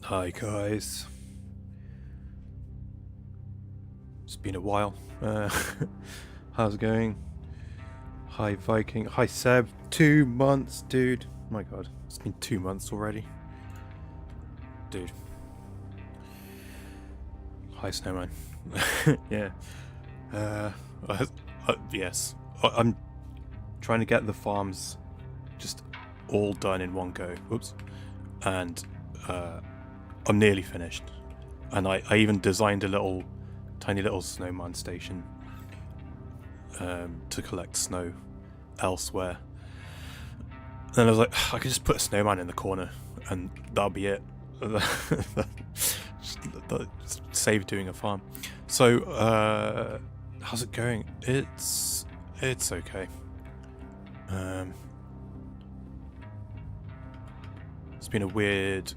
Hi guys, it's been a while. How's it going? Hi Viking, hi Seb. 2 months, dude. My god, it's been 2 months already. Dude. Hi Snowman. Yeah. Yes. I'm trying to get the farms just all done in one go. Oops. And I'm nearly finished. And I even designed a tiny little snowman station to collect snow elsewhere. And then I was like, I could just put a snowman in the corner and that'll be it. Save doing a farm. So how's it going? It's okay. It's been a weird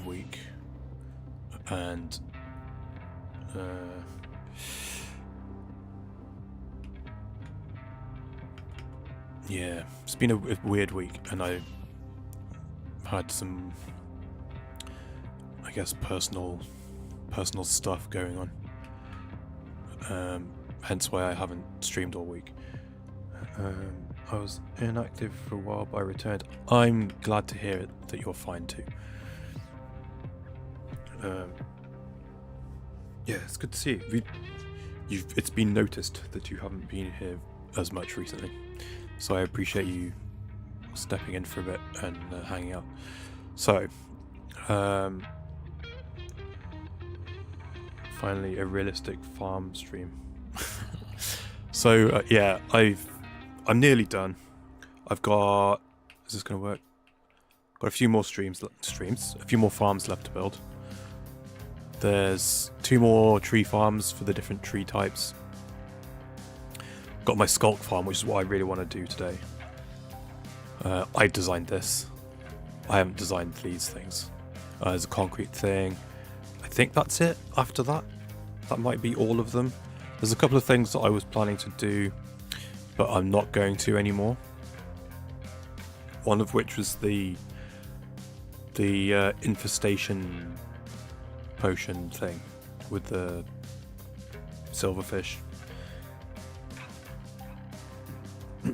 week, and yeah, it's been a weird week, and I had some, I guess, personal stuff going on. Hence why I haven't streamed all week. I was inactive for a while, but I returned. I'm glad to hear it that you're fine too. Yeah, it's good to see you. It's been noticed that you haven't been here as much recently, so I appreciate you stepping in for a bit and hanging out. So, finally a realistic farm stream. So yeah, I'm nearly done. I've got. Is this gonna work? Got a few more a few more farms left to build. There's 2 more tree farms for the different tree types. Got my skulk farm, which is what I really want to do today. I designed this. I haven't designed these things. There's a concrete thing. I think that's it. After that, that might be all of them. There's a couple of things that I was planning to do, but I'm not going to anymore. One of which was the infestation potion thing with the silverfish. I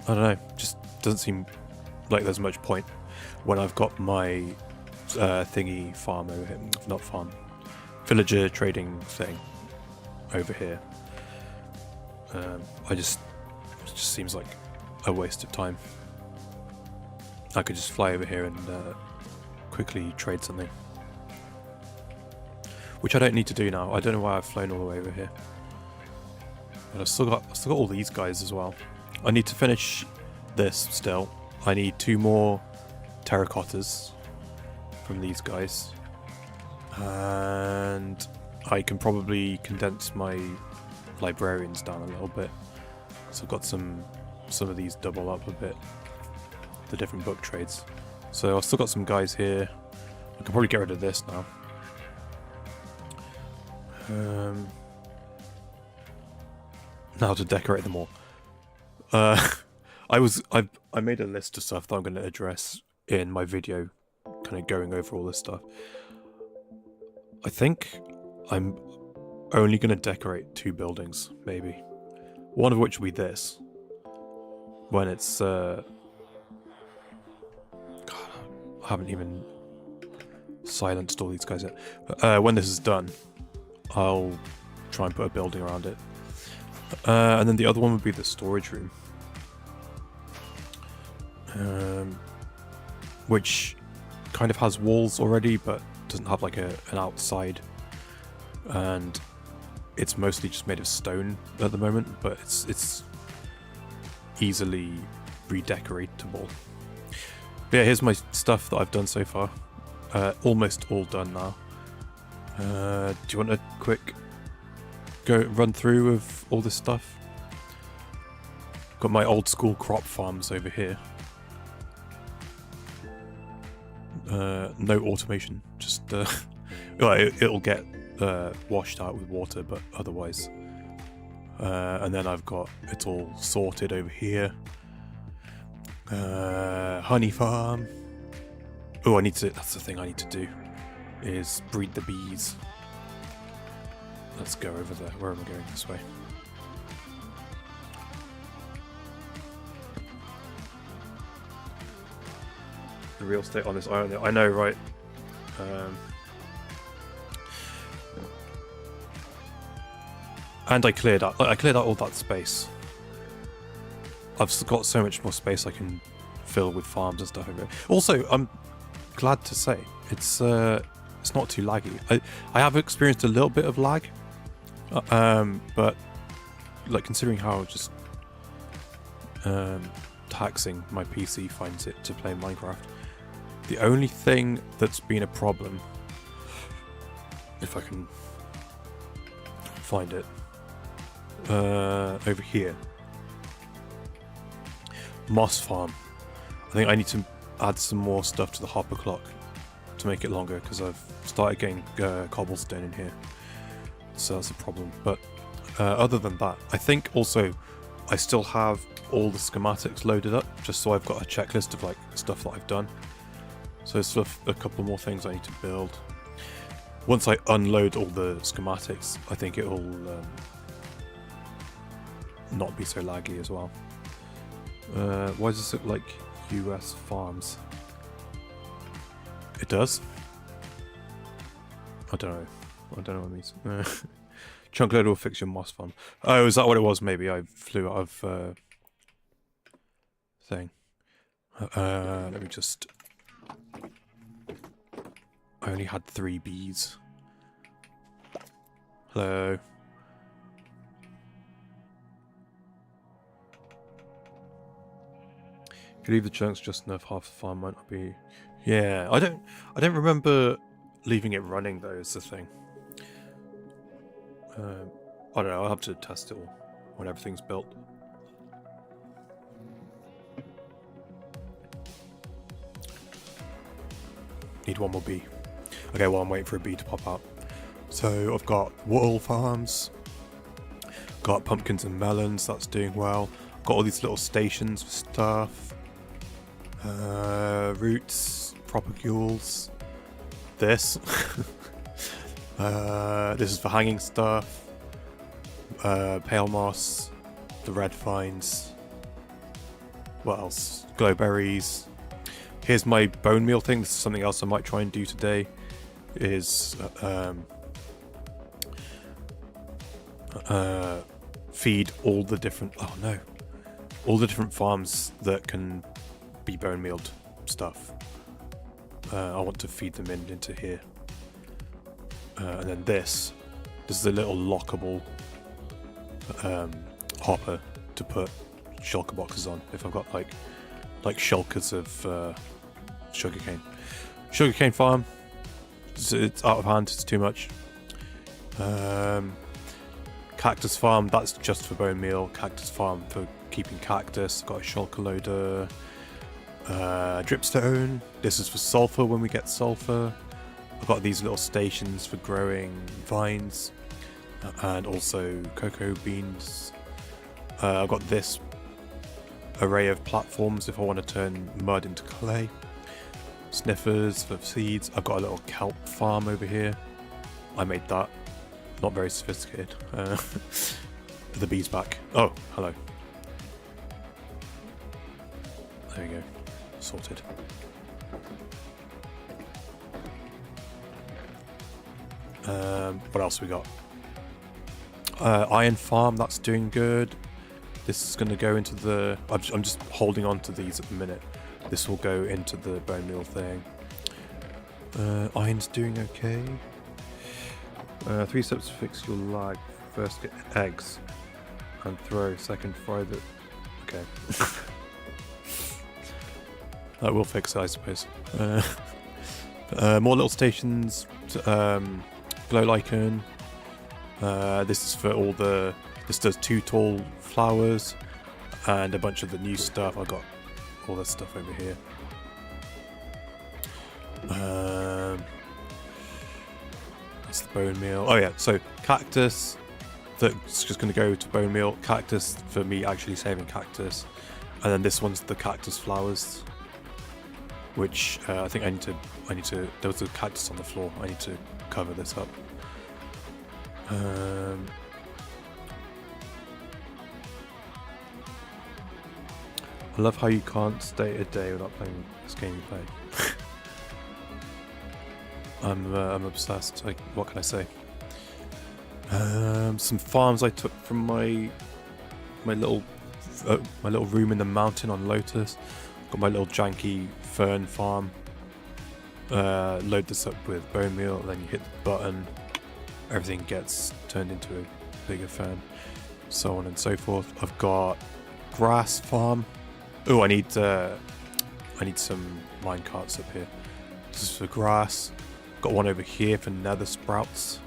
don't know, just doesn't seem like there's much point when I've got my thingy farm over here, not farm, villager trading thing over here. It just seems like a waste of time. I could just fly over here and quickly trade something, which I don't need to do now. I don't know why I've flown all the way over here, but I've still got all these guys as well. I need to finish this still. I need 2 more terracottas from these guys, and I can probably condense my librarians down a little bit. So I've got some of these double up a bit, the different book trades. So I've still got some guys here. I can probably get rid of this now. Now to decorate them all. I made a list of stuff that I'm going to address in my video, kind of going over all this stuff. I think I'm only going to decorate 2 buildings, maybe. One of which will be this. When it's God, I haven't even silenced all these guys yet. When this is done, I'll try and put a building around it. And then the other one would be the storage room, which kind of has walls already, but doesn't have like an outside. And it's mostly just made of stone at the moment, but it's easily redecoratable. But yeah, here's my stuff that I've done so far. Almost all done now. Do you want a quick run through of all this stuff? Got my old school crop farms over here. No automation, just well, it'll get washed out with water, but otherwise. And then I've got it all sorted over here. Honey farm. Oh, I need to. That's the thing I need to do. Is breed the bees. Let's go over there. Where am I going? This way. The real estate on this island. I know, right? And I cleared out. I cleared out all that space. I've got so much more space I can fill with farms and stuff. Also, I'm glad to say it's not too laggy. I have experienced a little bit of lag, but like considering how just taxing my PC finds it to play Minecraft, the only thing that's been a problem, if I can find it, over here. Moss farm. I think I need to add some more stuff to the hopper clock to make it longer because I've started getting cobblestone in here, so that's a problem. But other than that, I think also I still have all the schematics loaded up just so I've got a checklist of like stuff that I've done. So there's sort of a couple more things I need to build. Once I unload all the schematics, I think it'll not be so laggy as well. Why does this look like US farms? It does? I don't know. I don't know what it means. Chunk loader will fix your moss farm. Oh, is that what it was? Maybe I flew out of thing. Let me just... I only had 3 bees. Hello. If you leave the chunks just enough, half the farm might not be... Yeah, I don't remember leaving it running though, is the thing. I don't know, I'll have to test it all when everything's built. Need one more bee. Okay, well I'm waiting for a bee to pop out. So I've got wool farms, got pumpkins and melons, that's doing well. Got all these little stations for stuff. Roots, propagules. This. This is for hanging stuff. Pale moss, the red vines. What else? Glowberries. Here's my bone meal thing. This is something else I might try and do today. Is feed all the different. Oh no! All the different farms that can be bone mealed stuff. I want to feed them into here. And then this is a little lockable hopper to put shulker boxes on if I've got like shulkers of sugarcane farm. It's out of hand, it's too much. Cactus farm, that's just for bone meal. Cactus farm for keeping cactus. Got a shulker loader. Dripstone, this is for sulfur when we get sulfur. I've got these little stations for growing vines and also cocoa beans. I've got this array of platforms if I want to turn mud into clay. Sniffers for seeds. I've got a little kelp farm over here. I made that. Not very sophisticated. The bee's back. Oh, hello. There we go. Sorted. What else we got? Iron farm, that's doing good. This is going to go into the... I'm just holding on to these at the minute. This will go into the bone meal thing. Iron's doing okay. 3 steps to fix your lag. First get eggs and throw. Second fry the... Okay. That will fix it, I suppose. More little stations. Glow lichen. This is for all the... This does 2 tall flowers and a bunch of the new stuff. I got all this stuff over here. That's the bone meal. Oh yeah, so cactus. That's just going to go to bone meal. Cactus for me actually saving cactus. And then this one's the cactus flowers, which I think I need to. There was a cactus on the floor. I need to cover this up. I love how you can't stay a day without playing this game you play. I'm obsessed. Like, what can I say? Some farms I took from my little room in the mountain on Lotus. Got my little janky fern farm. Load this up with bone meal, then you hit the button. Everything gets turned into a bigger fern, so on and so forth. I've got grass farm. Oh, I need some mine carts up here. This is for grass. Got one over here for nether sprouts,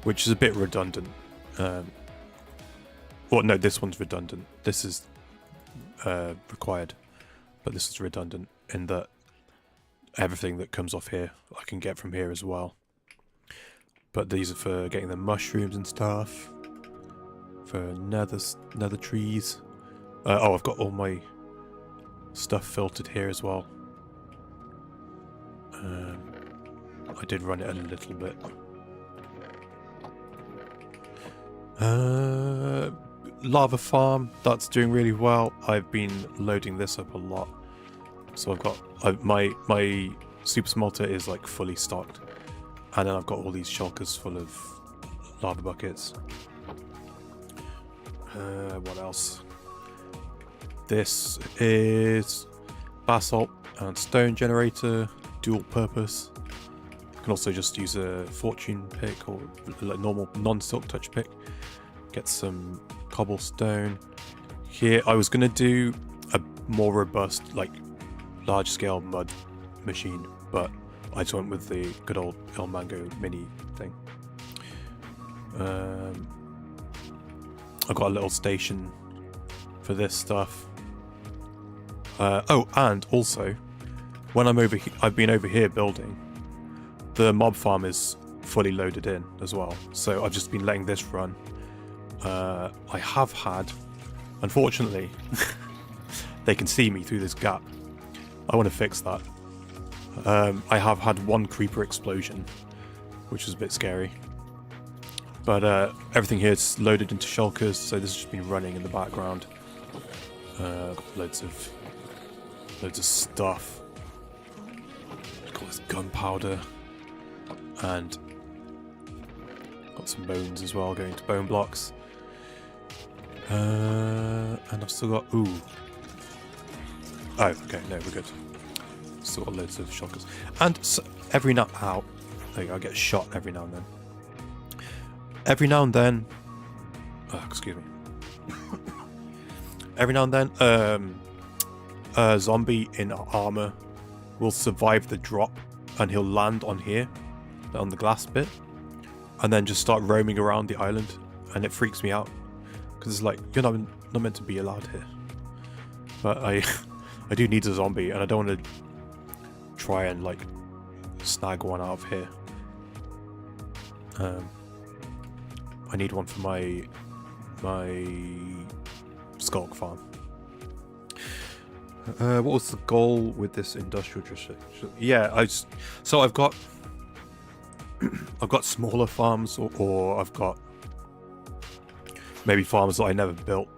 which is a bit redundant. Well, no, this one's redundant. This is required, but this is redundant in that everything that comes off here I can get from here as well. But these are for getting the mushrooms and stuff. For nether trees. Oh, I've got all my stuff filtered here as well. I did run it a little bit. Lava farm, that's doing really well. I've been loading this up a lot. So I've got my super smelter is like fully stocked. And then I've got all these shulkers full of lava buckets. What else? This is basalt and stone generator, dual purpose. You can also just use a fortune pick or like normal non-silk touch pick. Get some cobblestone. Here I was going to do a more robust, like large scale mud machine, but I just went with the good old El Mango mini thing. I've got a little station for this stuff. Oh, and also, when I'm over here, I've been over here building. The mob farm is fully loaded in as well, so I've just been letting this run. I have had, unfortunately, they can see me through this gap. I want to fix that. I have had one creeper explosion, which was a bit scary. But everything here is loaded into shulkers, so this has just been running in the background. Got loads of stuff. Got this gunpowder, and got some bones as well, going to bone blocks. And I've still got Oh, okay, no, we're good. Still got loads of shulkers, and so every now there you go, I get shot every now and then. Every now and then, excuse me. Every now and then, a zombie in armor will survive the drop, and he'll land on here, on the glass bit, and then just start roaming around the island, and it freaks me out because it's like you're not meant to be allowed here. But I do need a zombie, and I don't want to try and like snag one out of here. I need one for my skulk farm. What was the goal with this industrial district? Yeah, I've got smaller farms, or I've got maybe farms that I never built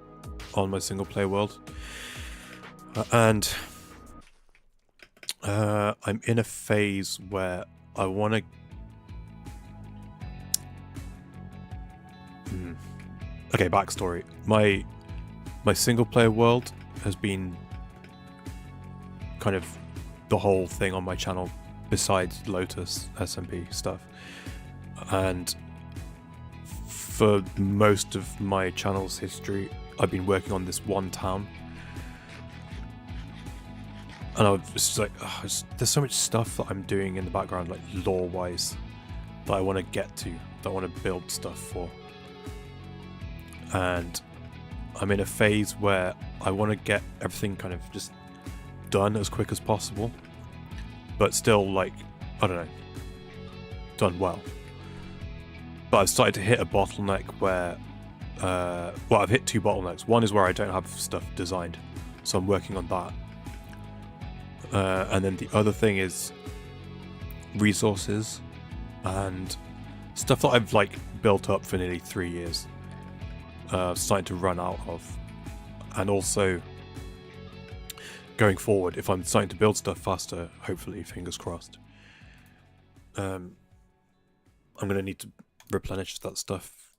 on my single player world, and I'm in a phase where I want to. Okay, backstory. My single player world has been kind of the whole thing on my channel besides Lotus SMP stuff, and for most of my channel's history I've been working on this one town, and I was just like, there's so much stuff that I'm doing in the background, like lore wise, that I want to get to, that I want to build stuff for. And I'm in a phase where I want to get everything kind of just done as quick as possible, but still, like, I don't know, done well. But I've started to hit a bottleneck where, well, I've hit two bottlenecks. One is where I don't have stuff designed, So I'm working on that. And then the other thing is resources and stuff that I've like built up for nearly 3 years, starting to run out of. And also going forward, if I'm starting to build stuff faster, hopefully, fingers crossed, I'm going to need to replenish that stuff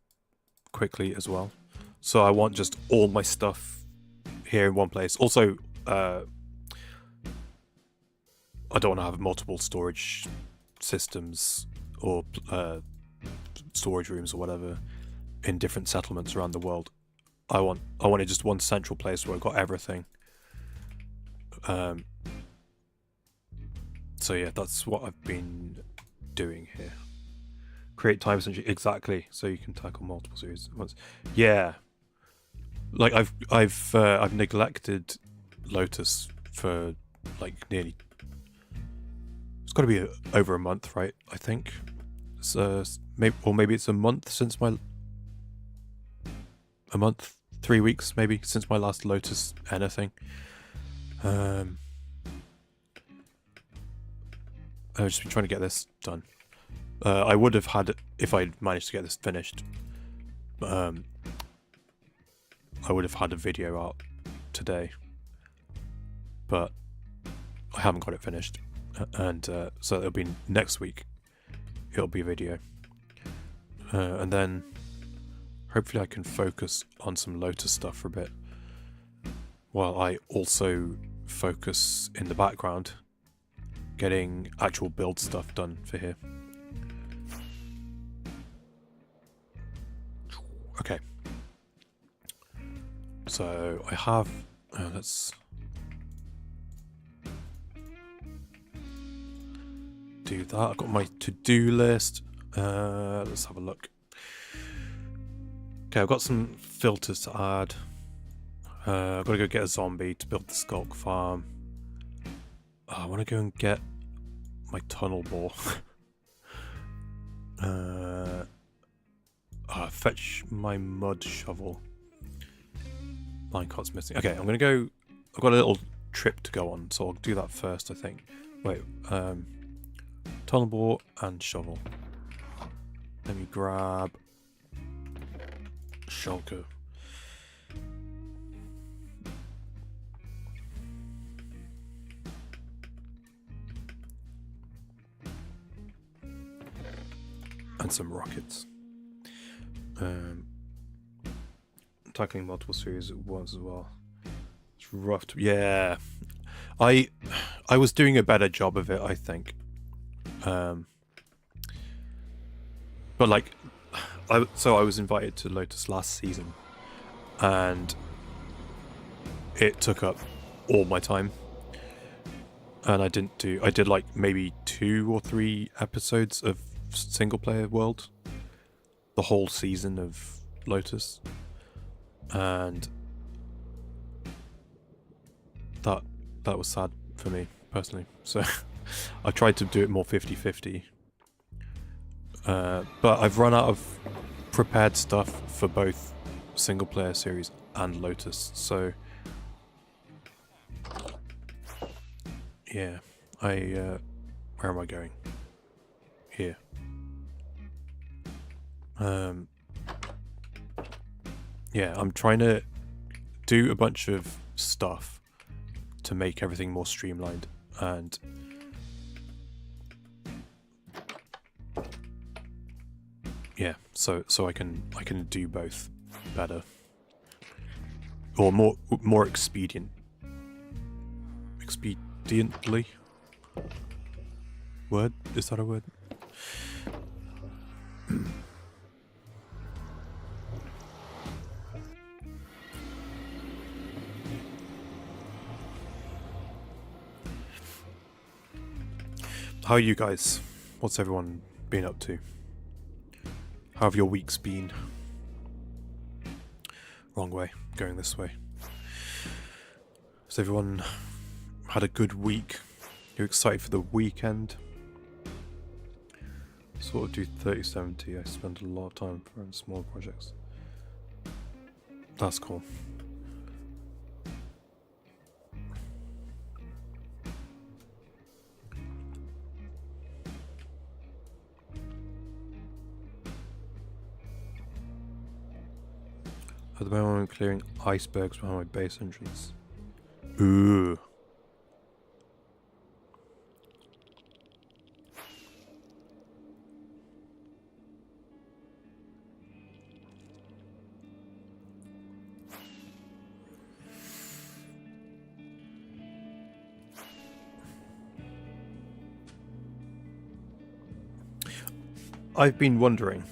quickly as well. So I want just all my stuff here in one place. Also, I don't want to have multiple storage systems or storage rooms or whatever in different settlements around the world. I wanted just one central place where I've got everything. So yeah, that's what I've been doing here. Create time essentially, exactly, so you can tackle multiple series at once. Yeah, like I've neglected Lotus for like nearly. It's got to be over a month, right? I think. So maybe it's a month since my. A month, 3 weeks maybe since my last Lotus anything. I've just been trying to get this done. I would have had, if I'd managed to get this finished, I would have had a video out today, but I haven't got it finished, and so it'll be next week. It'll be a video, and then hopefully I can focus on some Lotus stuff for a bit, while I also focus in the background getting actual build stuff done for here. Okay. So I have, let's do that. I've got my to-do list. Let's have a look. Okay, I've got some filters to add. I've got to go get a zombie to build the skulk farm. I want to go and get my tunnel bore. Fetch my mud shovel. Minecart's missing. Okay, I'm going to go. I've got a little trip to go on, so I'll do that first, I think. Wait, tunnel bore and shovel. Let me grab shulker. And some rockets. Tackling multiple series at once as well. It's rough to, yeah. I was doing a better job of it, I think. But like, I was invited to Lotus last season, and it took up all my time. And I did like maybe 2 or 3 episodes of single player world, the whole season of Lotus, and that was sad for me personally, so I tried to do it more 50-50, but I've run out of prepared stuff for both single player series and Lotus, so yeah, where am I going? Here. Yeah, I'm trying to do a bunch of stuff to make everything more streamlined, and yeah, so I can do both better, or more expediently. Word? Is that a word? How are you guys? What's everyone been up to? How have your weeks been? Wrong way, going this way. Has everyone had a good week? You excited for the weekend? Sort of do 30/70. I spend a lot of time for small projects. That's cool. At the moment I'm clearing icebergs behind my base entrance. Ooh. I've been wondering,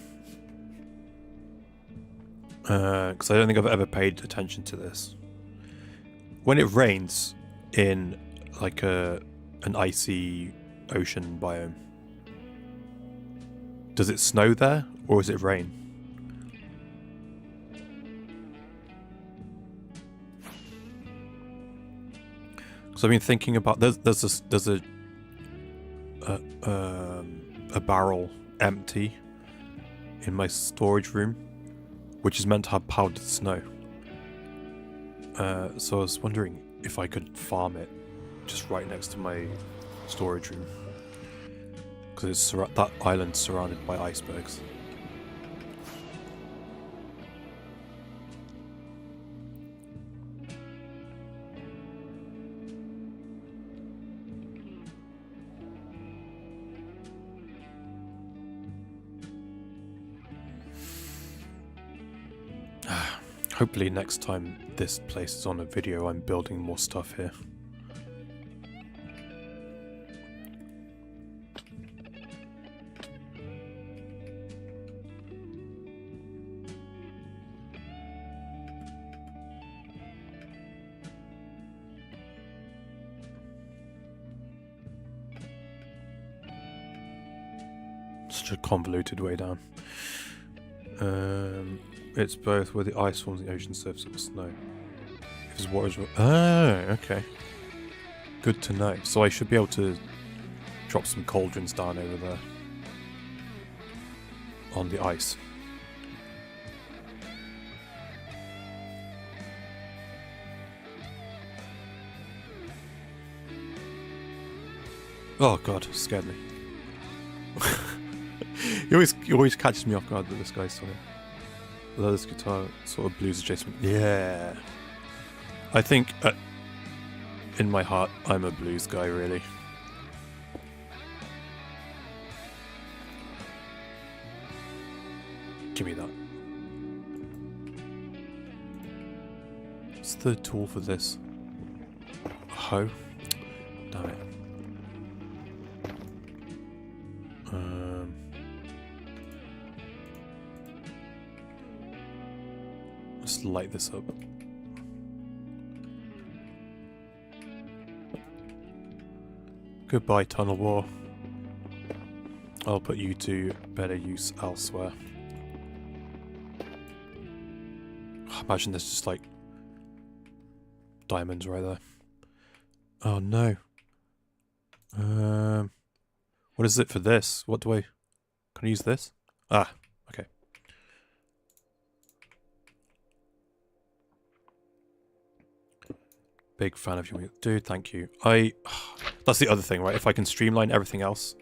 because I don't think I've ever paid attention to this. When it rains in like an icy ocean biome, does it snow there or is it rain? Because I've been thinking about there's a barrel empty in my storage room, which is meant to have powdered snow. So I was wondering if I could farm it just right next to my storage room, because that island's surrounded by icebergs. Hopefully next time this place is on a video, I'm building more stuff here. Such a convoluted way down. It's both where the ice forms the ocean surface or the snow. If it's water, okay. Good to know. So I should be able to drop some cauldrons down over there on the ice. Oh god, scared me. He always catches me off guard with this guy's song. Although this guitar sort of blues adjacent. Yeah. I think in my heart I'm a blues guy, really. Give me that. What's the tool for this? A hoe? Damn it. Let's light this up. Goodbye, tunnel war. I'll put you to better use elsewhere. Imagine there's just like diamonds right there. Oh no. What is it for this? What do I... Can I use this? Ah, okay. Big fan of your... Dude, thank you. That's the other thing, right? If I can streamline everything else,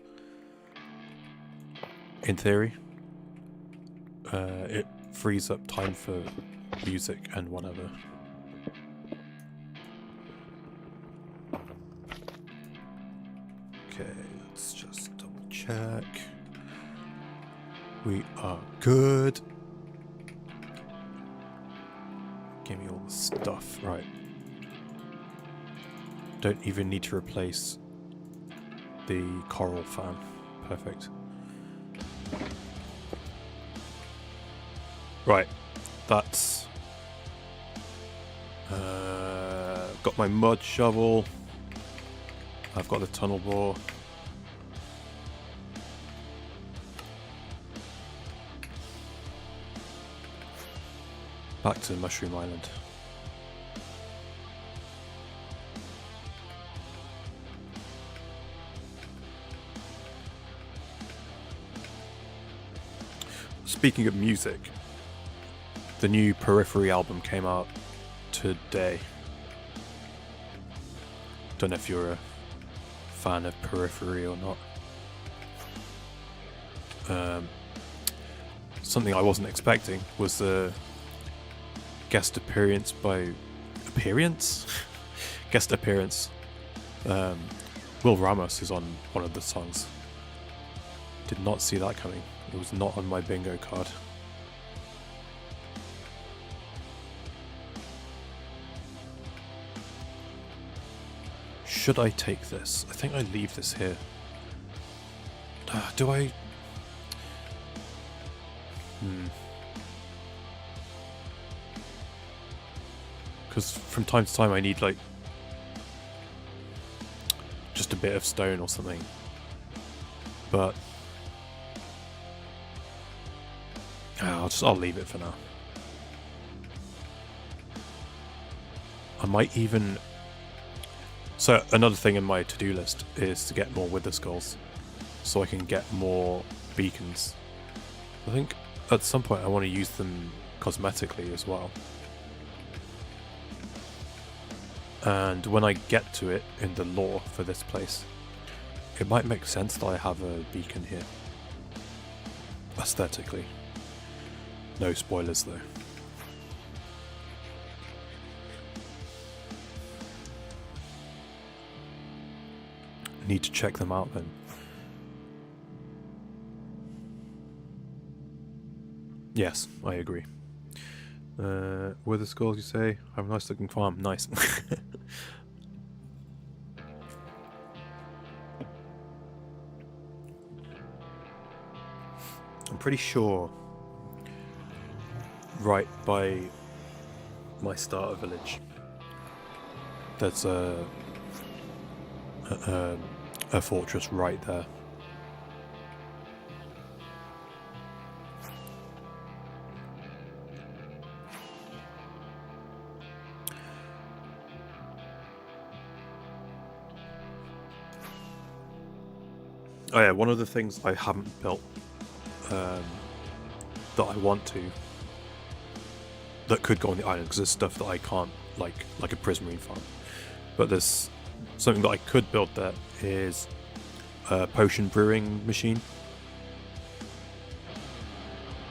in theory, it frees up time for music and whatever. Okay, let's just double check. We are good. Give me all the stuff, right. Don't even need to replace the coral fan. Perfect. Right, that's... got my mud shovel. I've got the tunnel bore. Back to Mushroom Island. Speaking of music, the new Periphery album came out today. Don't know if you're a fan of Periphery or not. Something I wasn't expecting was the guest appearance by guest appearance. Will Ramos is on one of the songs. Did not see that coming. It was not on my bingo card. Should I take this? I think I leave this here. Do I? Because from time to time I need like just a bit of stone or something. But I'll leave it for now. I might even... So another thing in my to-do list is to get more wither skulls, so I can get more beacons. I think at some point I want to use them cosmetically as well. And when I get to it in the lore for this place, it might make sense that I have a beacon here. Aesthetically. No spoilers though. Need to check them out then. Yes, I agree. Wither skulls, you say? Have a nice looking farm. Nice. I'm pretty sure right by my starter village there's a fortress right there. Oh yeah, one of the things I haven't built that I want to, that could go on the island, because there's stuff that I can't, like a prismarine farm, but there's something that I could build there is a potion brewing machine.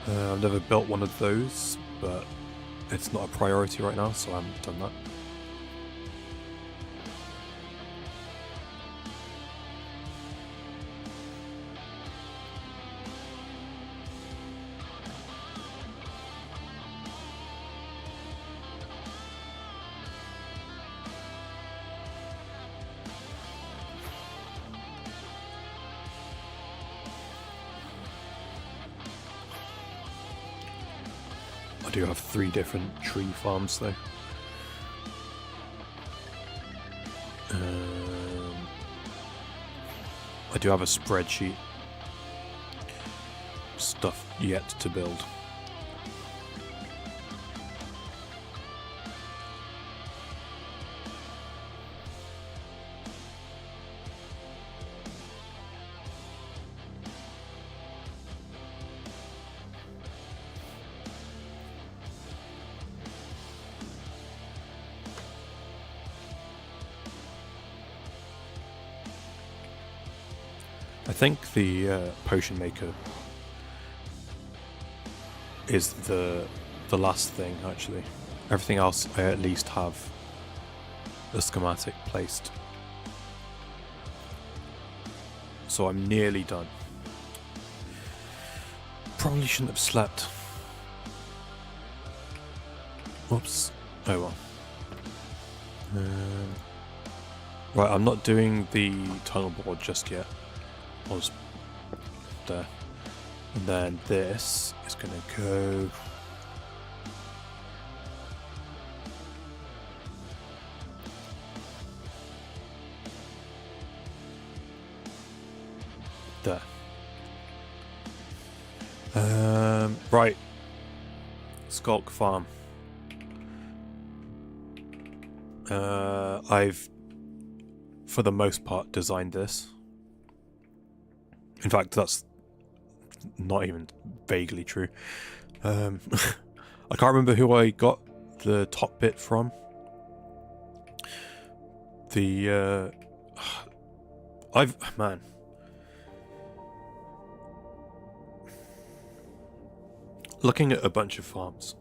I've never built one of those, but it's not a priority right now, so I haven't done that. I do have 3 different tree farms though. I do have a spreadsheet. Stuff yet to build. I think the potion maker is the last thing, actually. Everything else I at least have a schematic placed. So I'm nearly done. Probably shouldn't have slept. Whoops. Oh well. Right, I'm not doing the tunnel board just yet. I was there. And then this is going to go... there. Right. Skulk Farm. I've, for the most part, designed this. In fact, that's not even vaguely true. I can't remember who I got the top bit from. Man. Looking at a bunch of farms,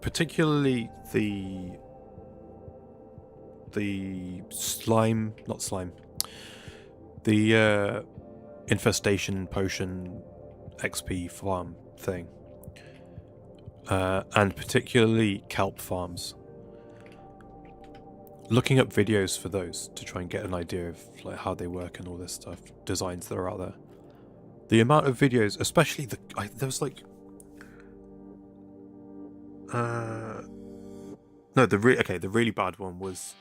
particularly the slime, not slime, the infestation potion XP farm thing, and particularly kelp farms. Looking up videos for those to try and get an idea of like how they work and all this stuff, designs that are out there. The amount of videos, especially there was like, no, the really bad one was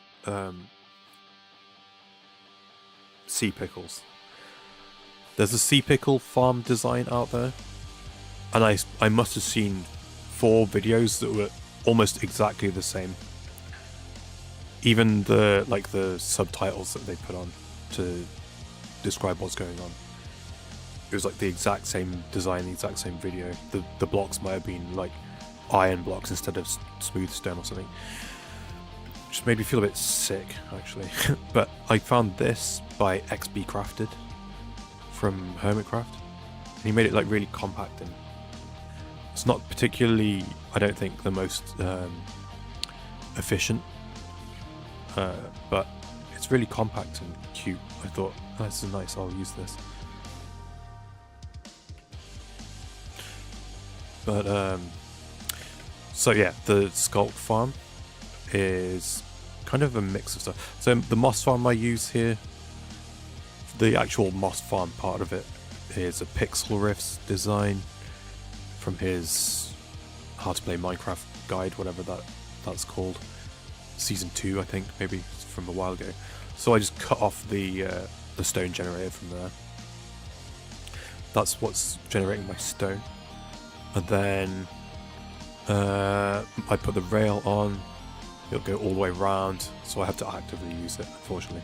sea pickles. There's a sea pickle farm design out there, and I must have seen 4 videos that were almost exactly the same. Even the subtitles that they put on to describe what's going on, it was like the exact same design, the exact same video. The blocks might have been like iron blocks instead of smooth stone or something. Just made me feel a bit sick, actually. But I found this by XB Crafted from Hermitcraft, and he made it like really compact, and it's not particularly, I don't think, the most efficient, but it's really compact and cute. I thought, oh, this is nice, I'll use this. But so yeah, the Skulk farm is kind of a mix of stuff. So the moss farm I use here, the actual moss farm part of it, is a Pixel Riffs design from his How to Play Minecraft guide, whatever that's called. Season 2, I think, maybe from a while ago. So I just cut off the stone generator from there. That's what's generating my stone. And then I put the rail on. It'll go all the way around, so I have to actively use it, unfortunately.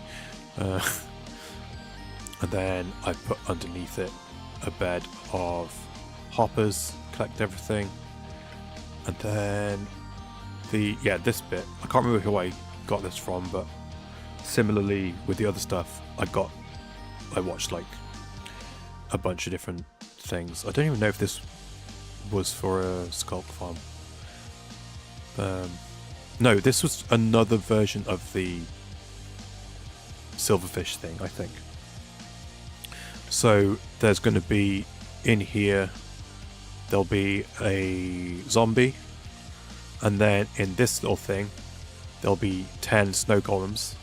And then I put underneath it a bed of hoppers, collect everything. And then this bit, I can't remember who I got this from, but similarly with the other stuff, I watched like a bunch of different things. I don't even know if this was for a Skulk farm. No, this was another version of the silverfish thing, I think. So there's going to be, in here, there'll be a zombie, and then in this little thing, there'll be 10 snow golems,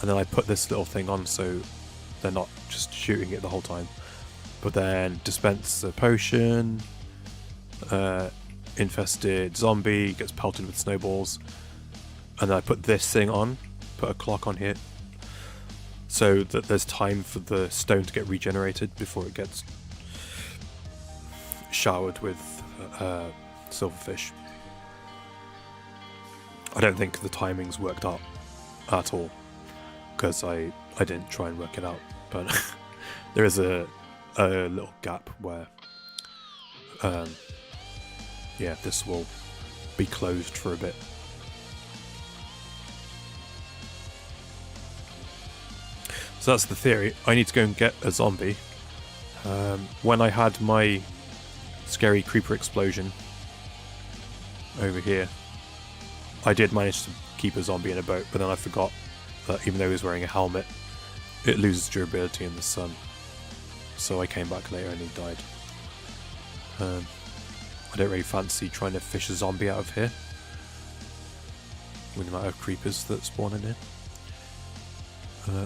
and then I put this little thing on so they're not just shooting it the whole time. But then dispense a potion, infested zombie gets pelted with snowballs, and then I put this thing on, put a clock on here, so that there's time for the stone to get regenerated before it gets showered with silverfish. I don't think the timings worked out at all, because I didn't try and work it out, but there is a little gap where this will be closed for a bit. So that's the theory. I need to go and get a zombie. When I had my scary creeper explosion over here, I did manage to keep a zombie in a boat, but then I forgot that even though he was wearing a helmet, it loses durability in the sun. So I came back later and he died. I don't really fancy trying to fish a zombie out of here with the amount of creepers that spawn in here.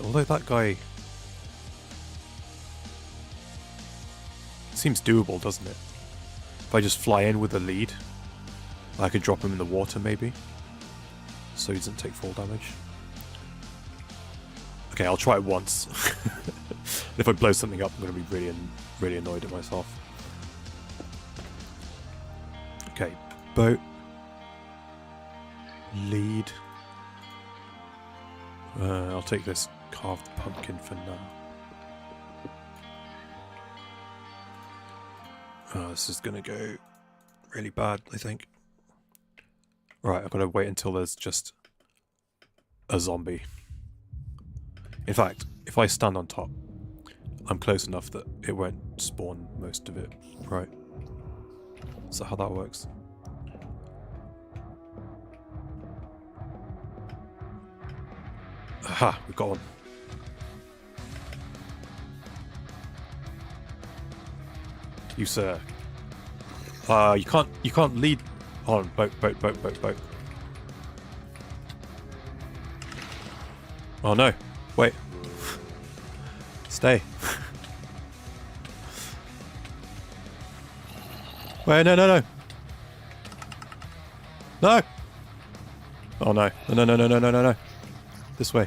Although that guy seems doable, doesn't it? If I just fly in with a lead, I could drop him in the water maybe, so he doesn't take fall damage. Okay, I'll try it once. If I blow something up, I'm going to be really annoyed at myself. Okay, boat, lead. I'll take this carved pumpkin for now. This is going to go really bad, I think. Right, I've got to wait until there's just a zombie. In fact, if I stand on top, I'm close enough that it won't spawn most of it. Right. Is that how that works? Aha, we've got one. You sir. You can't lead on boat. Oh no. Wait. Stay. Wait, no. No. Oh no. No. This way.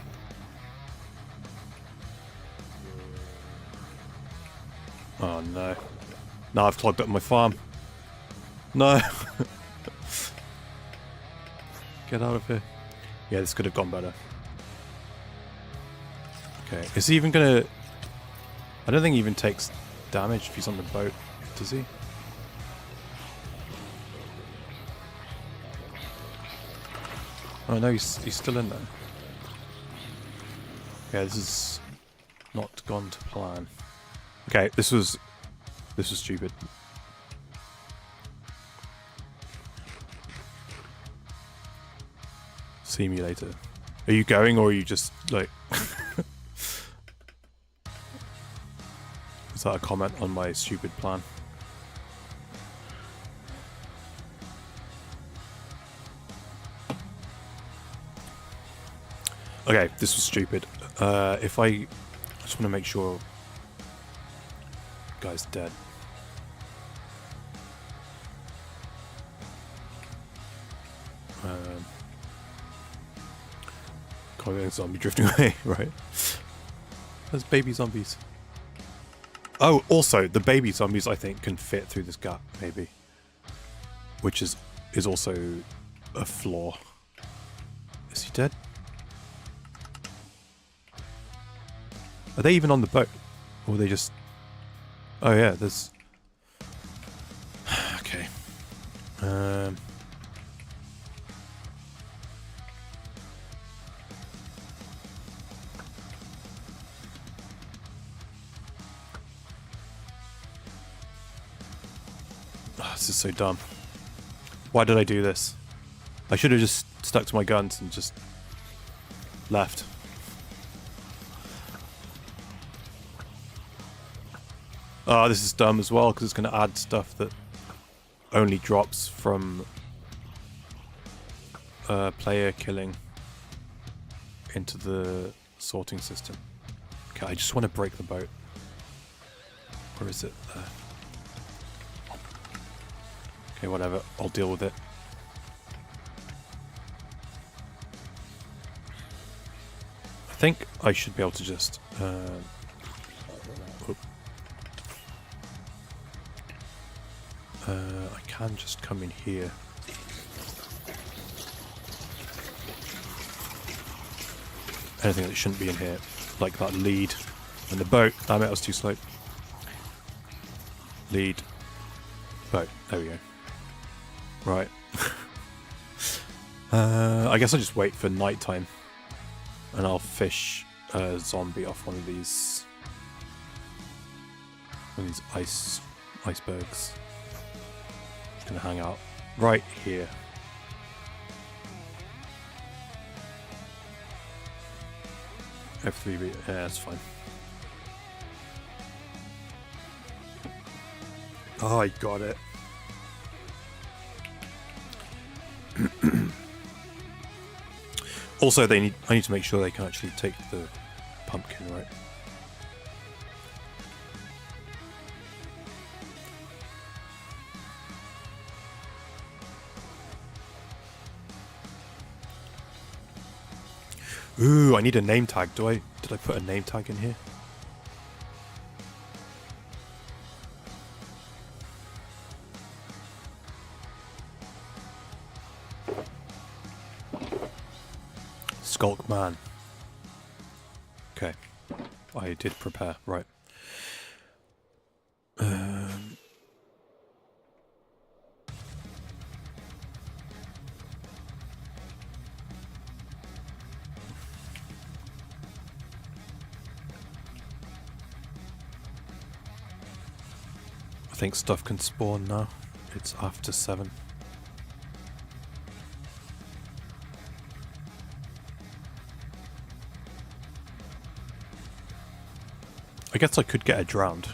Oh no. Now I've clogged up my farm. No. Get out of here. Yeah, this could have gone better. Okay, is he even gonna... I don't think he even takes damage if he's on the boat, does he? Oh no, he's still in there. Yeah, this is not gone to plan. Okay, this was stupid. See me later. Are you going, or are you just like... Is that a comment on my stupid plan? Okay, this was stupid. If I just want to make sure the guy's dead. Can't get a zombie drifting away, right? There's baby zombies. Oh, also, the baby zombies, I think, can fit through this gap, maybe. Which is also a flaw. Is he dead? Are they even on the boat? Or are they just... Oh yeah, there's... Okay. This is so dumb. Why did I do this? I should have just stuck to my guns and just left. Oh, this is dumb as well, because it's going to add stuff that only drops from player killing into the sorting system. Okay, I just want to break the boat. Where is it? There. Okay, whatever. I'll deal with it. I think I should be able to just... I can just come in here. Anything that shouldn't be in here. Like that lead. And the boat. Damn it, I was too slow. Lead. Boat. There we go. Right. I guess I'll just wait for nighttime. And I'll fish a zombie off one of these icebergs. Just gonna hang out right here. F3B, yeah, that's fine. Oh, I got it. Also, I need to make sure they can actually take the pumpkin, right? Ooh, I need a name tag. Did I put a name tag in here? Skulk Man. Okay. I did prepare, right. I think stuff can spawn now. It's after 7. guess I could get her drowned.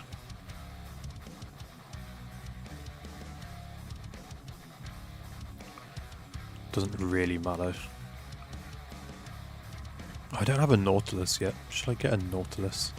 Doesn't really matter. I don't have a Nautilus yet. Should I get a Nautilus?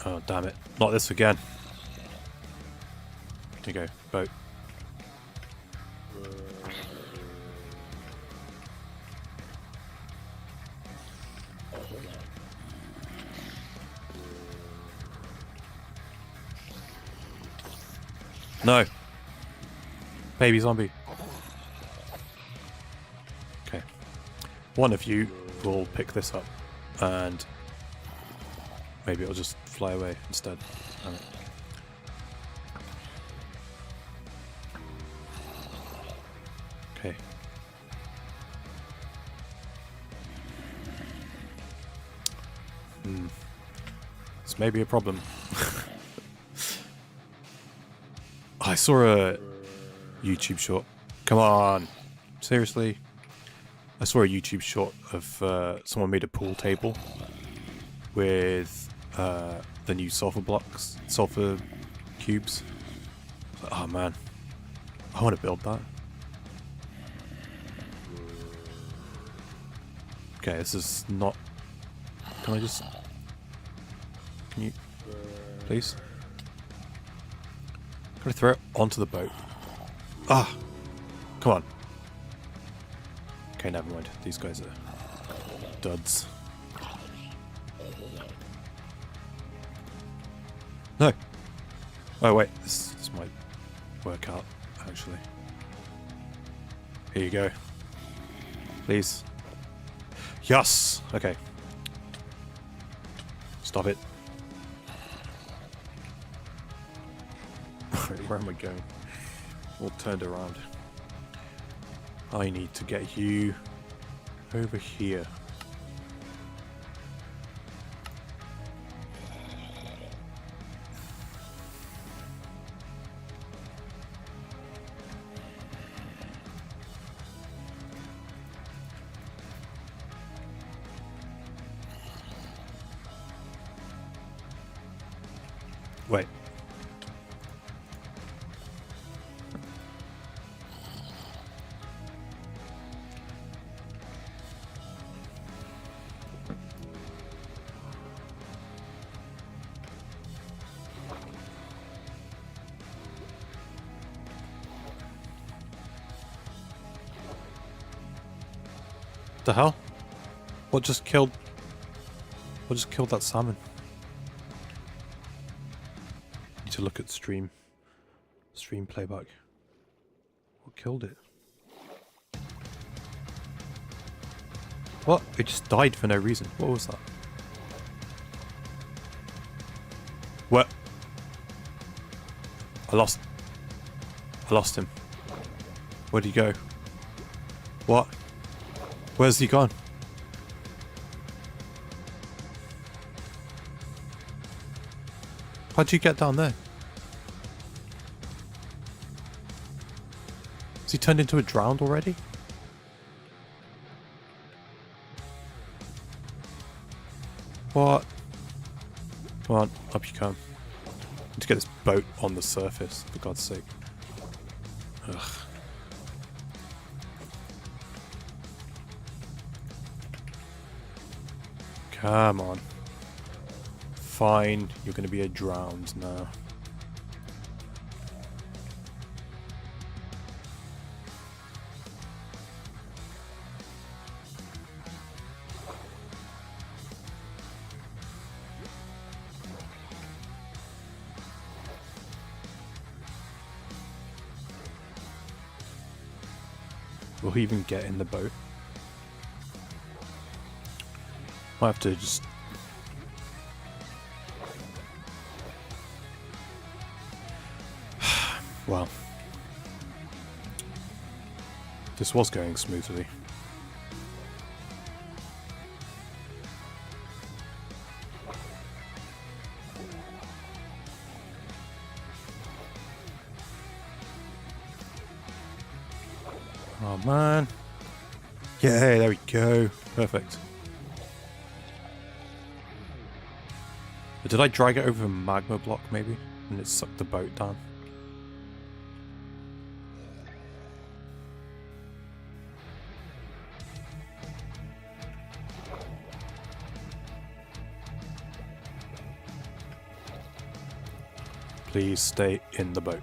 Oh, damn it. Not this again. Here you go, boat. No. Baby zombie. Okay. One of you will pick this up and maybe it'll just fly away instead. Okay. This may be a problem. I saw a YouTube short. Come on. Seriously? I saw a YouTube short of someone made a pool table with the new sulfur blocks, sulfur cubes. Oh man, I want to build that. Okay, this is not... Can I just... Can you... Please? Can I throw it onto the boat? Ah! Come on. Okay, never mind. These guys are duds. No! Oh wait, this might work out, actually. Here you go. Please. Yes! Okay. Stop it. Where am I going? All turned around. I need to get you over here. Wait. The hell? What just killed that salmon? Need to look at stream playback. What killed it? What? It just died for no reason. What was that? What? I lost him. Where'd he go? What? Where's he gone? How'd you get down there? Has he turned into a drowned already? What? Come on, up you come. Need to get this boat on the surface, for God's sake. Ugh. Come on. Fine, you're going to be a drowned now. Will he even get in the boat? Might have to just... Well, this was going smoothly. Oh man. Yay, there we go. Perfect. But did I drag it over a magma block maybe? And it sucked the boat down? Please stay in the boat.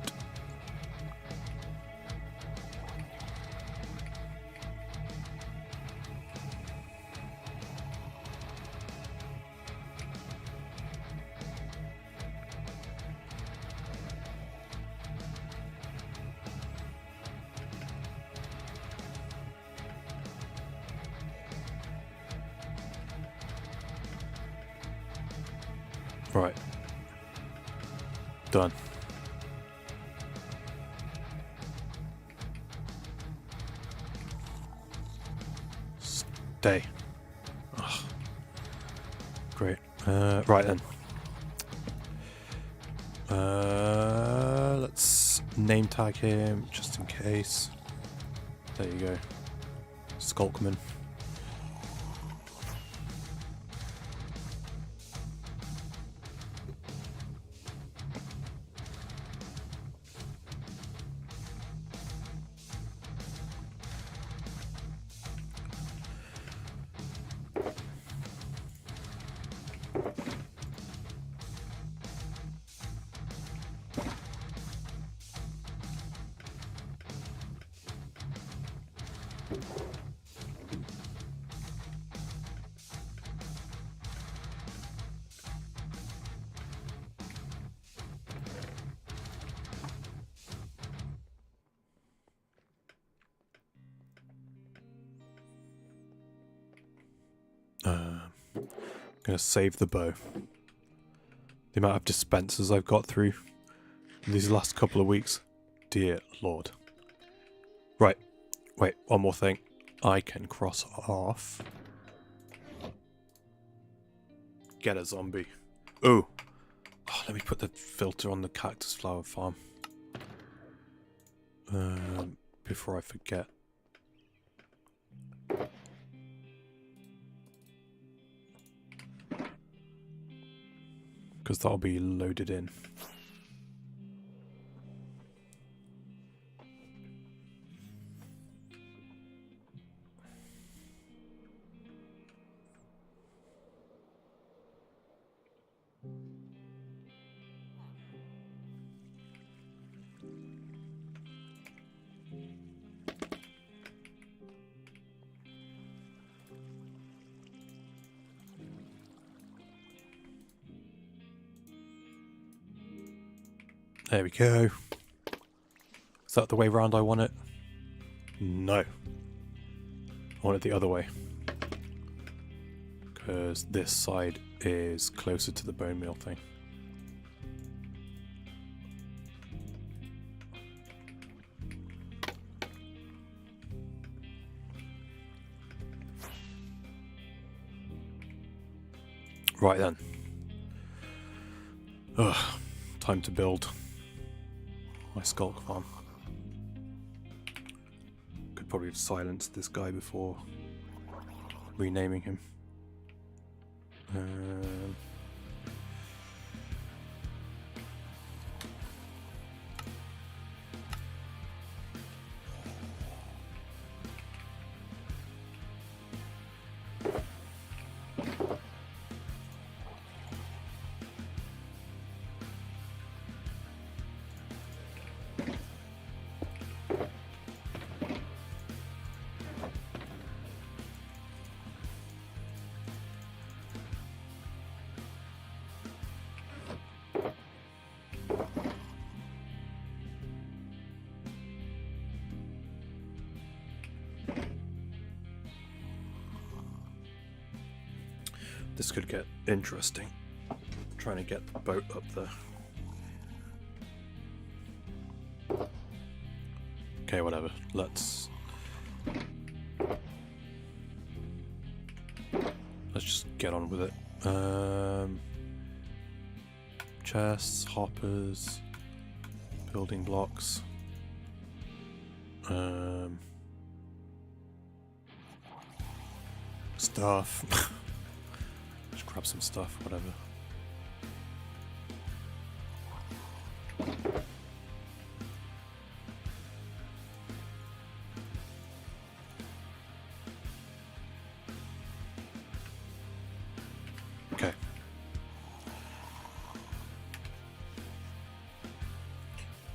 Right. Done. Stay. Ugh. Great. Right then. Let's name tag him just in case. There you go. Skulkman. Gonna save the bow. The amount of dispensers I've got through these last couple of weeks. Dear Lord. Right. Wait, one more thing. I can cross off. Get a zombie. Ooh. Oh, let me put the filter on the cactus flower farm. Before I forget. Because that'll be loaded in. There we go. Is that the way round I want it? No. I want it the other way. Because this side is closer to the bone meal thing. Right then. Ugh. Time to build my skulk farm. Could probably silence this guy before renaming him. This could get interesting. Trying to get the boat up there. Okay, whatever. Let's just get on with it. Chests, hoppers, building blocks. Stuff. Just grab some stuff, whatever. Okay.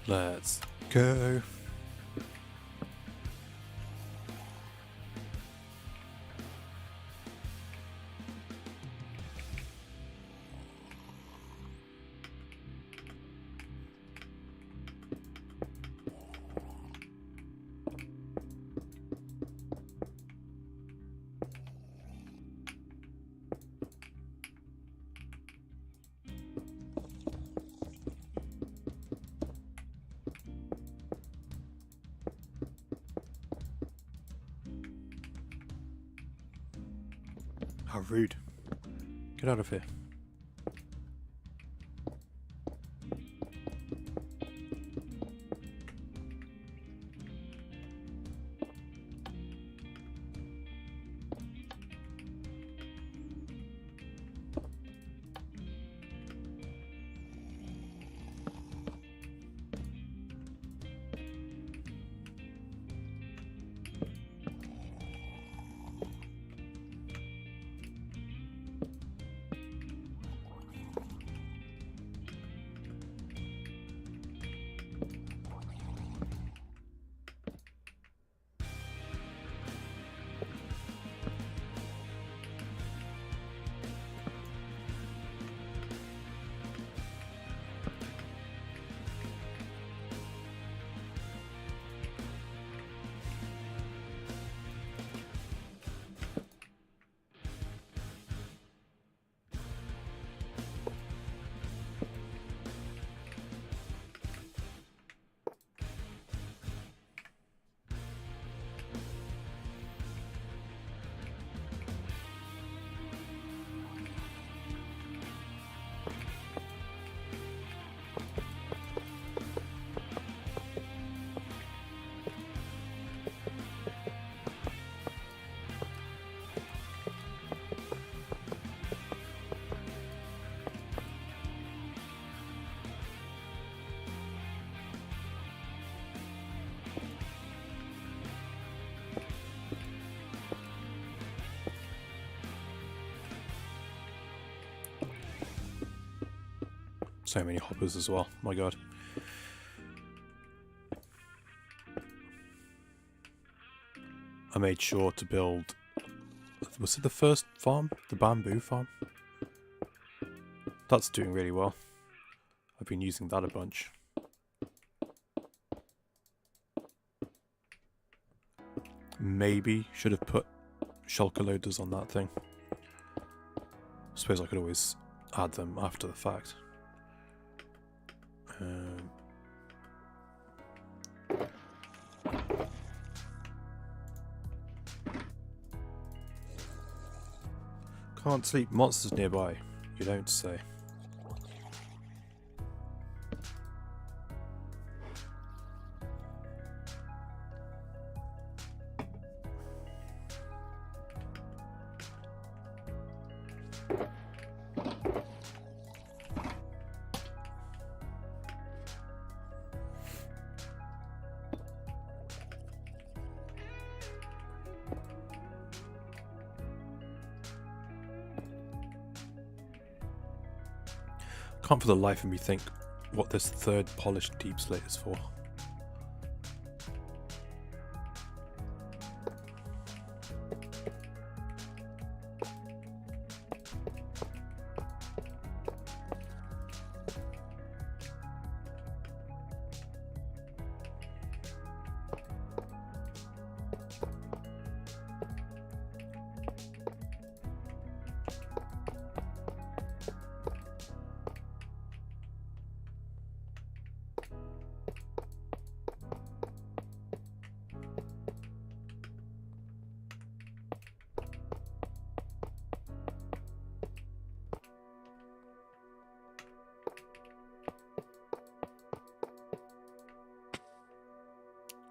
Let's go. How rude. Get out of here. So many hoppers as well, my god. I made sure to build... Was it the first farm? The bamboo farm? That's doing really well. I've been using that a bunch. Maybe should have put shulker loaders on that thing. I suppose I could always add them after the fact. Can't sleep, monsters nearby. You don't say. Can't for the life of me think what this third polished deep slate is for.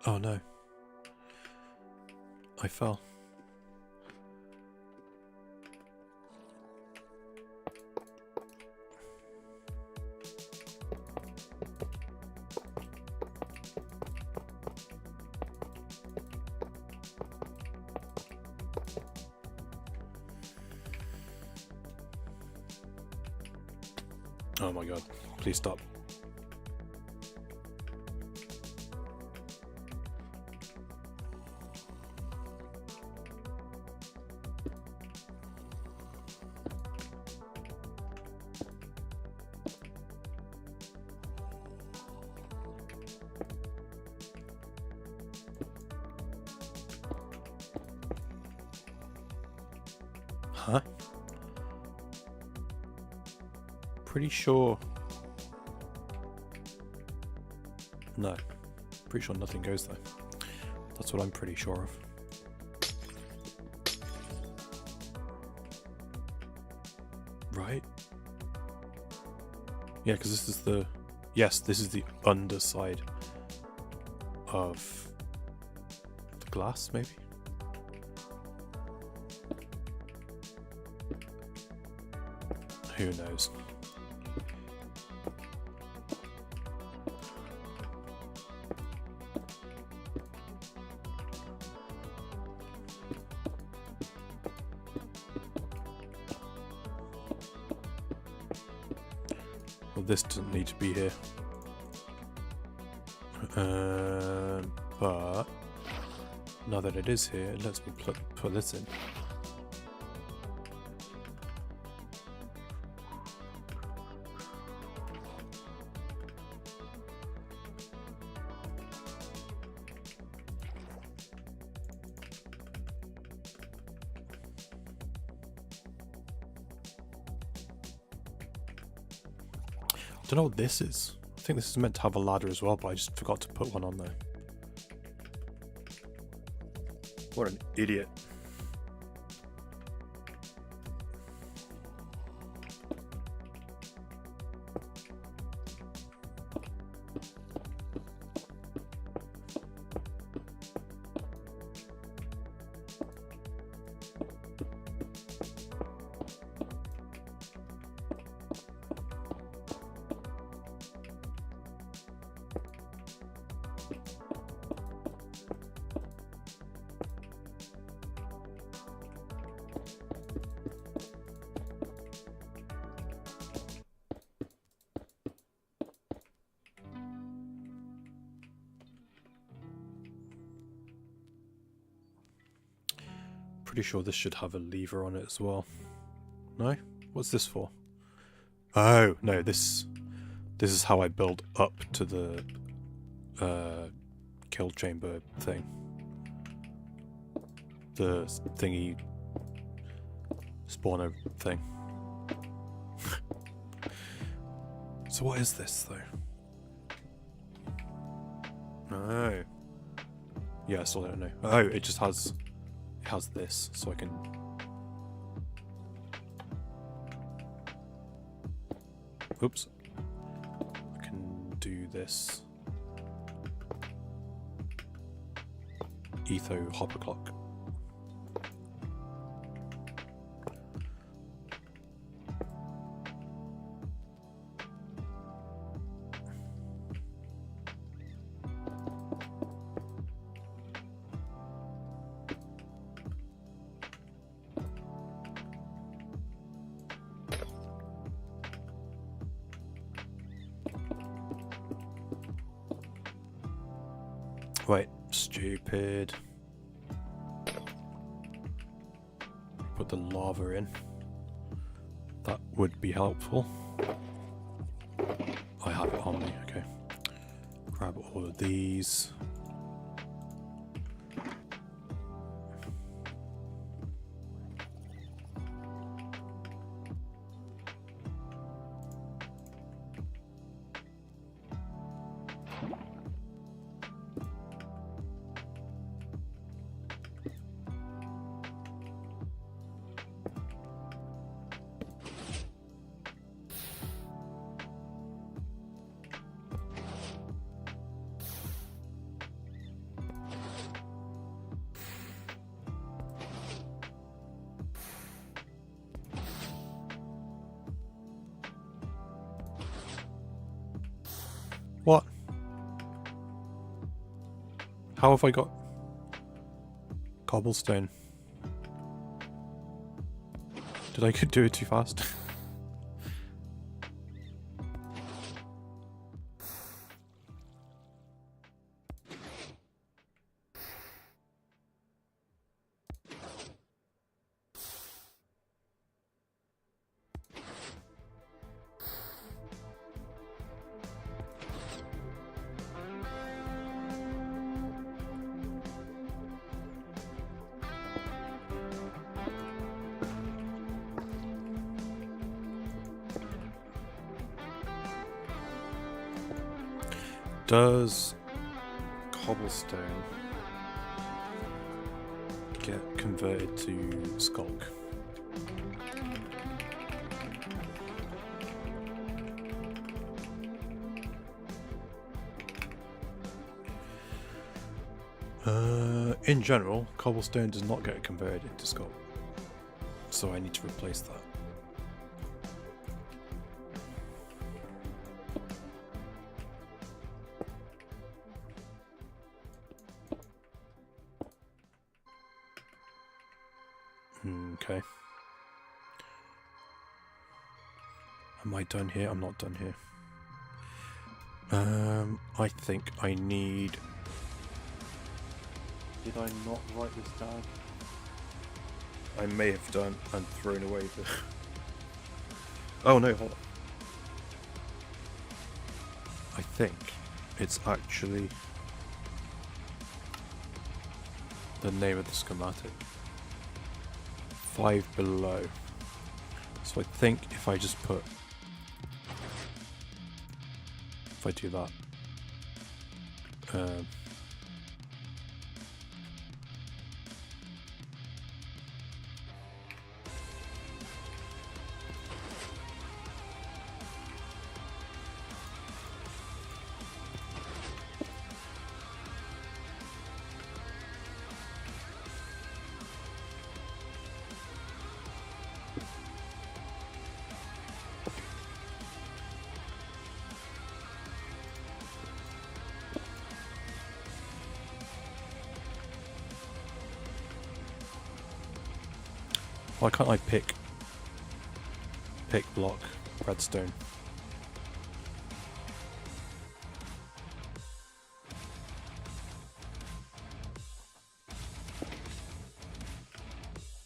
Oh no. I fell. Oh my god, please stop. Huh? Pretty sure. No. Pretty sure nothing goes there. That's what I'm pretty sure of. Right? Yeah, because this is the... Yes, this is the underside of the glass, maybe? Who knows? Well, this doesn't need to be here. But now that it is here, it lets me put this in. I don't know what this is. I think this is meant to have a ladder as well, but I just forgot to put one on there. What an idiot. Pretty sure this should have a lever on it as well. No? What's this for? Oh, no, this is how I build up to the kill chamber thing. The thingy spawner thing. So what is this though? Oh. Yeah, I still don't know. Oh, it just has this, so I can... Oops. I can do this. Etho hopper clock. Wait, stupid. Put the lava in. That would be helpful. I have it on me, okay. Grab all of these. What? How have I got cobblestone? Did I do it too fast? Does cobblestone get converted to skulk? In general, cobblestone does not get converted into skulk, so I need to replace that. Okay. Am I done here? I'm not done here. I think I need... Did I not write this down? I may have done and thrown away the... Oh no, hold on. I think it's actually the name of the schematic. 5 below. So I think if I just put... If I do that... Why can't I pick block redstone?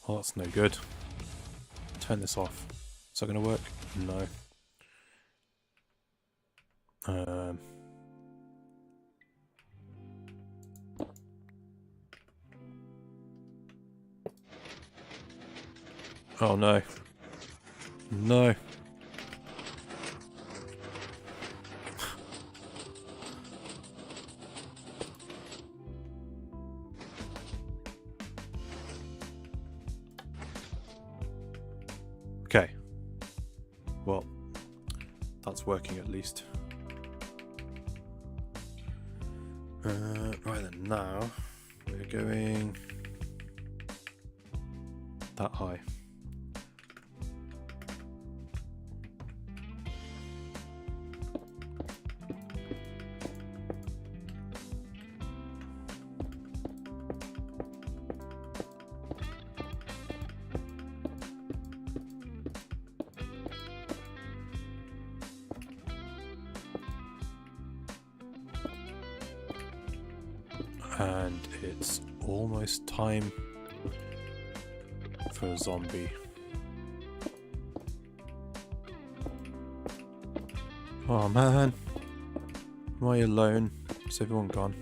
Oh, that's no good. Turn this off. Is that going to work? No. Oh no. No. Okay. Well, that's working at least. Right then, now we're going that high. And it's almost time for a zombie. Oh man, am I alone? Is everyone gone?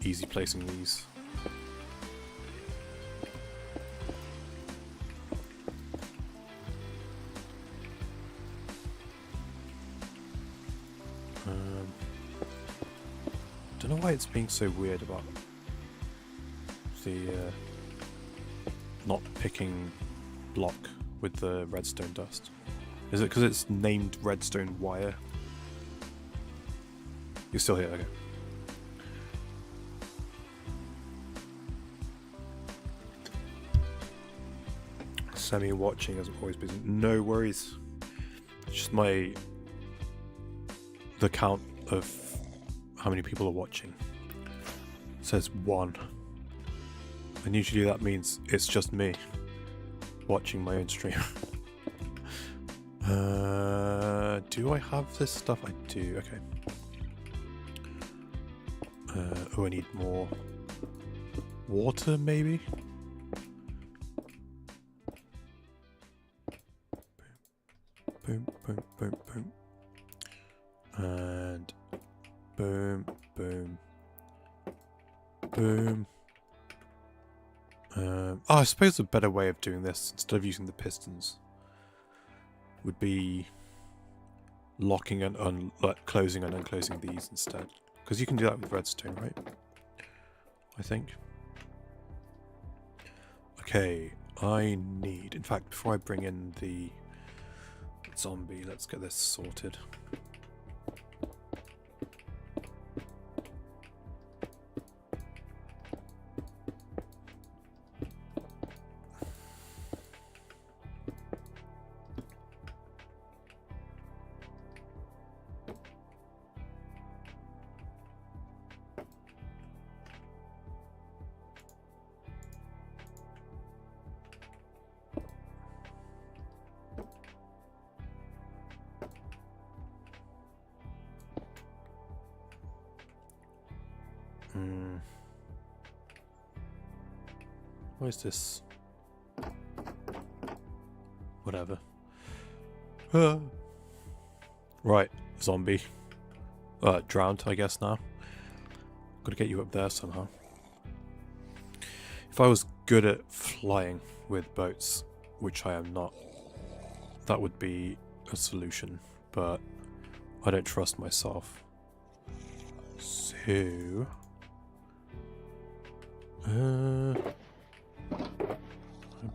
Easy placing these. Don't know why it's being so weird about the not picking block with the redstone dust. Is it because it's named redstone wire? You're still here, okay. Semi-watching as I'm always busy. No worries. It's just the count of how many people are watching. It says 1. And usually that means it's just me watching my own stream. Do I have this stuff? I do, okay. Oh, I need more water, maybe? Boom, boom, boom, boom. And boom, boom, boom. I suppose a better way of doing this, instead of using the pistons, would be locking and closing and unclosing these instead. Because you can do that with redstone, right? I think. Okay, I need... In fact, before I bring in the zombie, let's get this sorted. What is this? Whatever. Right, zombie. Drowned, I guess now. Gotta get you up there somehow. If I was good at flying with boats, which I am not, that would be a solution, but I don't trust myself. So...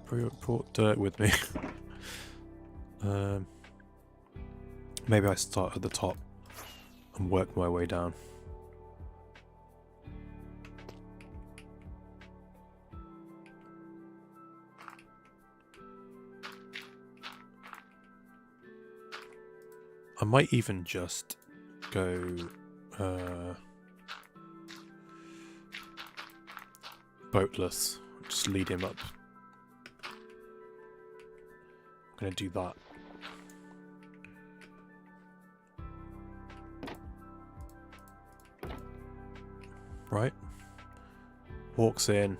I brought dirt with me. Maybe I start at the top and work my way down. I might even just go boatless. Just lead him up. I'm gonna do that. Right. Walks in.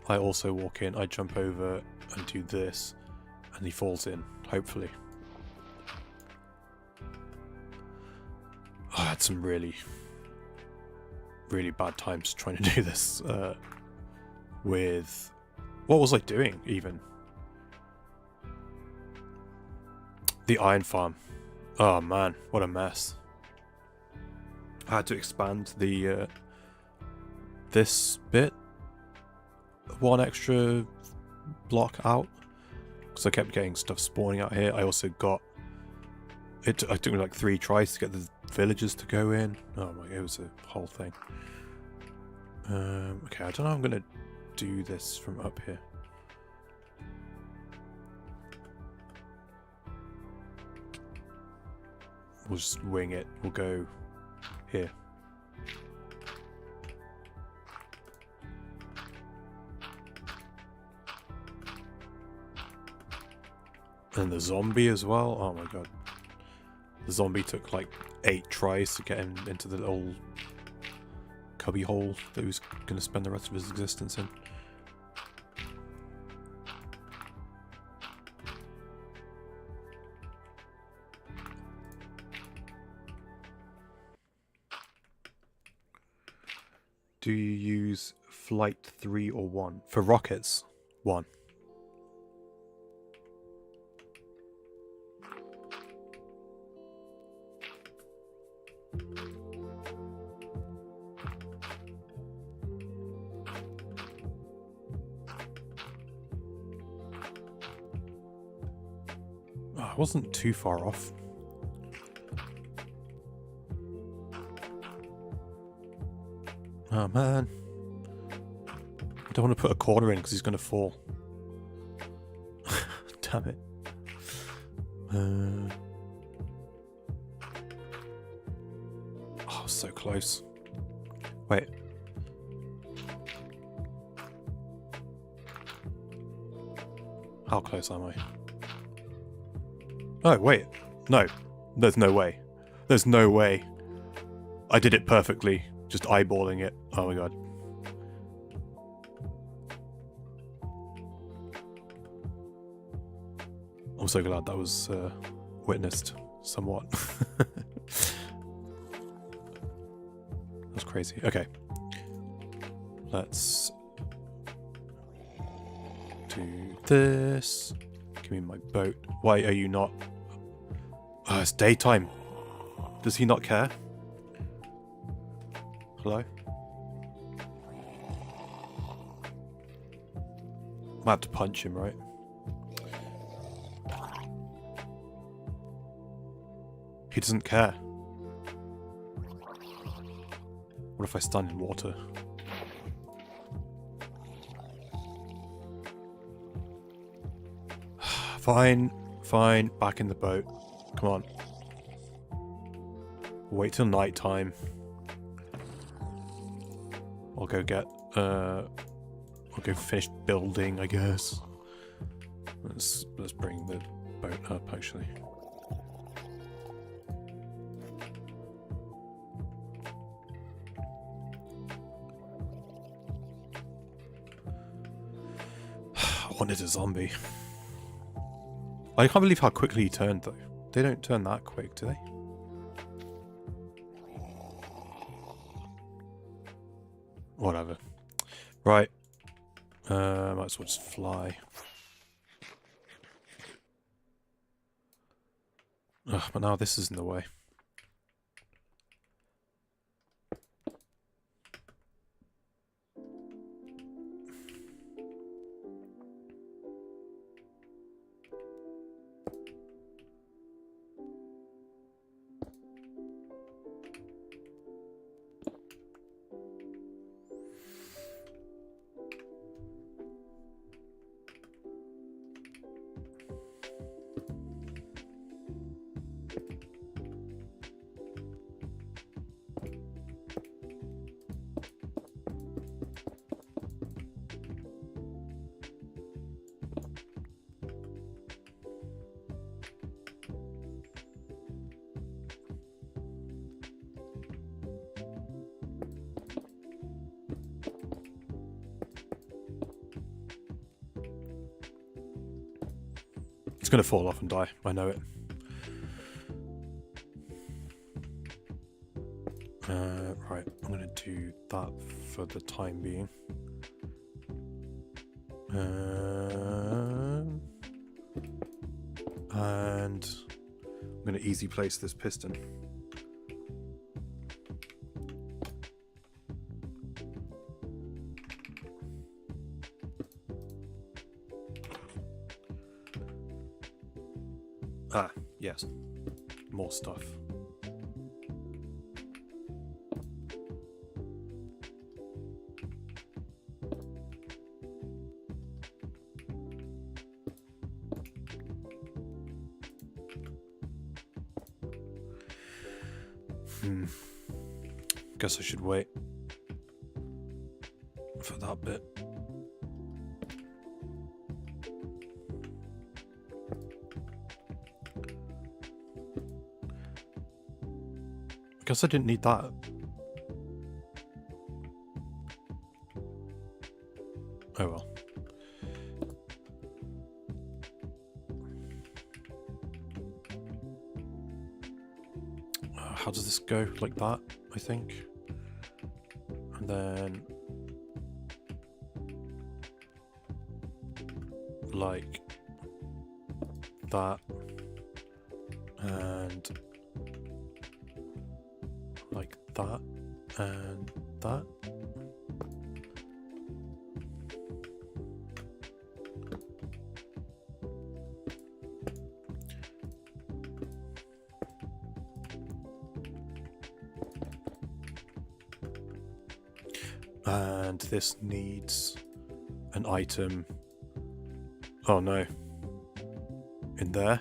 I also walk in. I jump over and do this. And he falls in, hopefully. I had some really bad times trying to do this with... What was I doing, even? The iron farm. Oh man, what a mess. I had to expand the this bit 1 extra block out because I kept getting stuff spawning out here. I also got it took me like 3 tries to get the villagers to go in. Oh my, it was a whole thing. Okay, I don't know how I'm gonna do this from up here. We'll just wing it. We'll go here. And the zombie as well. Oh my god. The zombie took like 8 tries to get him into the little cubby hole that he was going to spend the rest of his existence in. Do you use flight 3 or 1? For rockets, 1. Oh, I wasn't too far off. Oh man. I don't want to put a corner in because he's going to fall. Damn it. Oh, so close. Wait. How close am I? Oh, wait. No. There's no way. There's no way. I did it perfectly. Just eyeballing it. Oh my god. I'm so glad that was witnessed somewhat. That's crazy. Okay. Let's do this. Give me my boat. Why are you not? Oh, it's daytime. Does he not care? Hello? I have to punch him, right? He doesn't care. What if I stand in water? Fine, fine. Back in the boat. Come on. Wait till night time. I'll go get, I'll go finish building, I guess. Let's bring the boat up, actually. I wanted a zombie. I can't believe how quickly he turned, though. They don't turn that quick, do they? Whatever. Right. Might as well just fly. Ugh, but now this is in the way. It's gonna fall off and die. I know it. Right, I'm gonna do that for the time being. And I'm gonna easy place this piston. Ah, yes. More stuff. Guess I should wait for that bit. Guess I didn't need that. Oh well. How does this go? Like that, I think. And then like that, and like that, and that. And this needs an item. Oh no. In there.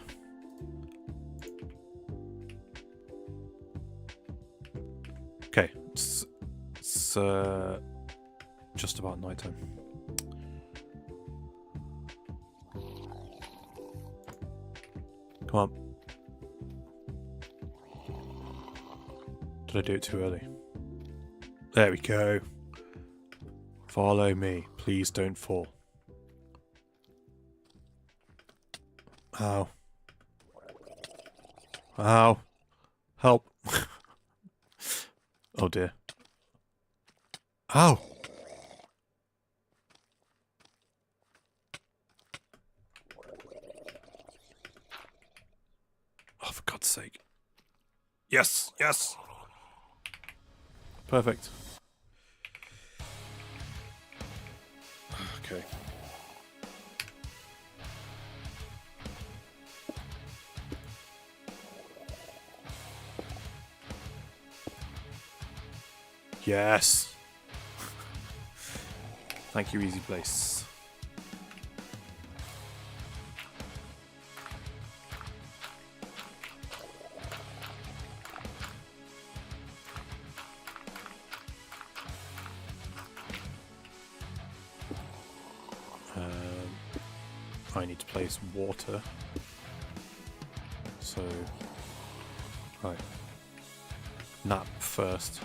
just about nighttime. Come on. Did I do it too early? There we go. Follow me. Please don't fall. Ow. Ow. Help. Oh dear. Ow. Oh, for God's sake. Yes, yes. Perfect. Okay. Yes. Thank you, easy place. I need to place water. So, right. Nap first.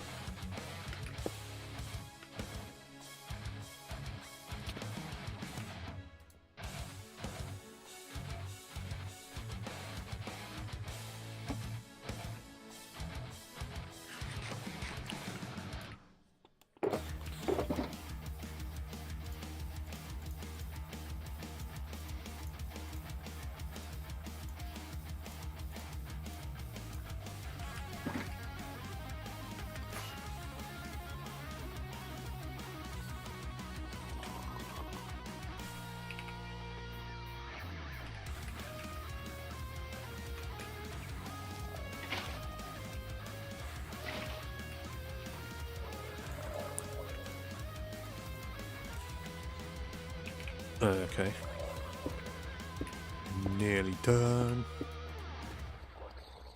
Okay. Nearly done.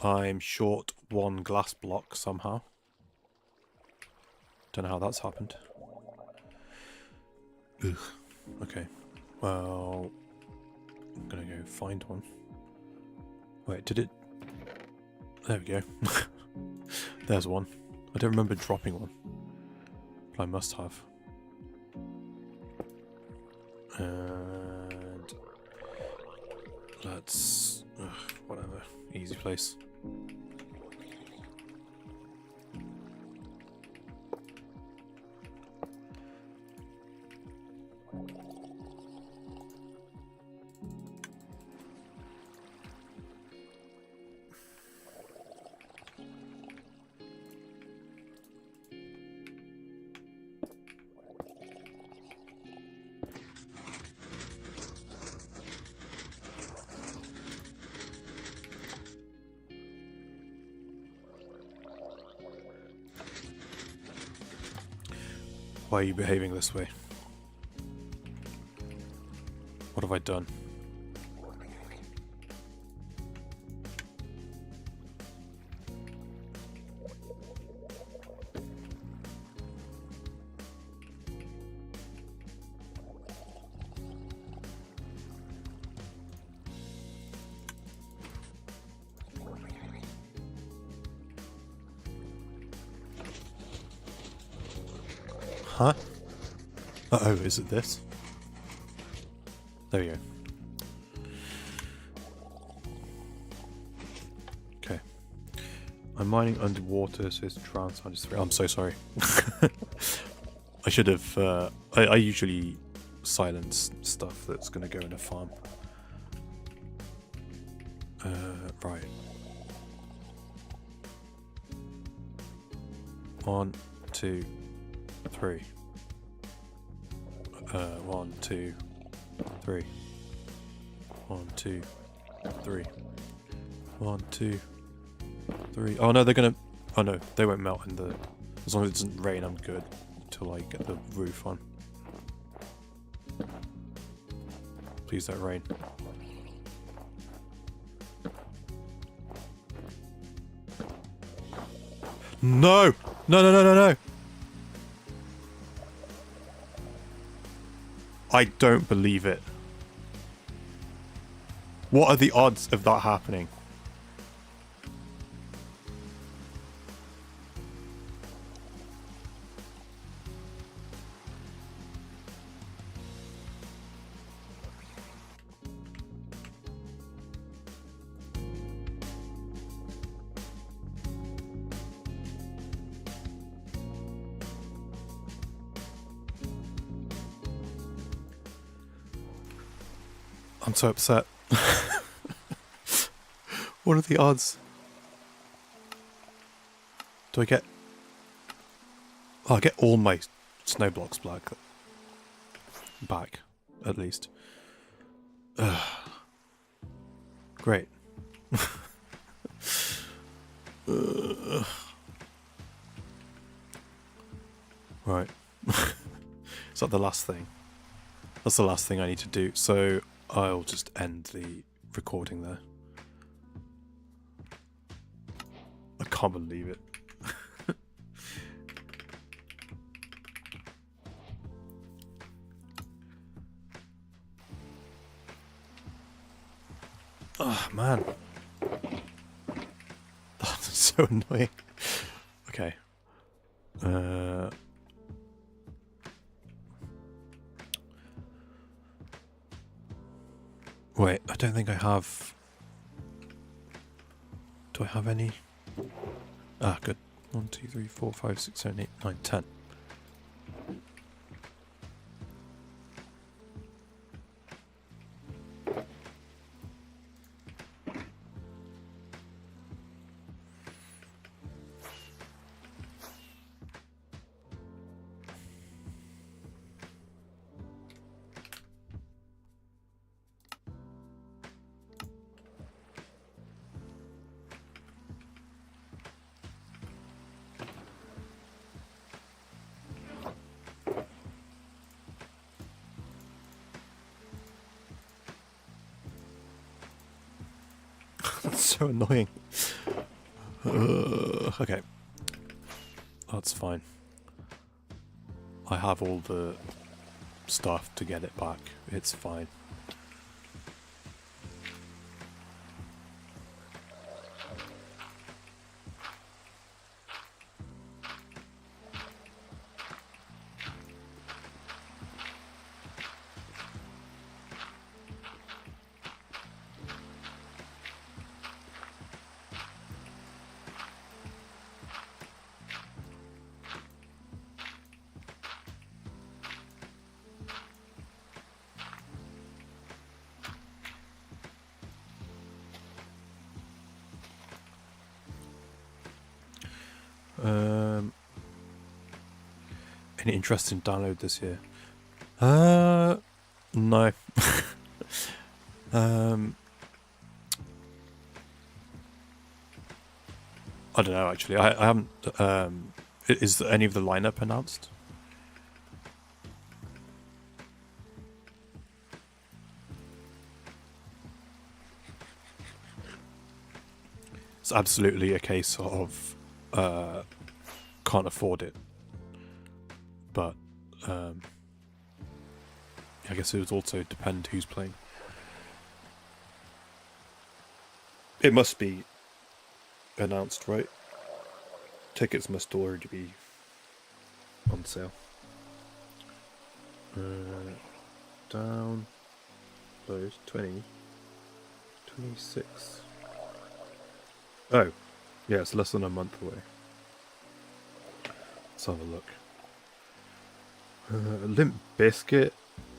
I'm short one glass block somehow. Don't know how that's happened. Ugh. Okay. Well, I'm gonna go find one. Wait, did it? There we go. There's one. I don't remember dropping one, but I must have. And let's whatever, easy place. Why are you behaving this way? What have I done? Huh? Uh-oh, is it this? There we go. Okay. I'm mining underwater, so it's drown sound is 3. I'm so sorry. I should have... I usually silence stuff that's going to go in a farm. Right. 1, 2, 3. 1, 2, 3. 1, 2, 3. 1, 2, 3. Oh no, they're gonna... Oh no, they won't melt in the... As long as it doesn't rain, I'm good. Until I get the roof on. Please don't rain. No! No, no, no, no, no! I don't believe it. What are the odds of that happening? I'm so upset. What are the odds? Do I get... Oh, I get all my snow blocks back, at least. Ugh. Great. Right. Is that the last thing? That's the last thing I need to do, so I'll just end the recording there. I can't believe it. Oh, man. That's so annoying. Okay. Wait, I don't think I have... Do I have any? Ah, good. 1, 2, 3, 4, 5, 6, 7, 8, 9, 10. That's so annoying. Okay. That's fine. I have all the stuff to get it back. It's fine. Any interest in download this year? No. I don't know actually. I haven't. Is any of the lineup announced? It's absolutely a case of can't afford it. But I guess it would also depend who's playing. It must be announced, right? Tickets must already be on sale. Down those 20, 26. Oh, yeah, it's less than a month away. Let's have a look. Limp Bizkit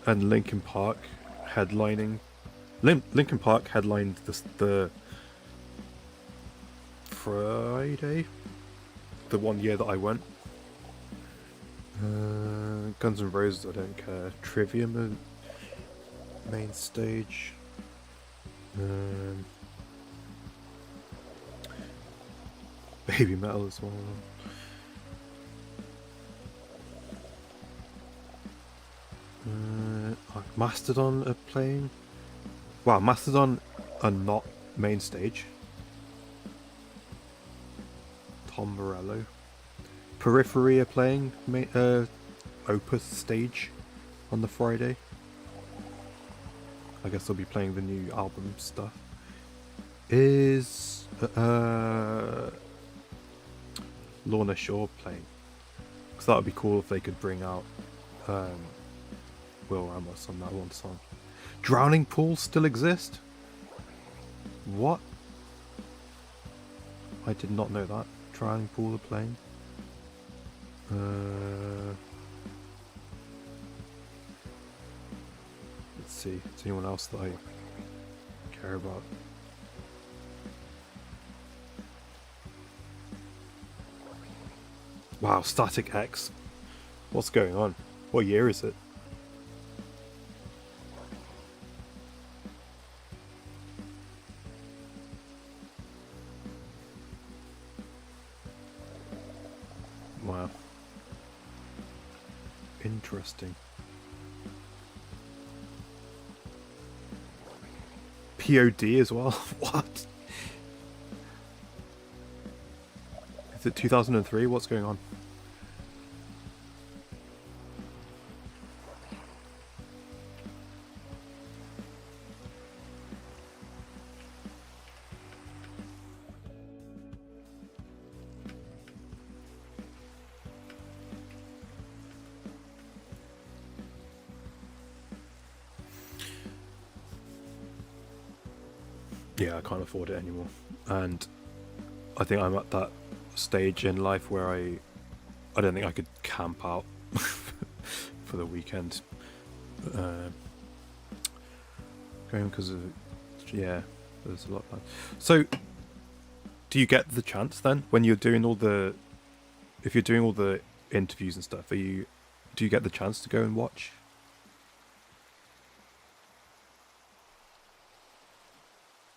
and Linkin Park headlining. Linkin Park headlined the Friday, the one year that I went. Guns N' Roses, I don't care. Trivium, main stage. Baby Metal as well. Mastodon are playing. Wow, Mastodon are not main stage. Tom Morello. Periphery are playing Opus stage on the Friday. I guess they'll be playing the new album stuff. Is Lorna Shore playing? Because that would be cool if they could bring out Will Ramos on that one song. Drowning Pools still exist? What? I did not know that. Drowning Pool are playing. Let's see. Is anyone else that I care about? Wow, Static X. What's going on? What year is it? Wow. Interesting. POD as well? What? Is it 2003? What's going on? Yeah, I can't afford it anymore. And I think I'm at that stage in life where I don't think I could camp out for the weekend. Going because of, yeah, there's a lot of that. So, do you get the chance then when you're doing all the, if you're doing all the interviews and stuff, do you get the chance to go and watch?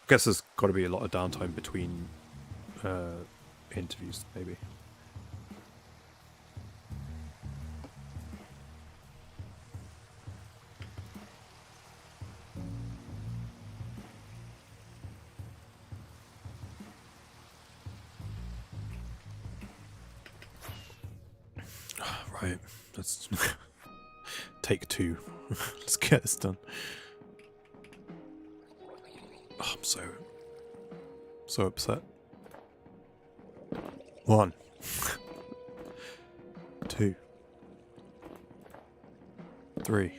I guess there's got to be a lot of downtime between interviews, maybe. Right, let's take 2. Let's get this done. Oh, I'm so upset. 1, 2, 3,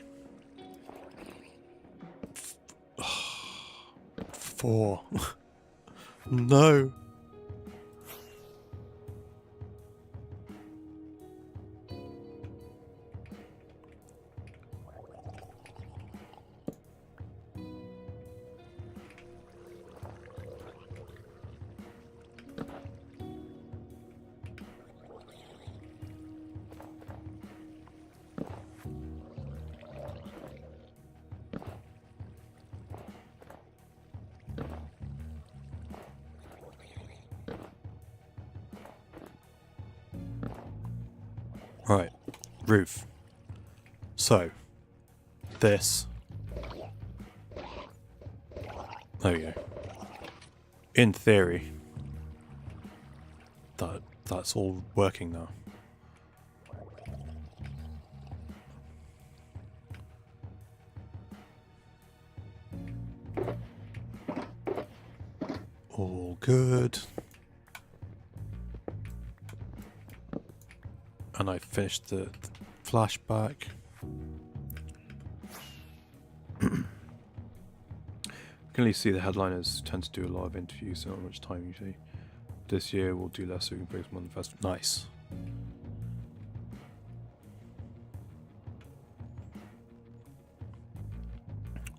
4. No. Right, roof. So, this. There we go. In theory, that's all working now. All good. And I finished the flashback. You can only see the headliners tend to do a lot of interviews, so not much time usually. This year we'll do less so we can focus more on the festival. Nice.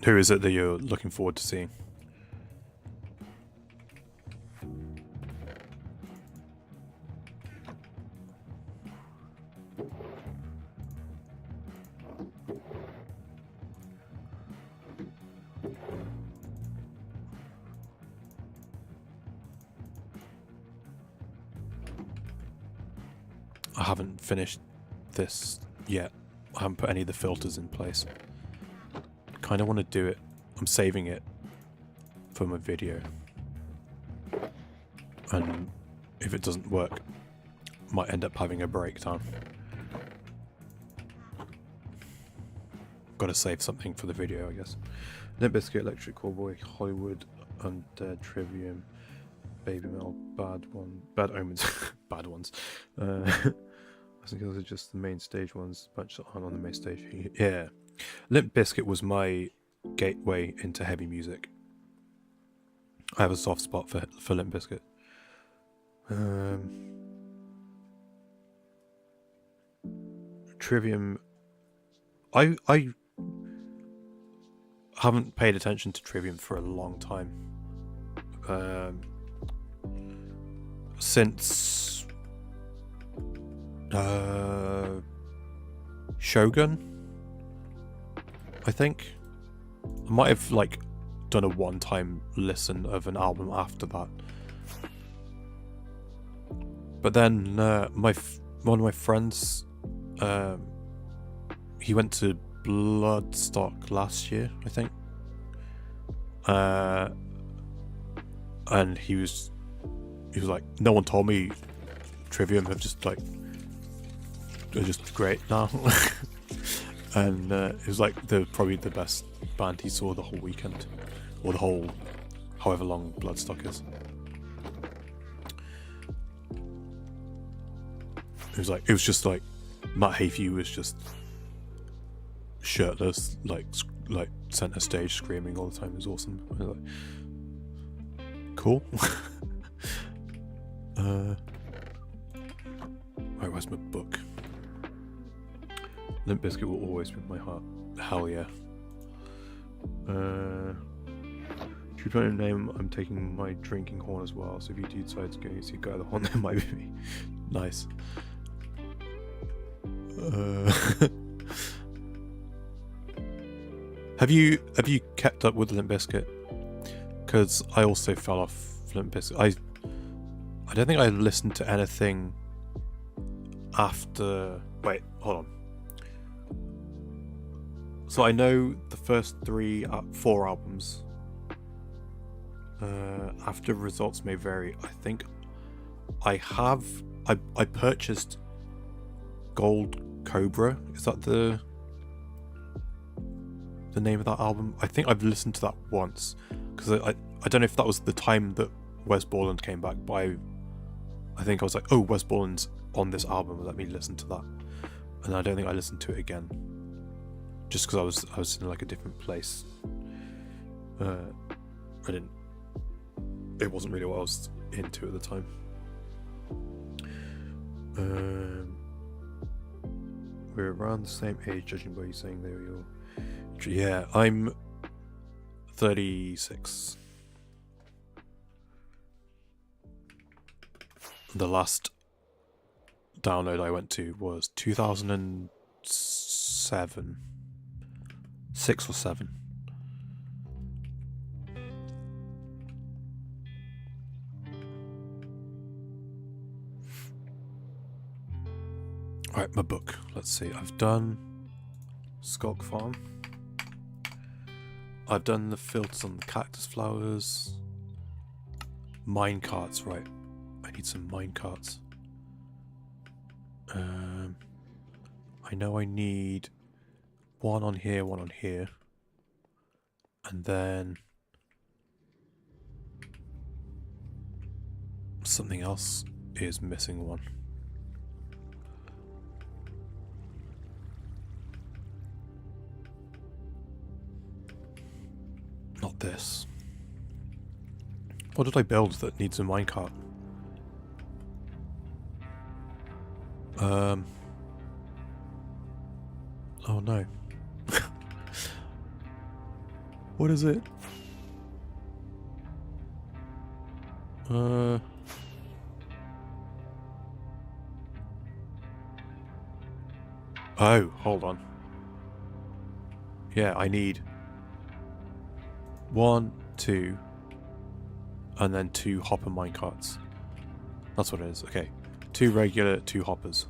Who is it that you're looking forward to seeing? I haven't finished this yet. I haven't put any of the filters in place. Kind of want to do it. I'm saving it for my video. And if it doesn't work, might end up having a breakdown. Got to save something for the video, I guess. Limp Bizkit, Electric Callboy, Hollywood, Undead, Trivium, Baby Metal, Bad Omens, Bad Ones. I think those are just the main stage ones, bunch that aren't on the main stage. Yeah. Limp Bizkit was my gateway into heavy music. I have a soft spot for Limp Bizkit. Trivium. I haven't paid attention to Trivium for a long time. Since Shogun, I think. I might have like done a one-time listen of an album after that. But then one of my friends, he went to Bloodstock last year, I think. And he was like, no one told me Trivium have just like, they're just great now. And it was like probably the best band he saw the whole weekend, or the whole however long Bloodstock is. It was just like Matt Heafy was just shirtless, like center stage screaming all the time. It was awesome. I was like, cool. Right, where's my book? Limp Bizkit will always be in my heart. Hell yeah. If you put a name, I'm taking my drinking horn as well. So if you do decide to go and see a guy with a horn, that might be me. Nice. Have you kept up with Limp Bizkit? Because I also fell off Limp Bizkit. I don't think I listened to anything after. Wait, hold on. So I know the first 4 albums. After Results May Vary, I think I purchased Gold Cobra. Is that the name of that album? I think I've listened to that once, because I don't know if that was the time that Wes Borland came back, but I think I was like, oh, Wes Borland's on this album, let me listen to that. And I don't think I listened to it again, just because I was in like a different place. It wasn't really what I was into at the time. We're around the same age, judging by you saying there you're. Yeah, I'm 36. The last download I went to was 2007. 6 or 7. Alright, my book. Let's see. I've done Skulk Farm. I've done the filters on the cactus flowers. Mine carts, right. I need some mine carts. I know I need one on here, one on here. And then something else is missing one. Not this. What did I build that needs a minecart? Oh no. What is it? Oh, hold on. Yeah, I need 1, 2, and then 2 hopper minecarts. That's what it is. Okay. 2 regular, 2 hoppers.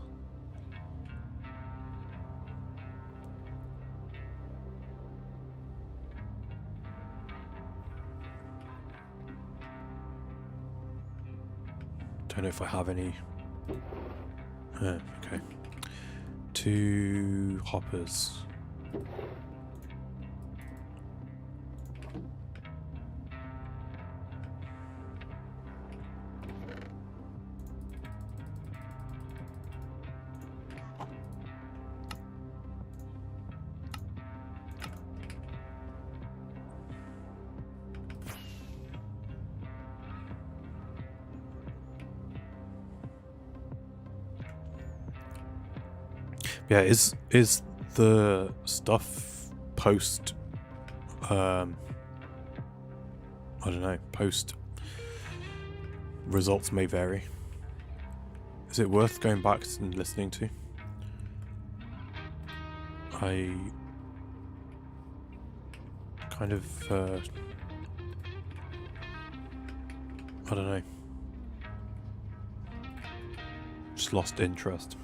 Don't know if I have any. Okay. 2 hoppers. Yeah, is the stuff post I don't know, post results may vary. Is it worth going back and listening to? I kind of I don't know, just lost interest.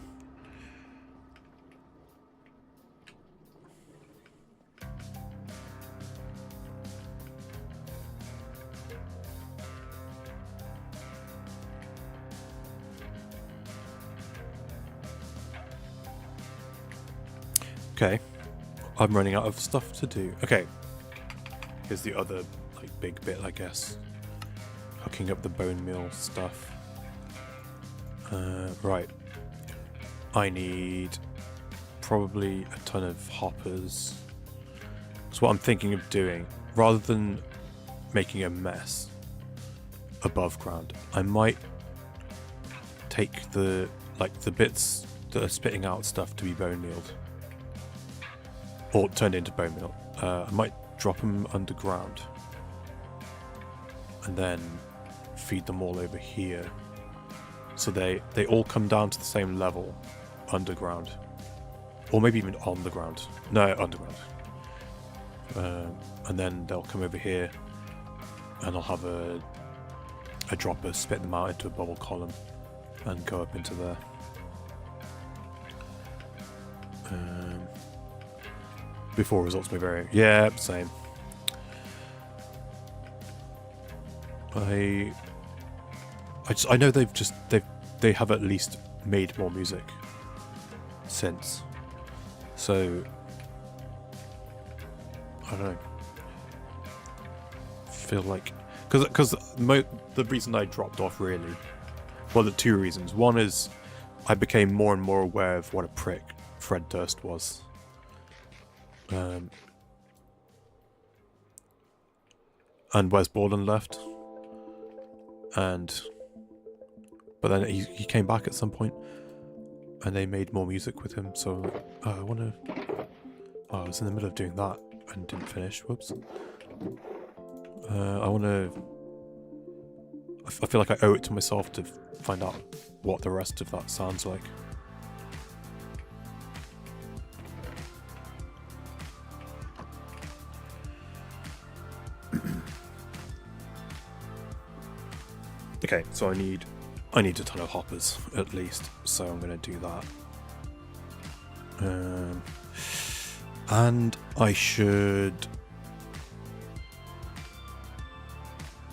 Okay, I'm running out of stuff to do. Okay, here's the other like big bit, I guess. Hooking up the bone meal stuff. Right. I need probably a ton of hoppers. So what I'm thinking of doing, rather than making a mess above ground, I might take the bits that are spitting out stuff to be bone mealed. Or turned into bone meal. I might drop them underground. And then feed them all over here. So they all come down to the same level underground. Or maybe even on the ground. No, underground. And then they'll come over here and I'll have a dropper spit them out into a bubble column and go up into there. Before results may vary. Yeah, same. I know they have at least made more music since. So I don't know. Feel like because the reason I dropped off really, well, the two reasons. One is I became more and more aware of what a prick Fred Durst was. And Wes Borland left, but then he came back at some point, and they made more music with him. So I was in the middle of doing that and didn't finish. Whoops. I feel like I owe it to myself to find out what the rest of that sounds like. Okay, so I need a ton of hoppers at least, so I'm going to do that. And I should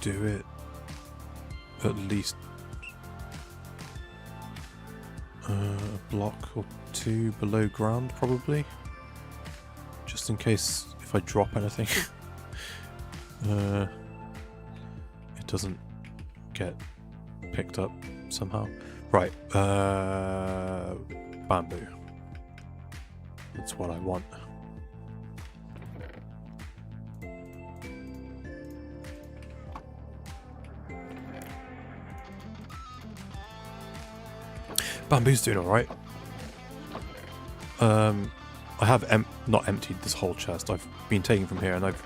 do it at least a block or two below ground, probably, just in case if I drop anything it doesn't get picked up somehow. Right, bamboo. That's what I want. Bamboo's doing alright. I have not emptied this whole chest. I've been taking from here and I've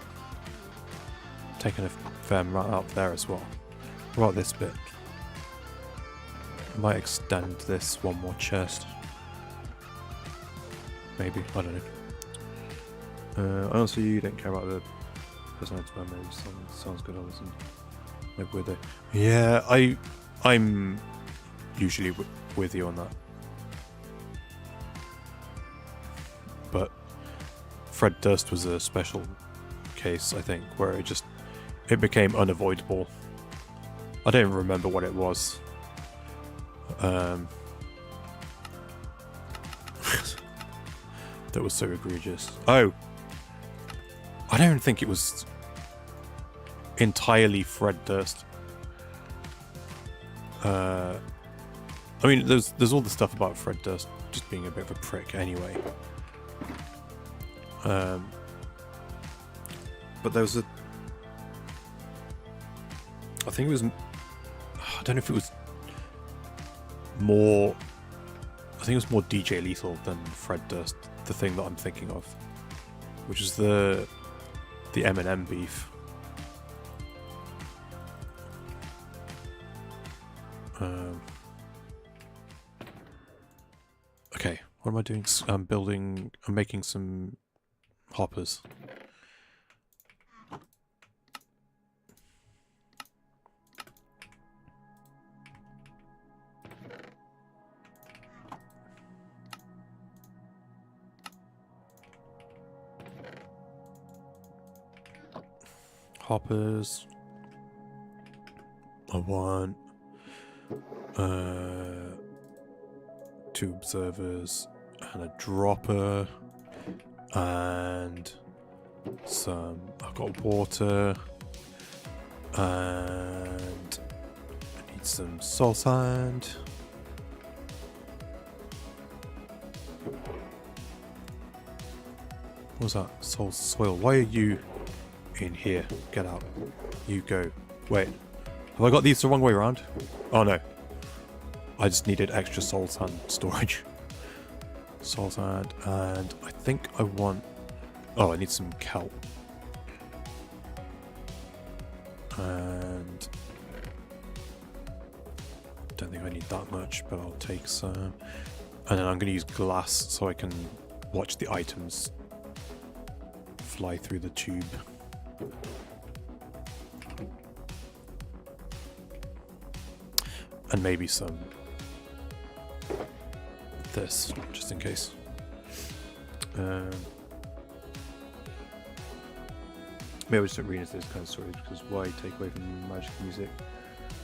taken a fair amount out there as well. What about this bit? I might extend this one more chest. Maybe, I don't know. Honestly, you don't care about the personality memos. Sounds good, honestly. Maybe with it. Yeah, I'm usually with you on that. But Fred Durst was a special case, I think, where it became unavoidable. I don't remember what it was. That was so egregious. Oh! I don't think it was entirely Fred Durst. I mean, there's all the stuff about Fred Durst just being a bit of a prick anyway. But there was I think it was, I don't know if it was more I think it was more DJ Lethal than Fred Durst, the thing that I'm thinking of, which is the Eminem beef. Okay, what am I doing? I'm making some hoppers. Hoppers. I want 2 observers and a dropper and some. I've got water and I need some soul sand. What was that? Soil. Why are you in here? Get out. You go. Wait. Have I got these the wrong way around? Oh no. I just needed extra soul sand storage. Soul sand, and I think I want... Oh, I need some kelp. And... don't think I need that much, but I'll take some. And then I'm going to use glass so I can watch the items fly through the tube. And maybe some this, just in case. Maybe I just don't read into this kind of stories because why take away from magic music?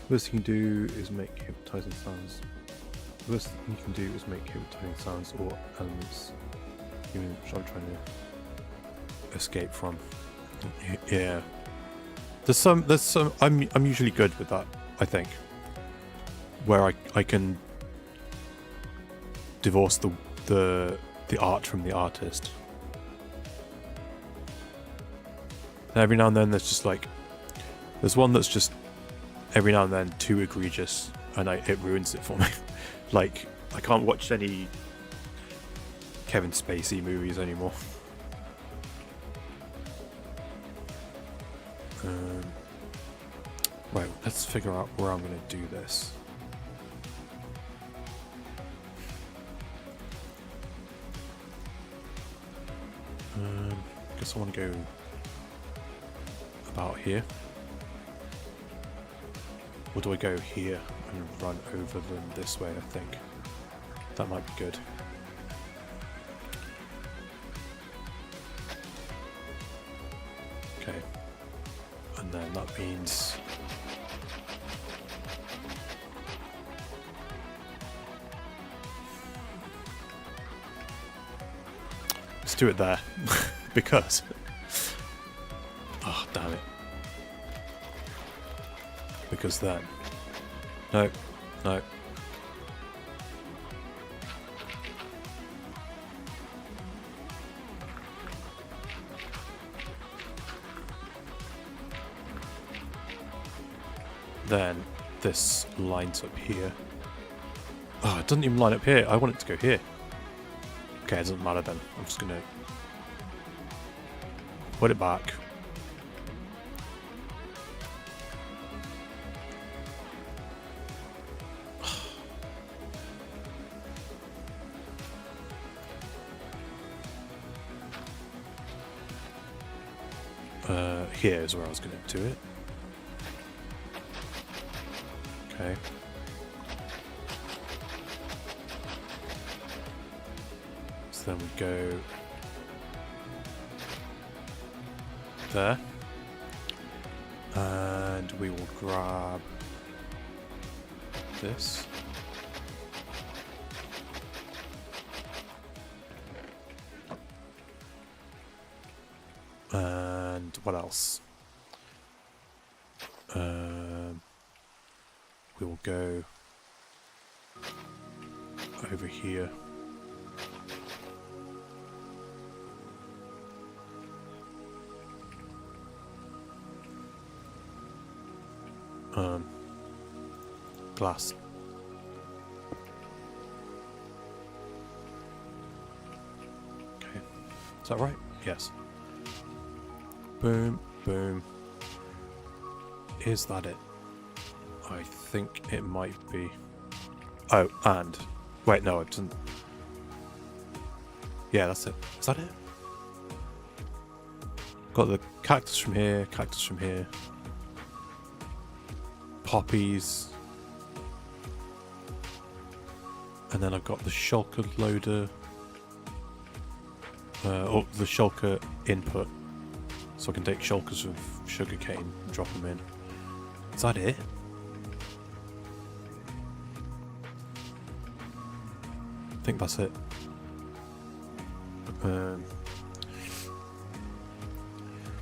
The worst thing you can do is make hypnotizing sounds. The worst thing you can do is make hypnotizing sounds or elements, even which I'm trying to escape from. Yeah, there's some. I'm usually good with that, I think. Where I can divorce the art from the artist. And every now and then there's just like, there's one that's just every now and then too egregious and it ruins it for me. Like, I can't watch any Kevin Spacey movies anymore. Right, let's figure out where I'm going to do this. Guess I want to go about here. Or do I go here and run over them this way, I think. That might be good. Okay. And then that means... let's do it there. Because... oh, damn it. Because then... no. No. Then this lines up here. Oh, it doesn't even line up here. I want it to go here. Okay, it doesn't matter then. I'm just gonna put it back. Here is where I was going to do it. Okay. So then we go there. And we will grab this. And what else? We will go over here. Glass. Is that right? Yes. Boom, boom. Is that it? I think it might be. Oh, and... Wait, no, it doesn't... Yeah, that's it. Is that it? Got the cactus from here, poppies, and then I've got the shulker loader, or the shulker input, so I can take shulkers of sugarcane and drop them in. Is that it? I think that's it.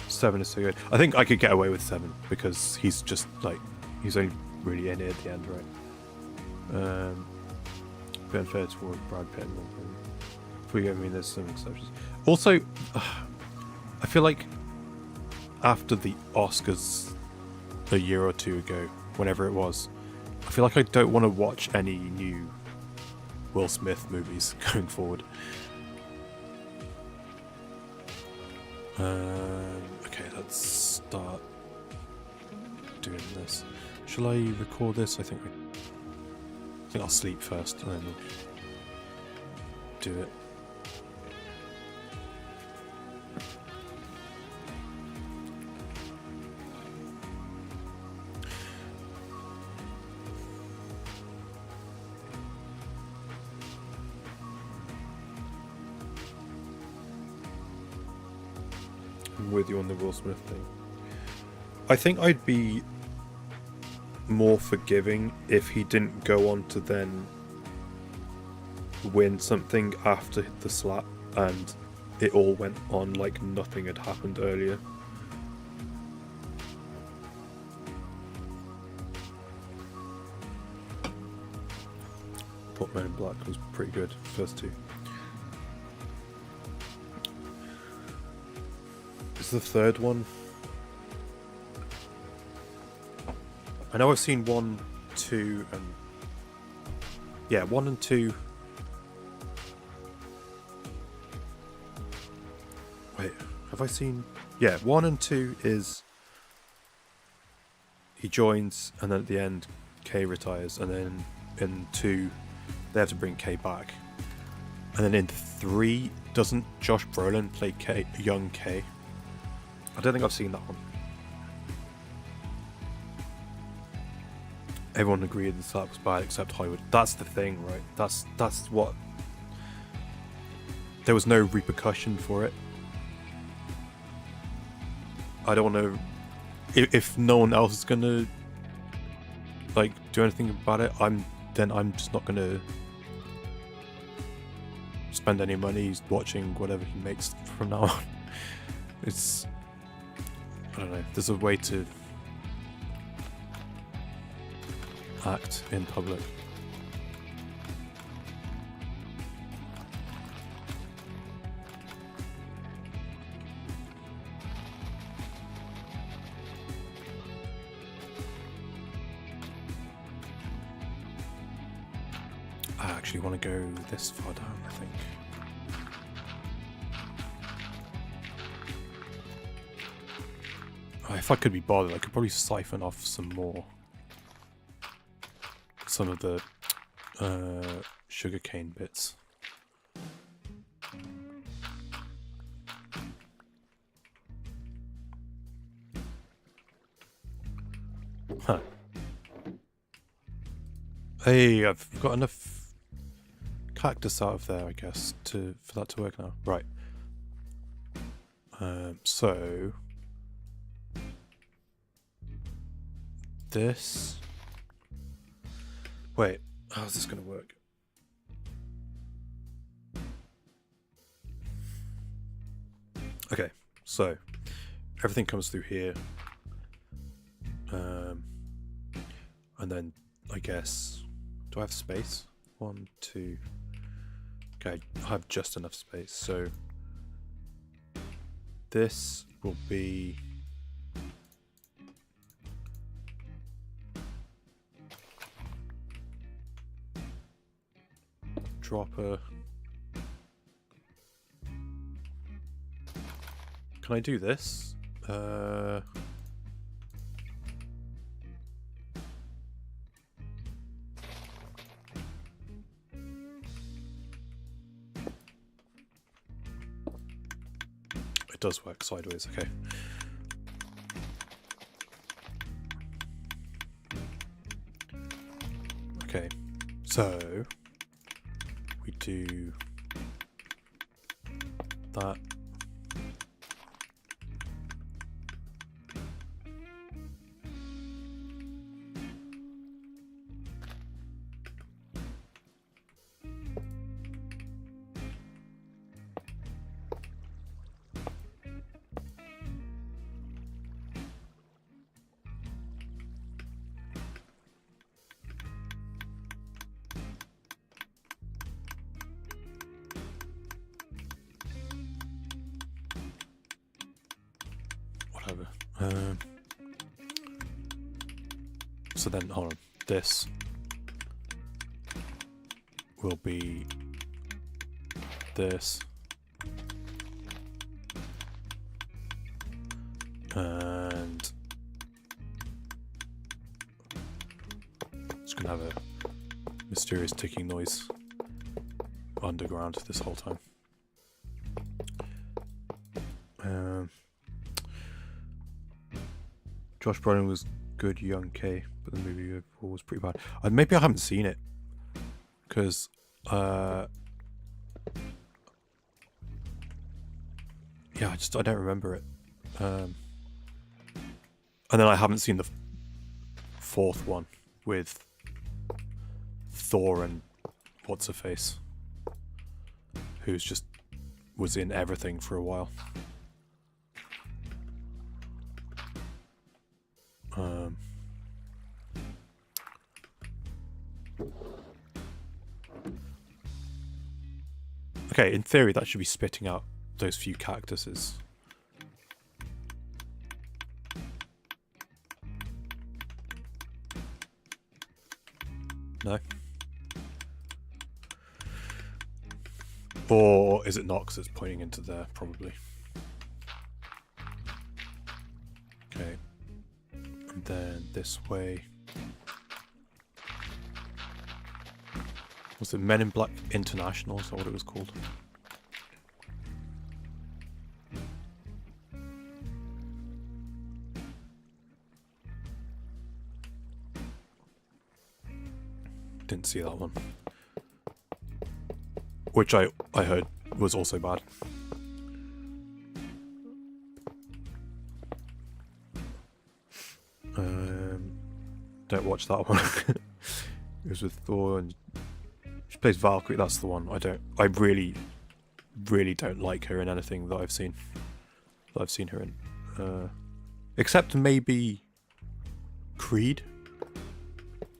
7 is so good. I think I could get away with 7 because he's just like, he's only really in it at the end, right? Bit unfair toward Brad Pitt. Forgive me, there's some exceptions. Also, I feel like after the Oscars a year or two ago, whenever it was, I feel like I don't want to watch any new Will Smith movies going forward. Okay, let's start doing this. Shall I record this? I think I'll sleep first and then we'll do it. I'm with you on the Will Smith thing. I think I'd be more forgiving if he didn't go on to then win something after the slap and it all went on like nothing had happened earlier. Thought Men in Black was pretty good, first two. Is the third one? I know I've seen 1, 2, and... Yeah, 1 and 2... Wait, have I seen... Yeah, 1 and 2 is... He joins, and then at the end, Kay retires, and then in 2, they have to bring Kay back. And then in 3, doesn't Josh Brolin play Kay, young Kay? I don't think I've seen that one. Everyone agreed that that was bad except Hollywood. That's the thing, right? That's what... There was no repercussion for it. I don't know... If no one else is gonna... like, do anything about it, I'm just not gonna... spend any money watching whatever he makes from now on. It's... I don't know. There's a way to... act in public. I actually want to go this far down, I think. If I could be bothered, I could probably siphon off some of the sugarcane bits. Huh. Hey, I've got enough cactus out of there, I guess, for that to work now. Right. So this. Wait, how's this going to work? Okay, so everything comes through here. And then I guess, do I have space? 1, 2. Okay, I have just enough space. So this will be... dropper, Can I do this? It does work sideways, okay. Okay, so we do that. Whatever. So then, hold on. This will be this. And it's gonna have a mysterious ticking noise underground this whole time. Josh Brolin was good, young K, but the movie overall was pretty bad. Maybe I haven't seen it because yeah, I don't remember it. And then I haven't seen the fourth one with Thor and what's her face, who's just was in everything for a while. Okay, in theory that should be spitting out those few cactuses. No? Or is it not because it's pointing into there, probably. Okay. And then this way. Was it Men in Black International? Is that what it was called? Didn't see that one. Which I heard was also bad. Don't watch that one. It was with Thor and she plays Valkyrie. That's the one. I really don't like her in anything that I've seen. Her in, except maybe Creed.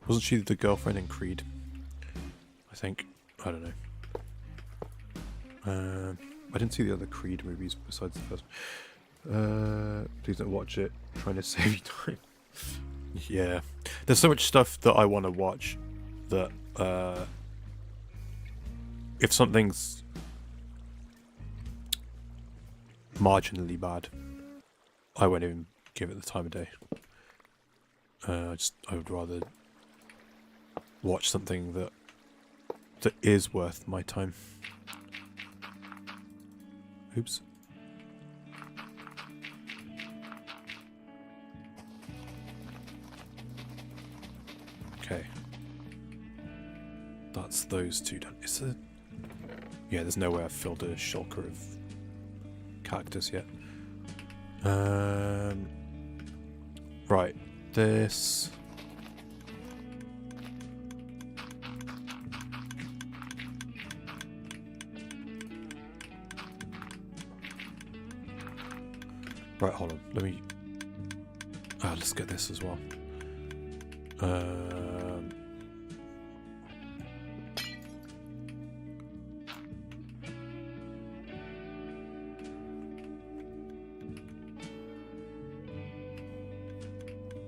Wasn't she the girlfriend in Creed? I think. I don't know. I didn't see the other Creed movies besides the first one. Please don't watch it. I'm trying to save you time. Yeah. There's so much stuff that I want to watch that if something's marginally bad, I won't even give it the time of day. I would rather watch something that is worth my time. Oops. Okay. That's those two done. Is it? Yeah, there's no way I've filled a shulker of cactus yet. Right. This. Right, hold on. Let me. Let's get this as well.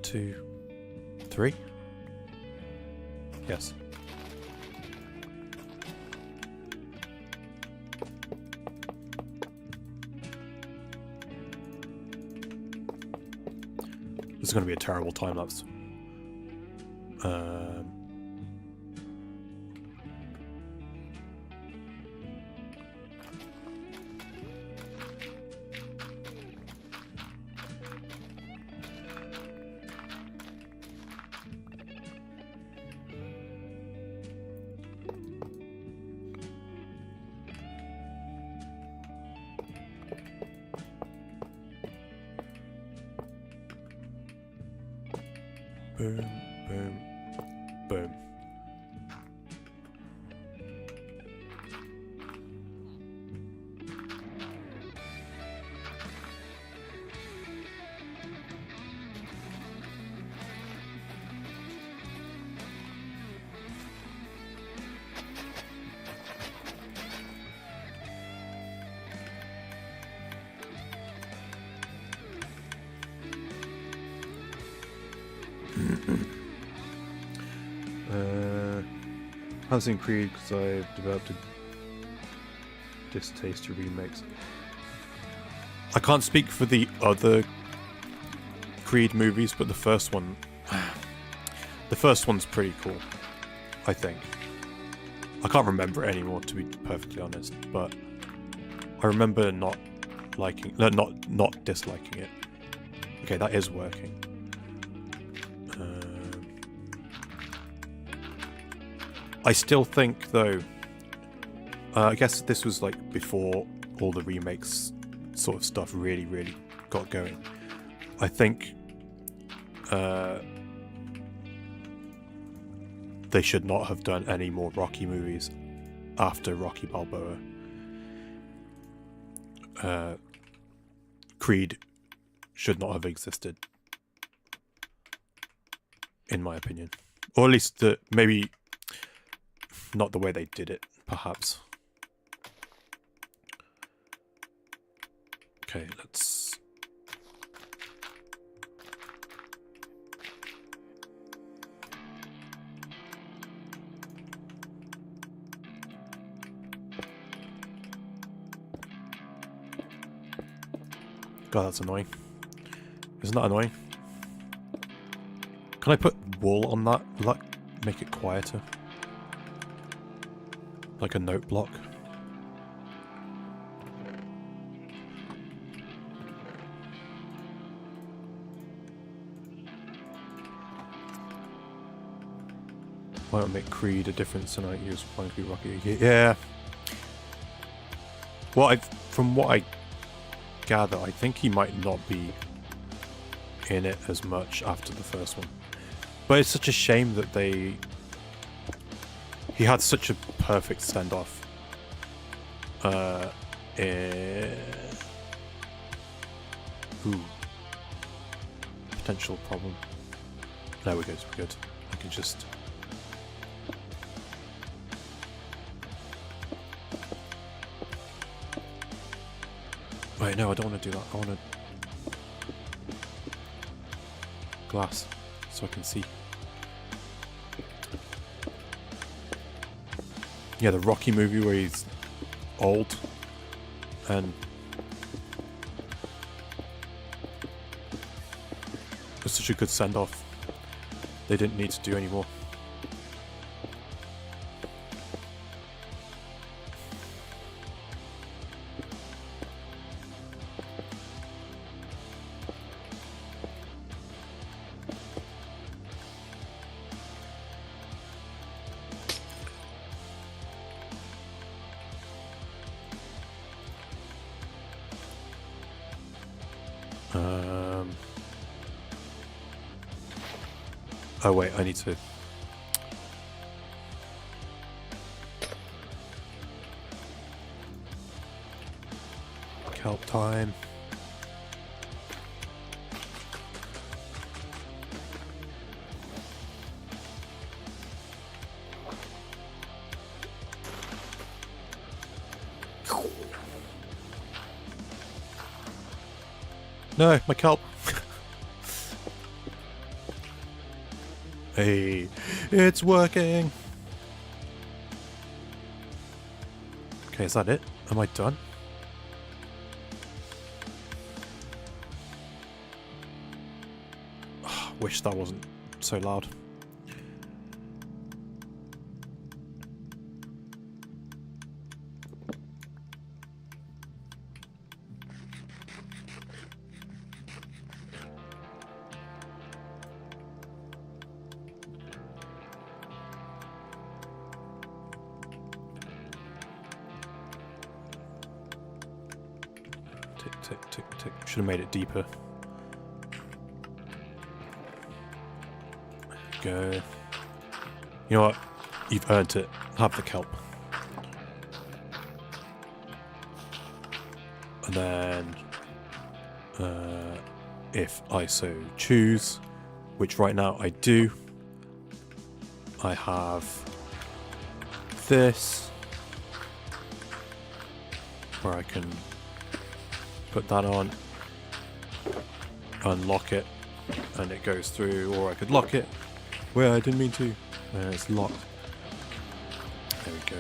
Two, three. Yes. This is going to be a terrible time lapse. Boom, boom, boom. Haven't seen Creed because I've developed a distaste to remakes. I can't speak for the other Creed movies, but the first one's pretty cool, I think. I can't remember it anymore, to be perfectly honest, but I remember not disliking it. Okay, that is working. I still think, though, I guess this was like before all the remakes sort of stuff really got going. I think they should not have done any more Rocky movies after Rocky Balboa. Creed should not have existed, in my opinion. Or at least maybe not the way they did it, perhaps. Okay, let's... God, that's annoying. Isn't that annoying? Can I put wool on that? Will that make it quieter? Like a note block? Why not make Creed a different scenario? Use One Creed Rocky. Yeah. Well, from what I gather, I think he might not be in it as much after the first one. But it's such a shame that he had such a perfect send-off. Ooh. Potential problem. No, we're good, we're good. I can just... Wait, no, I don't want to do that. I want to... glass, so I can see. Yeah, the Rocky movie where he's old and it was such a good send-off. They didn't need to do any more. Oh wait, I need to... Kelp time. No, my kelp. Hey, it's working. Okay, is that it? Am I done? Wish that wasn't so loud. Tick, tick, tick, tick. Should have made it deeper. Go. You know what? You've earned it. Have the kelp. And then, if I so choose, which right now I do, I have this, where I can put that on, unlock it, and it goes through, or I could lock it. Well, I didn't mean to. It's locked. There we go.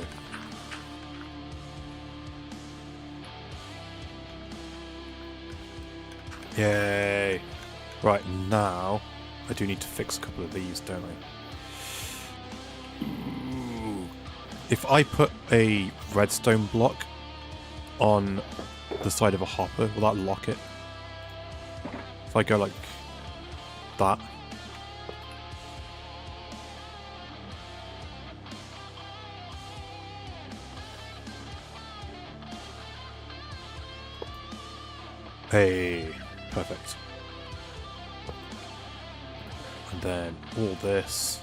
Yay! Right, now I do need to fix a couple of these, don't I? Ooh. If I put a redstone block on the side of a hopper, will that lock it? If I go like that. Hey, perfect. And then all this.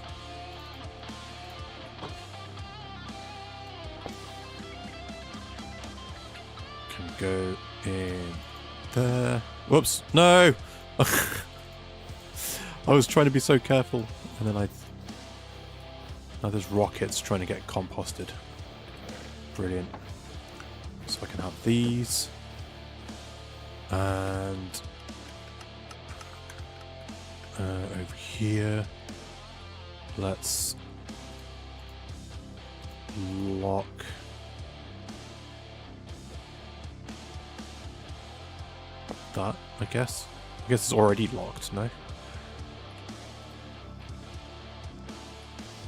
Can go in there. Whoops, no! I was trying to be so careful, and then now there's rockets trying to get composted. Brilliant. So I can have these. And over here, let's lock that, I guess. I guess it's already locked, no?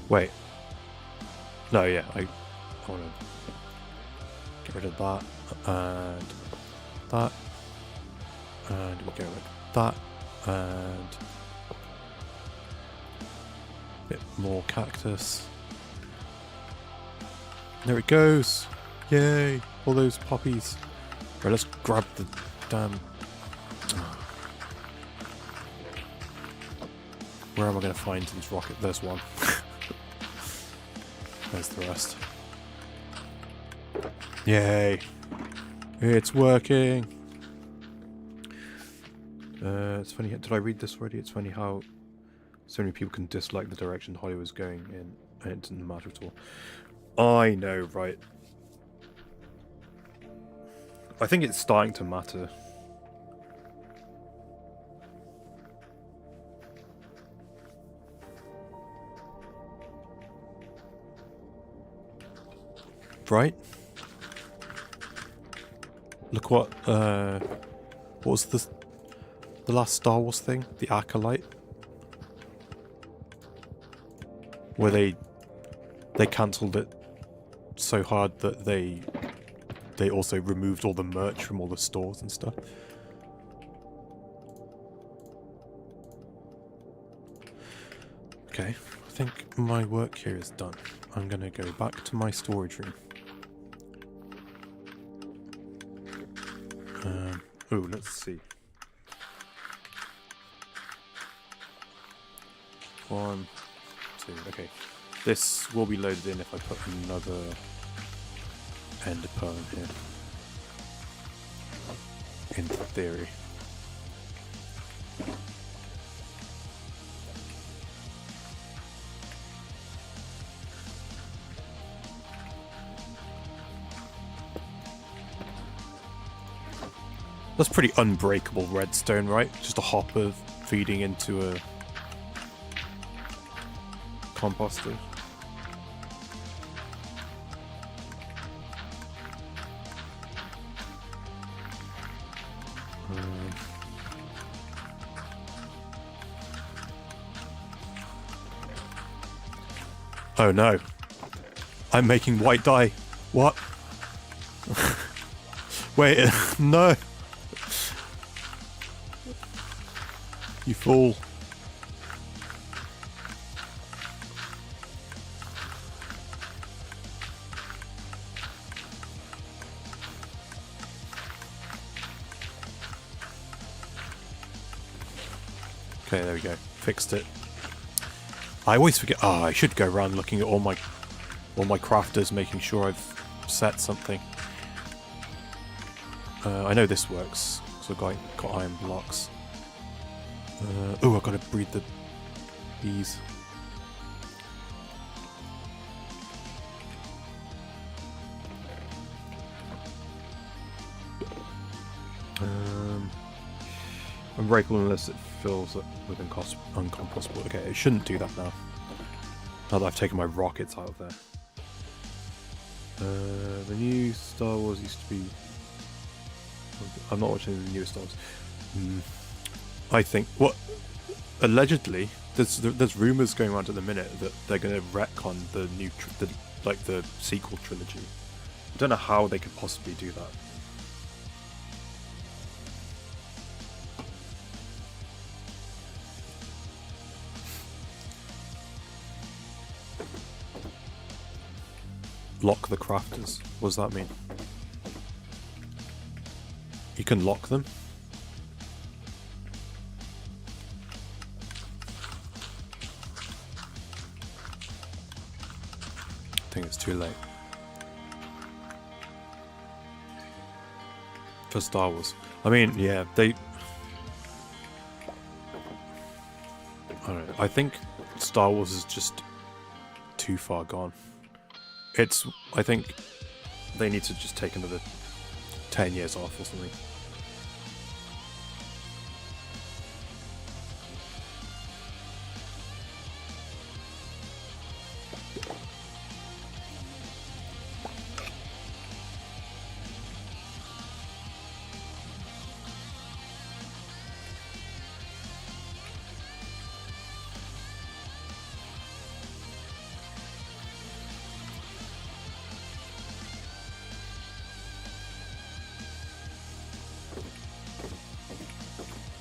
Wait. No, yeah, I want to get rid of that and that. And we go like that, and a bit more cactus. There it goes! Yay! All those poppies. Right, let's grab the damn... Where am I going to find this rocket? There's one. There's the rest. Yay! It's working! It's funny, did I read this already? It's funny how so many people can dislike the direction Hollywood's going in, and it doesn't matter at all. I know, right? I think it's starting to matter. Right? Look what was the last Star Wars thing? The Acolyte? Where they cancelled it so hard that they also removed all the merch from all the stores and stuff. Okay, I think my work here is done. I'm gonna go back to my storage room. Oh, let's see. 1, 2, okay. This will be loaded in if I put another ender pearl in here. In theory. That's pretty unbreakable redstone, right? Just a hopper feeding into a composter. Oh no. I'm making white dye. What? Wait, no. You fool. Okay, there we go. Fixed it. I always forget. Oh, I should go around looking at all my crafters, making sure I've set something. I know this works, so I've got iron blocks. Oh, I've got to breed the bees. Unbreakable unless it fills up with uncompossible. Okay, it shouldn't do that now. Now that I've taken my rockets out of there. The new Star Wars used to be... I'm not watching the newest Star Wars. I think... What? Allegedly, there's rumours going around at the minute that they're going to retcon the new... the sequel trilogy. I don't know how they could possibly do that. Lock the crafters. What does that mean? You can lock them? I think it's too late. For Star Wars. I mean, yeah, I don't know. I think Star Wars is just too far gone. I think they need to just take another 10 years off or something.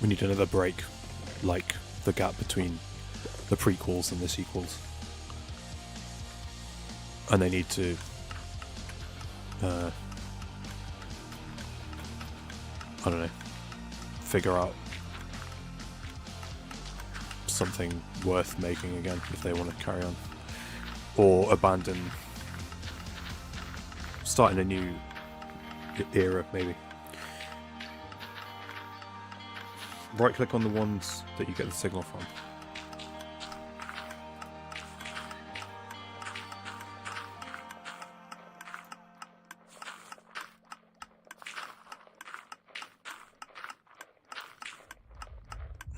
We need another break, like the gap between the prequels and the sequels. And they need to I don't know, figure out something worth making again if they want to carry on. Or abandon, starting a new era maybe. Right click on the ones that you get the signal from.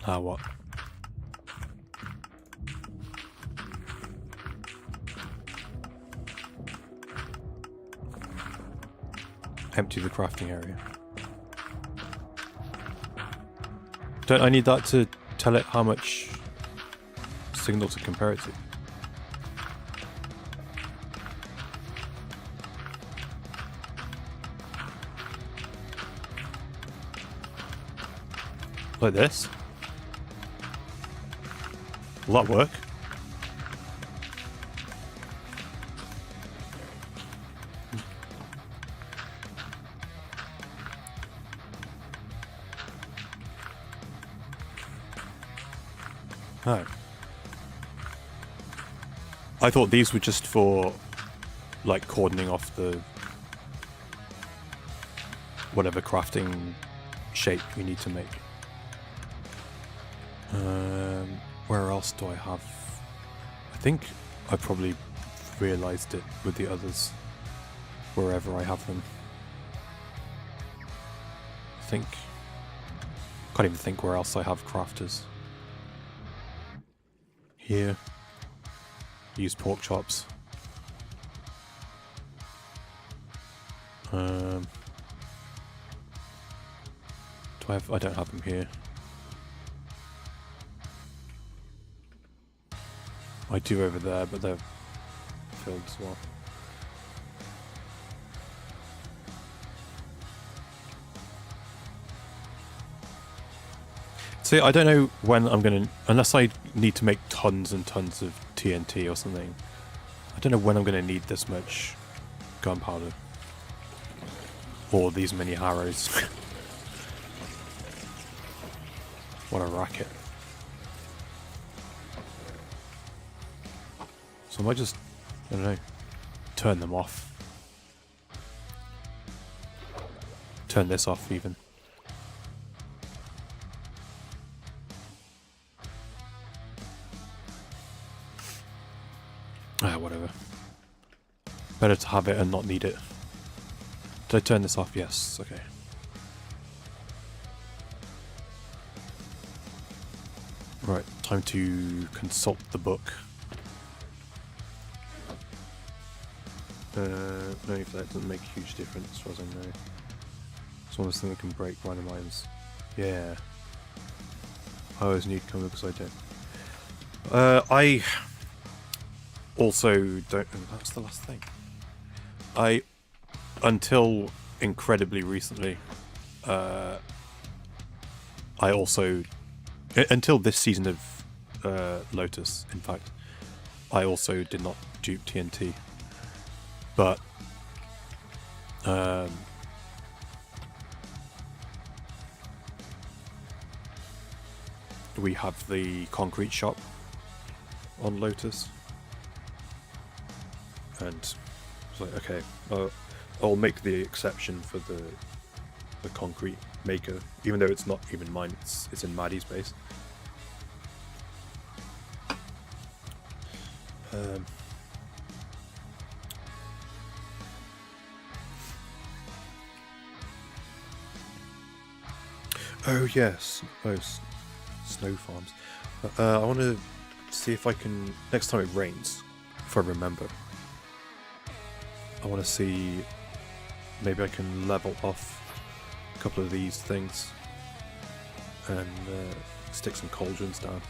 Ah, what? Empty the crafting area. Don't I need that to tell it how much signal to compare it to? Like this? Will that work? Oh. I thought these were just for, like, cordoning off the whatever crafting shape you need to make. Where else do I have? I think I probably realised it with the others, wherever I have them. Can't even think where else I have crafters. Here. Use pork chops. Do I don't have them here. I do over there, but they're filled as well. See, I don't know when I'm gonna, unless I need to make tons and tons of TNT or something. I don't know when I'm gonna need this much gunpowder. Or these many arrows. What a racket. So I might just, I don't know, turn them off. Turn this off even. Whatever. Better to have it and not need it. Did I turn this off? Yes, okay. Right, time to consult the book. No, if that doesn't make a huge difference as far as I know. It's one of those things that can break random items. Yeah. I always need cover because I don't. I also don't... Oh, that's the last thing. Until incredibly recently, I also... Until this season of Lotus, in fact, I also did not dupe TNT. But... we have the concrete shop on Lotus. And it's like, okay, I'll make the exception for the concrete maker, even though it's not even mine, it's in Maddie's base. Oh yes, those snow farms. I want to see if I can, next time it rains, if I remember, I want to see maybe I can level off a couple of these things and stick some cauldrons down.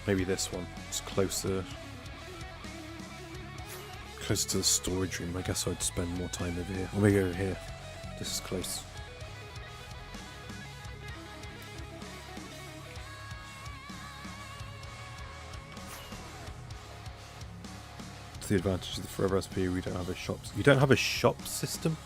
Maybe this one is closer to the storage room. I guess I'd spend more time over here. Or maybe over here. This is close. To the advantage of the Forever SP, we don't have a shop. You don't have a shop system?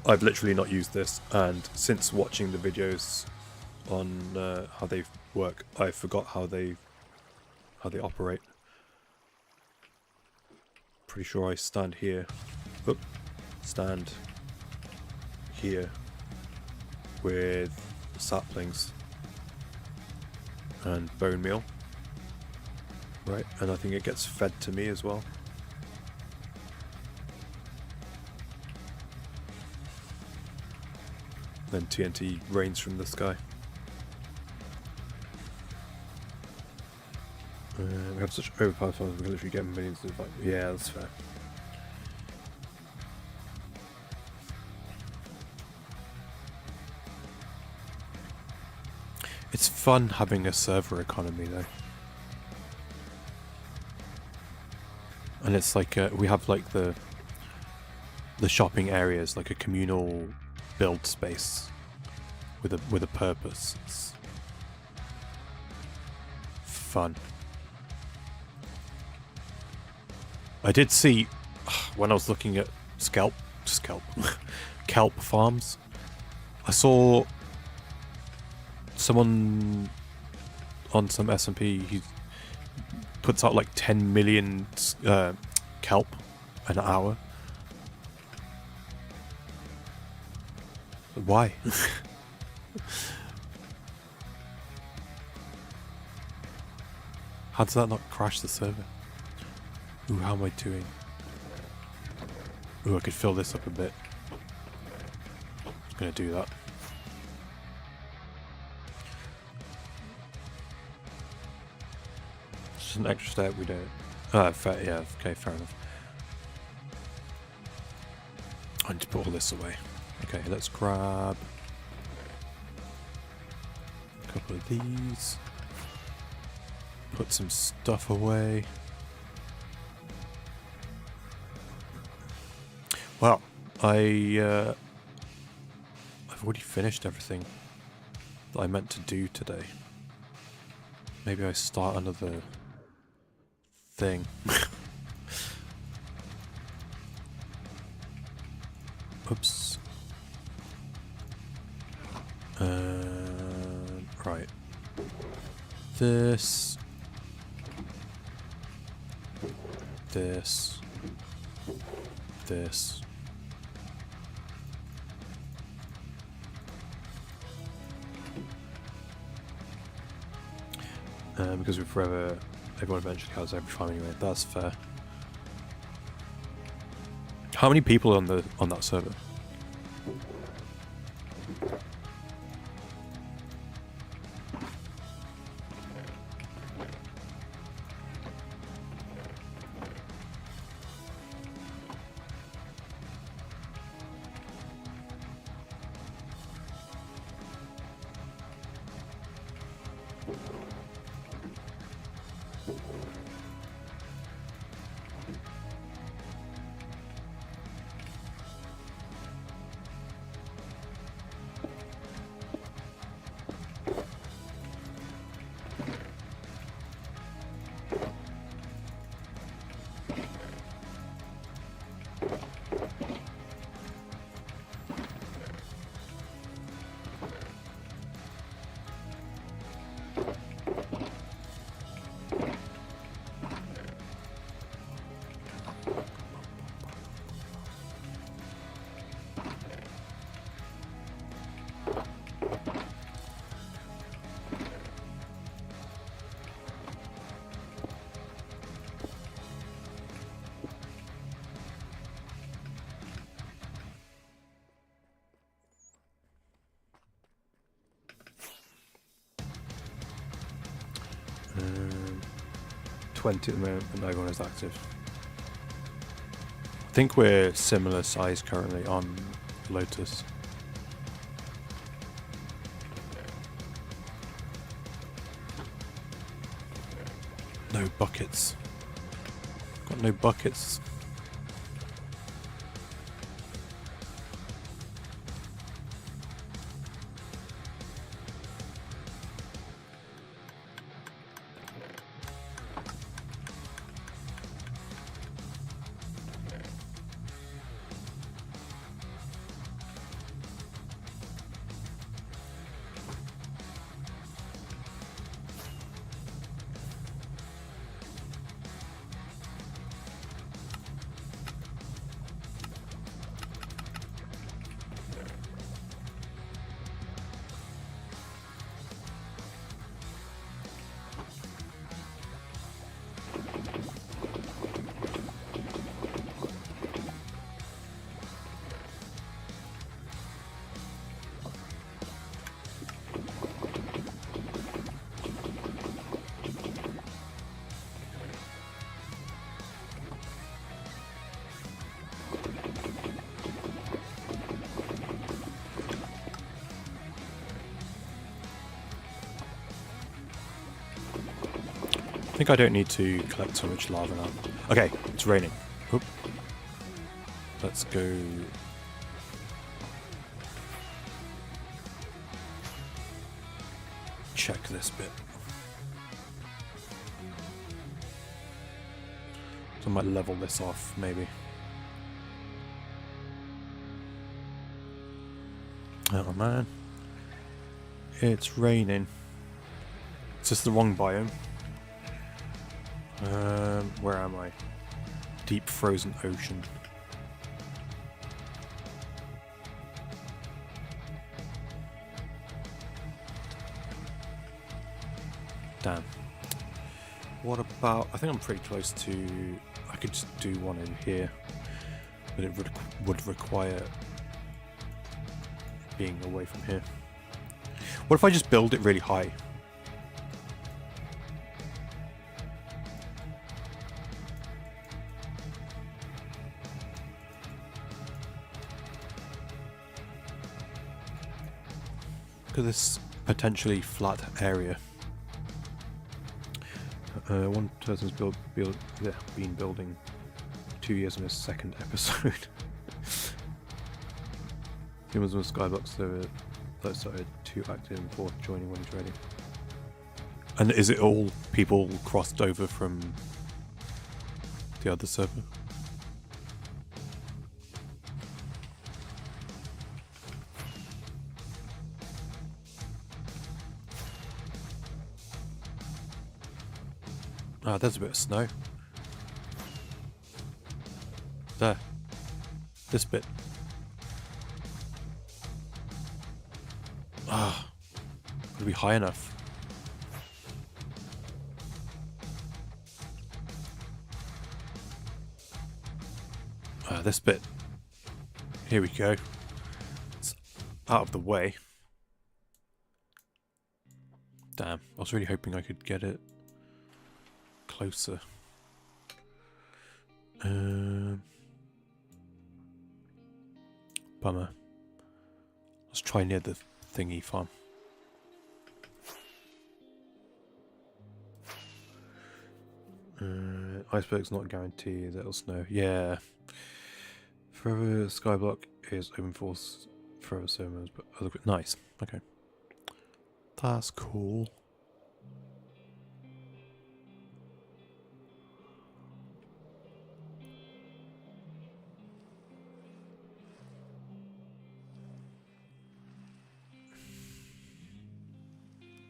I've literally not used this, and since watching the videos on how they work, I forgot how they operate. Pretty sure I stand here. Oop, stand here with saplings and bone meal, right? And I think it gets fed to me as well. Then TNT rains from the sky. We have such overpowered farms, we can literally get millions of... Yeah, that's fair. It's fun having a server economy though. And it's like, we have like the shopping areas, like a communal build space with a purpose. It's fun. I did see when I was looking at kelp farms, I saw someone on some SMP, he puts out like 10 million kelp an hour. Why? How does that not crash the server? Ooh, how am I doing? Ooh, I could fill this up a bit. I'm gonna do that. Just an extra step we don't. Fair, yeah, okay, fair enough. I need to put all this away. Okay, let's grab a couple of these. Put some stuff away. Well, I've already finished everything that I meant to do today. Maybe I start another thing. Oops. Right. This. This. This. Because everyone eventually has every farm anyway. That's fair. How many people are on that server? Um, 20 at the moment, but no one is active. I think we're similar size currently on Lotus. No buckets. Got no buckets. I think I don't need to collect so much lava now. Okay, it's raining. Oop. Let's go. Check this bit. So I might level this off, maybe. Oh man. It's raining. Is this the wrong biome? Where am I? Deep frozen ocean. Damn. What about... I think I'm pretty close to... I could just do one in here. But it would require being away from here. What if I just build it really high? Look at this potentially flat area. One person's been building 2 years on his second episode. Humans on Skybox, that started 2 active and 4 joining when he's ready. And is it all people crossed over from the other server? Ah, there's a bit of snow. There. This bit. Ah. Gotta be high enough. This bit. Here we go. It's out of the way. Damn. I was really hoping I could get it closer. Bummer. Let's try near the thingy farm. Iceberg's not guaranteed that it'll snow. Yeah. Forever Skyblock is open for forever servers, but nice. Okay. That's cool.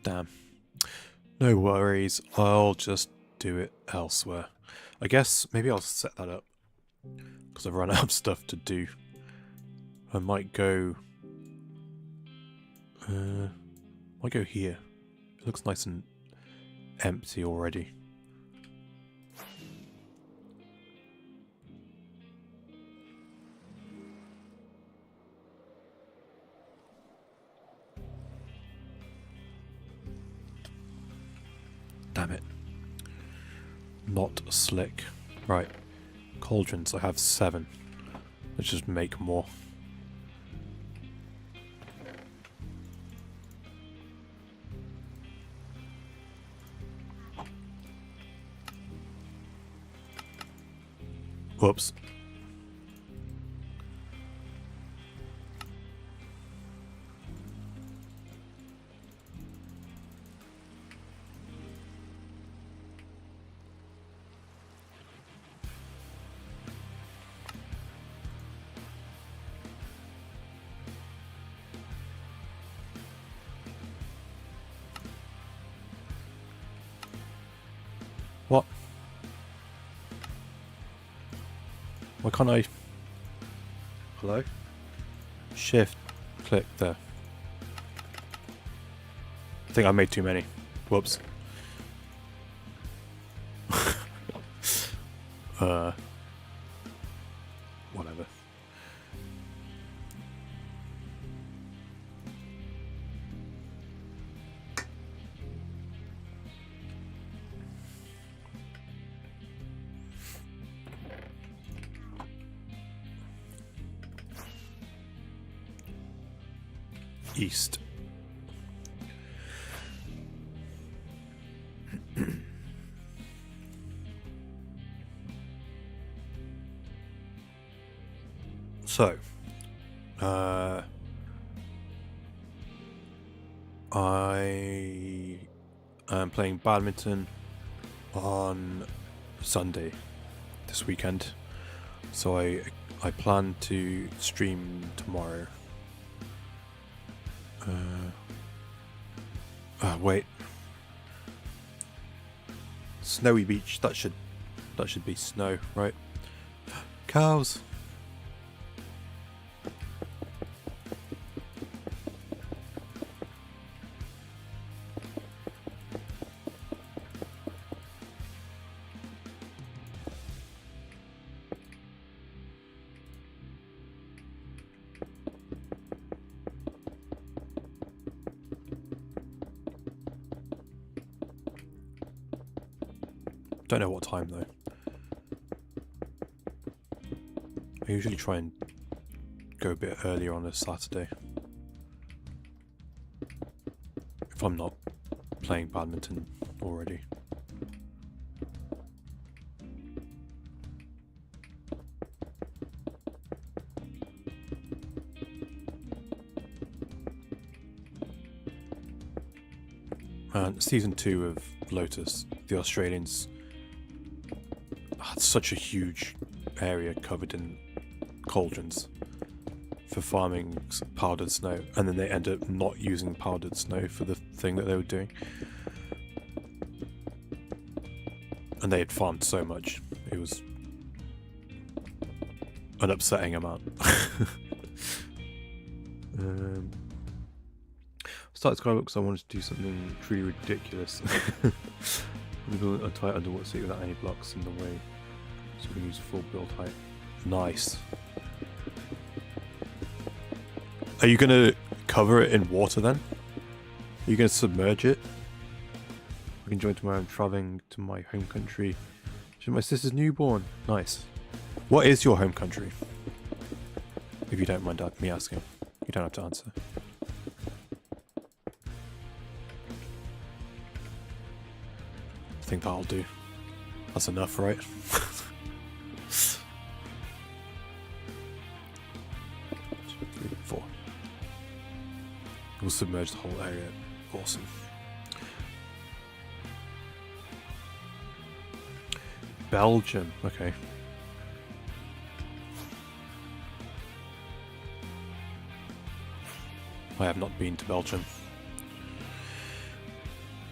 Damn. No worries, I'll just do it elsewhere. I guess maybe I'll set that up because I've run out of stuff to do. I might go here. It looks nice and empty already. Damn it. Not slick. Right. Cauldrons, I have 7. Let's just make more. Whoops. What? Why can't I? Hello? Shift, click there. I think I made too many. Whoops. Whatever. East. So, I am playing badminton on Sunday this weekend, so I plan to stream tomorrow. Wait. Snowy beach. That should be snow, right? Cows. Don't know what time though. I usually try and go a bit earlier on a Saturday. if I'm not playing badminton already. And season 2 of Lotus, the Australians had such a huge area covered in cauldrons for farming powdered snow, and then they end up not using powdered snow for the thing that they were doing. And they had farmed so much, it was an upsetting amount. Started Skywalk because I wanted to do something truly ridiculous. We built a tight underwater seat without any blocks in the way, so we can use full build height. Nice. Are you gonna cover it in water then? Are you gonna submerge it? I can join tomorrow. I'm traveling to my home country. My sister's newborn. Nice. What is your home country? If you don't mind me asking. You don't have to answer. I think that'll do. That's enough, right? 2, 3, 4. We'll submerge the whole area. Awesome. Belgium. Okay. I have not been to Belgium.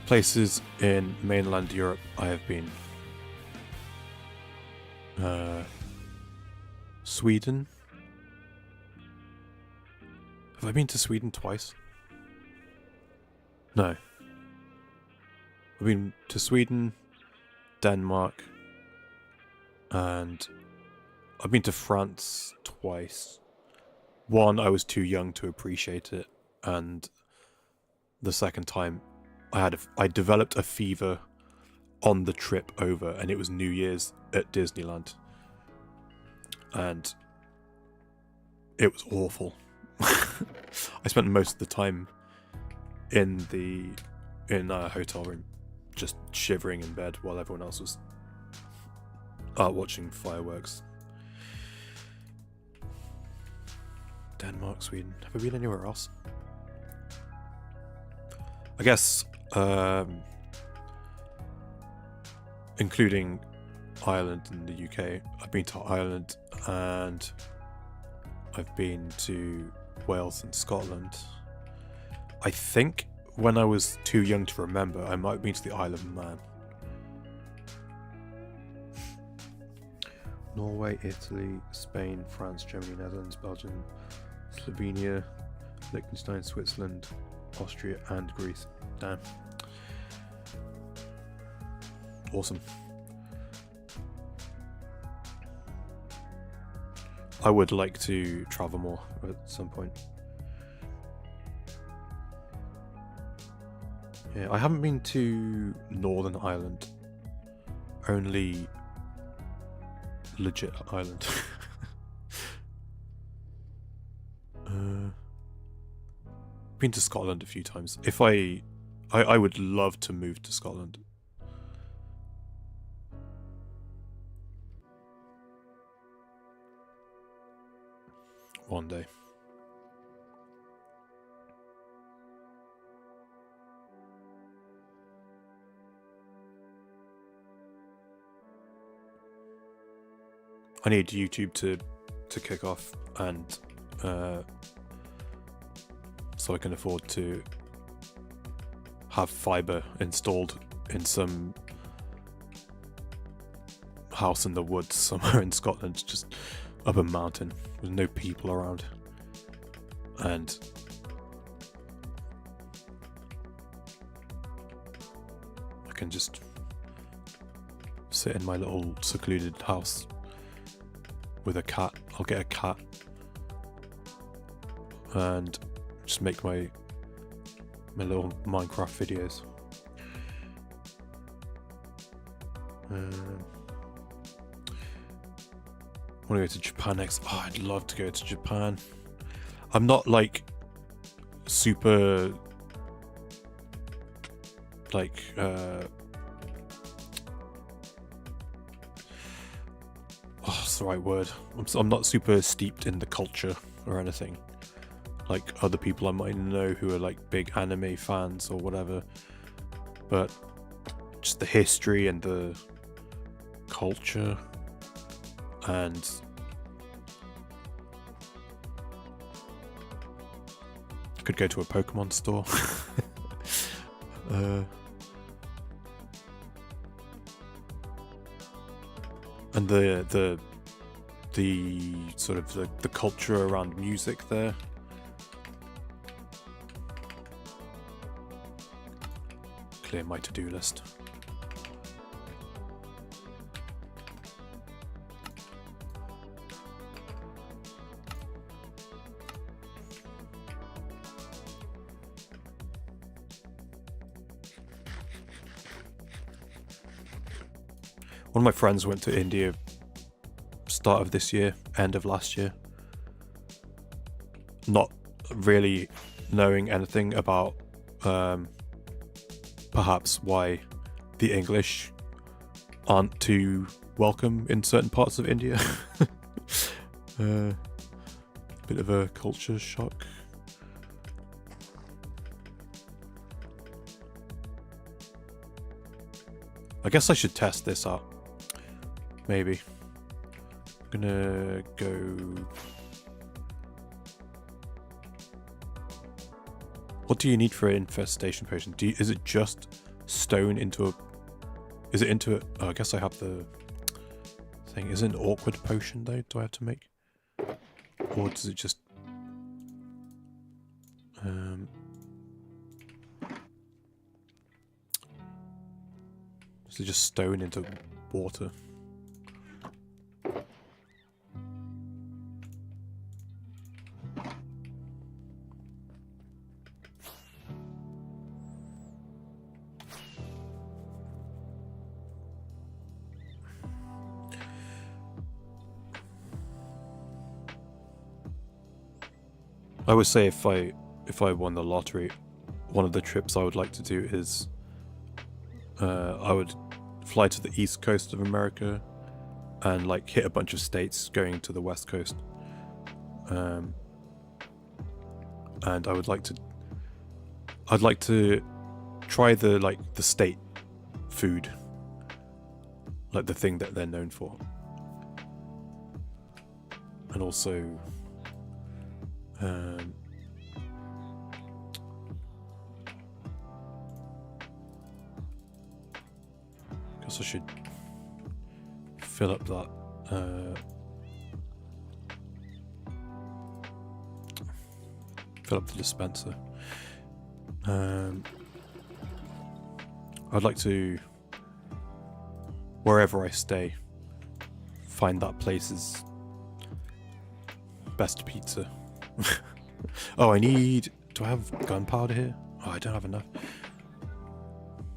Places in mainland Europe I have been. Sweden. Have I been to Sweden twice? No. I've been to Sweden, Denmark, and I've been to France twice. One, I was too young to appreciate it, and the second time I developed a fever on the trip over, and it was New Year's at Disneyland, and it was awful. I spent most of the time in a hotel room, just shivering in bed while everyone else was watching fireworks. Denmark, Sweden. Have I been anywhere else? I guess, including Ireland and the UK. I've been to Ireland, and I've been to Wales and Scotland. I think when I was too young to remember, I might have been to the Isle of Man. Norway, Italy, Spain, France, Germany, Netherlands, Belgium, Slovenia, Liechtenstein, Switzerland, Austria, and Greece. Damn. Awesome. I would like to travel more at some point. Yeah, I haven't been to Northern Ireland. Only legit Ireland. Been to Scotland a few times. If I would love to move to Scotland. One day. I need YouTube to kick off, and so I can afford to have fiber installed in some house in the woods somewhere in Scotland, just up a mountain with no people around, and I can just sit in my little secluded house with a cat. I'll get a cat and just make my little Minecraft videos. I want to go to Japan next. Oh, I'd love to go to Japan. I'm not like super like what's the right word? I'm not super steeped in the culture or anything, like other people I might know who are like big anime fans or whatever, but just the history and the culture, and could go to a Pokemon store. And the sort of the culture around music there. Clear my to-do list. One of my friends went to India start of this year, end of last year. Not really knowing anything about perhaps why the English aren't too welcome in certain parts of India. Bit of a culture shock. I guess I should test this out. Maybe. I'm gonna go... What do you need for an infestation potion? Is it just stone into a... Is it into a... Oh, I guess I have the thing. Is it an awkward potion though? Do I have to make? Or does it just... Is it just stone into water? I would say if I won the lottery, one of the trips I would like to do is I would fly to the east coast of America and like hit a bunch of states going to the west coast, and I'd like to try the state food, like the thing that they're known for, and also guess I should fill up that fill up the dispenser. I'd like to, wherever I stay, find that place's best pizza. Oh, do I have gunpowder here? Oh, I don't have enough.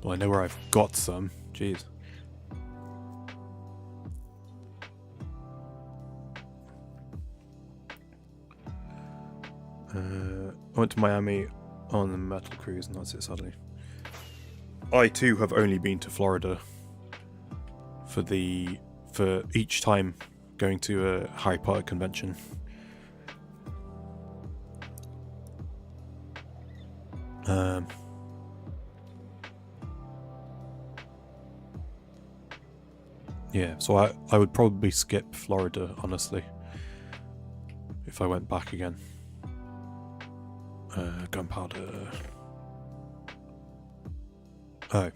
Well, I know where I've got some. Jeez. I went to Miami on the metal cruise and that's it, sadly. I too have only been to Florida for each time going to a Harry Potter convention. Yeah, so I would probably skip Florida, honestly, if I went back again. Gunpowder. Oh.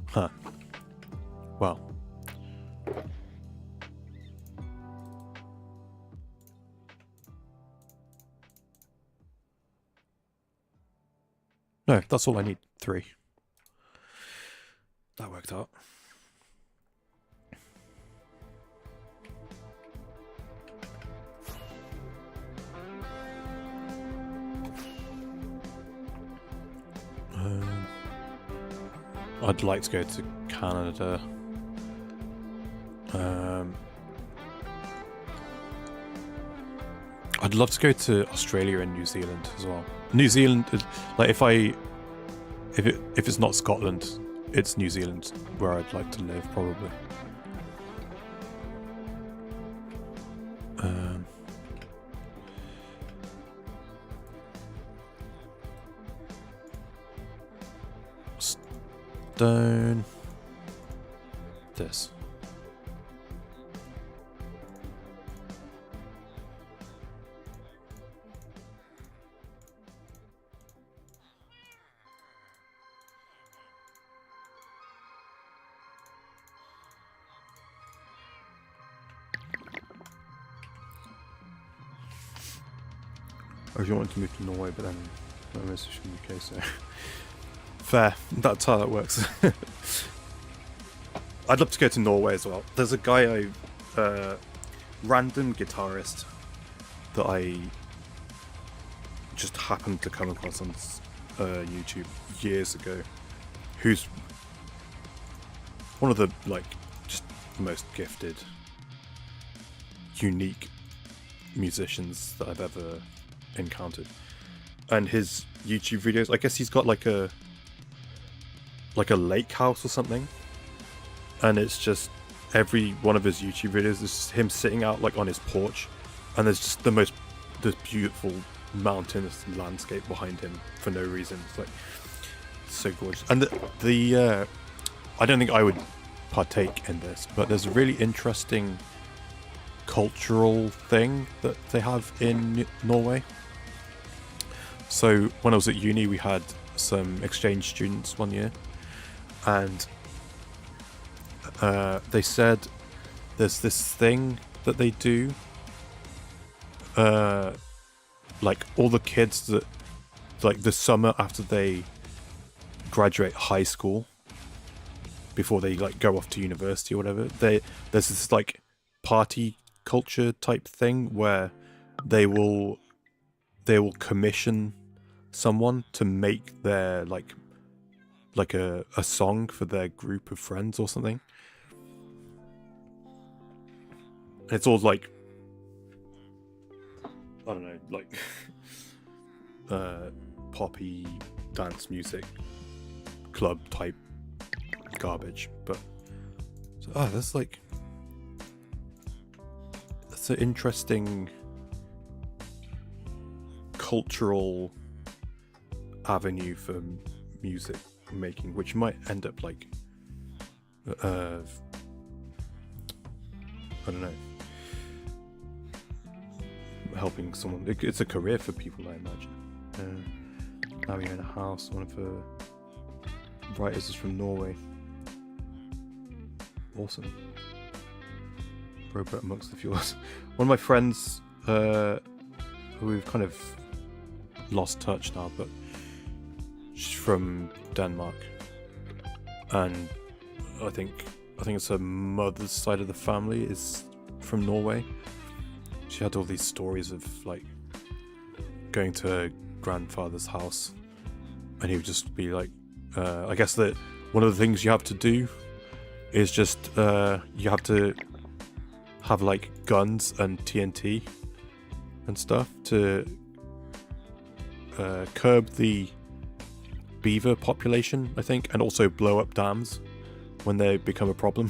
Huh. Well. No, that's all I need. 3. That worked out. I'd like to go to Canada. I'd love to go to Australia and New Zealand as well. New Zealand, like if if it's not Scotland, it's New Zealand where I'd like to live probably. Stone. This. I really wanted to move to Norway, but then my message from the UK, so fair. That's how that works. I'd love to go to Norway as well. There's a guy random guitarist that I just happened to come across on YouTube years ago, who's one of the just most gifted, unique musicians that I've ever encountered. And his YouTube videos, I guess he's got like a lake house or something, and it's just every one of his YouTube videos is just him sitting out like on his porch, and there's just this beautiful mountainous landscape behind him for no reason. It's like so gorgeous. And the I don't think I would partake in this, but there's a really interesting cultural thing that they have in Norway. So when I was at uni, we had some exchange students one year, and they said there's this thing that they do, like all the kids that, like the summer after they graduate high school, before they like go off to university or whatever, there's this like party culture type thing where they will commission someone to make their like a song for their group of friends or something. It's all like, I don't know, like poppy dance music club type garbage, but that's like, that's an interesting cultural avenue for music making, which might end up like I don't know, helping someone. It's a career for people, I imagine. Now you're in a house. One of the writers is from Norway. Awesome. Robot amongst the fjords. One of my friends, who we've kind of lost touch now, but she's from Denmark, and I think it's her mother's side of the family is from Norway. She had all these stories of like going to her grandfather's house, and he would just be like, I guess that one of the things you have to do is just you have to have like guns and TNT and stuff to curb the beaver population, I think, and also blow up dams when they become a problem.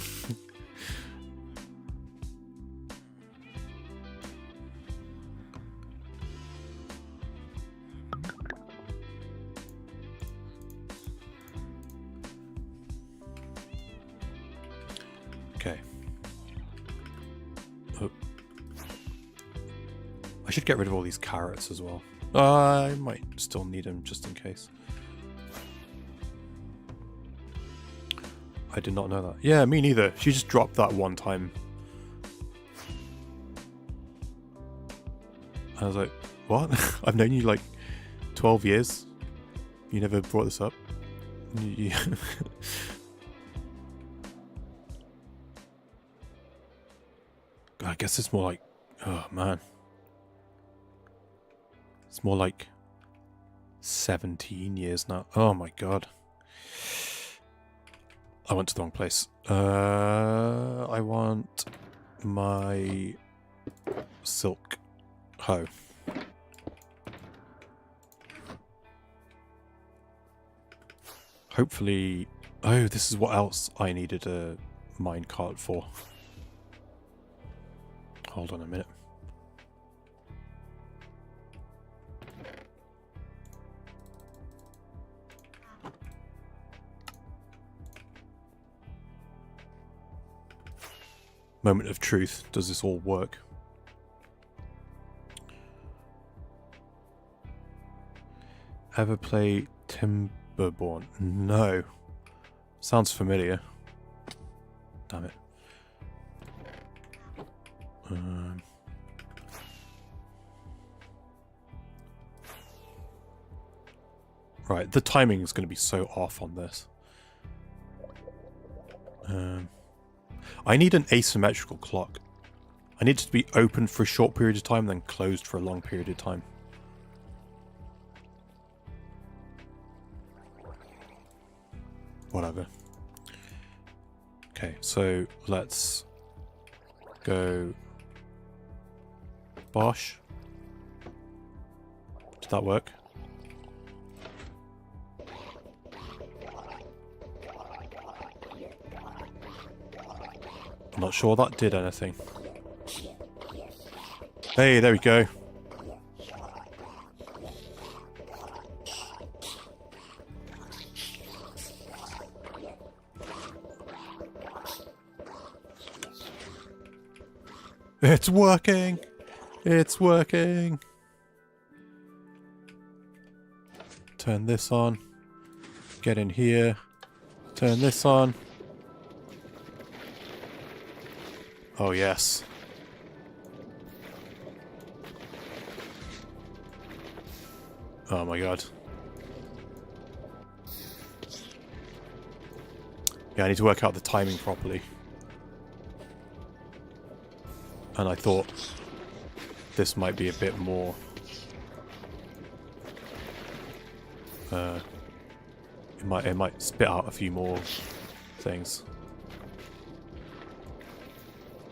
Okay. Oh. I should get rid of all these carrots as well. I might still need them just in case. I did not know that. Yeah, me neither. She just dropped that one time. I was like, what? I've known you like 12 years. You never brought this up. I guess it's more like, oh man. It's more like 17 years now. Oh my god. I went to the wrong place. I want my silk hoe. Hopefully... Oh, this is what else I needed a minecart for. Hold on a minute. Moment of truth. Does this all work? Ever play Timberborn? No. Sounds familiar. Damn it. Right, the timing is going to be so off on this. I need an asymmetrical clock. I need it to be open for a short period of time, then closed for a long period of time. Whatever. Okay, so let's go Bosh. Did that work? I'm not sure that did anything. Hey, there we go. It's working! It's working! Turn this on. Get in here. Turn this on. Oh, yes. Oh my god. Yeah, I need to work out the timing properly. And I thought this might be a bit more... it might spit out a few more things.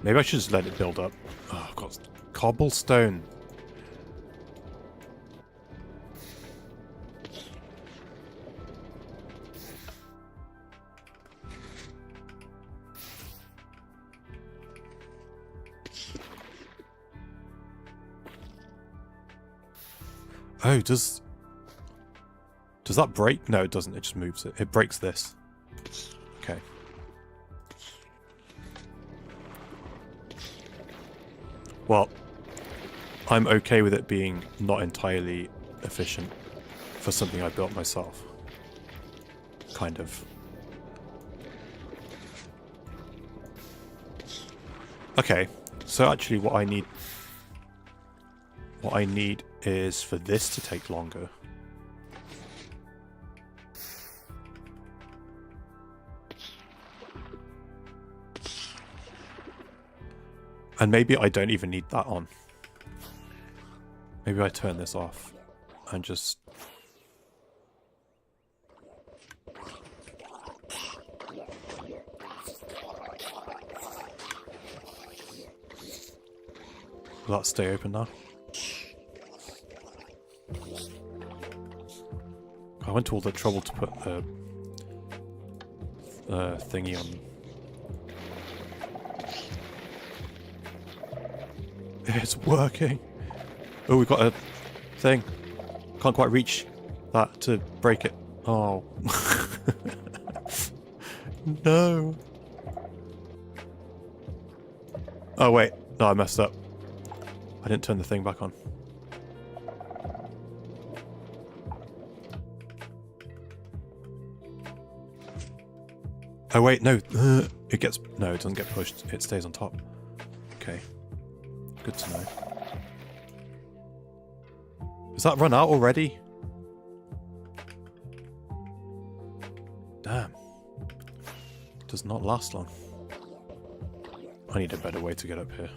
Maybe I should just let it build up. Oh, I've got cobblestone. Oh, does that break? No, it doesn't. It just moves it. It breaks this. Okay. Well, I'm okay with it being not entirely efficient for something I built myself. Kind of. Okay, so actually what I need is for this to take longer. And maybe I don't even need that on. Maybe I turn this off and just... Will that stay open now? I went to all the trouble to put the thingy on. It's working. Oh, we've got a thing. Can't quite reach that to break it. Oh. No. Oh, wait. No, I messed up. I didn't turn the thing back on. Oh, wait. No. It gets... No, it doesn't get pushed. It stays on top. Okay. Good to know. Has that run out already? Damn. Does not last long. I need a better way to get up here.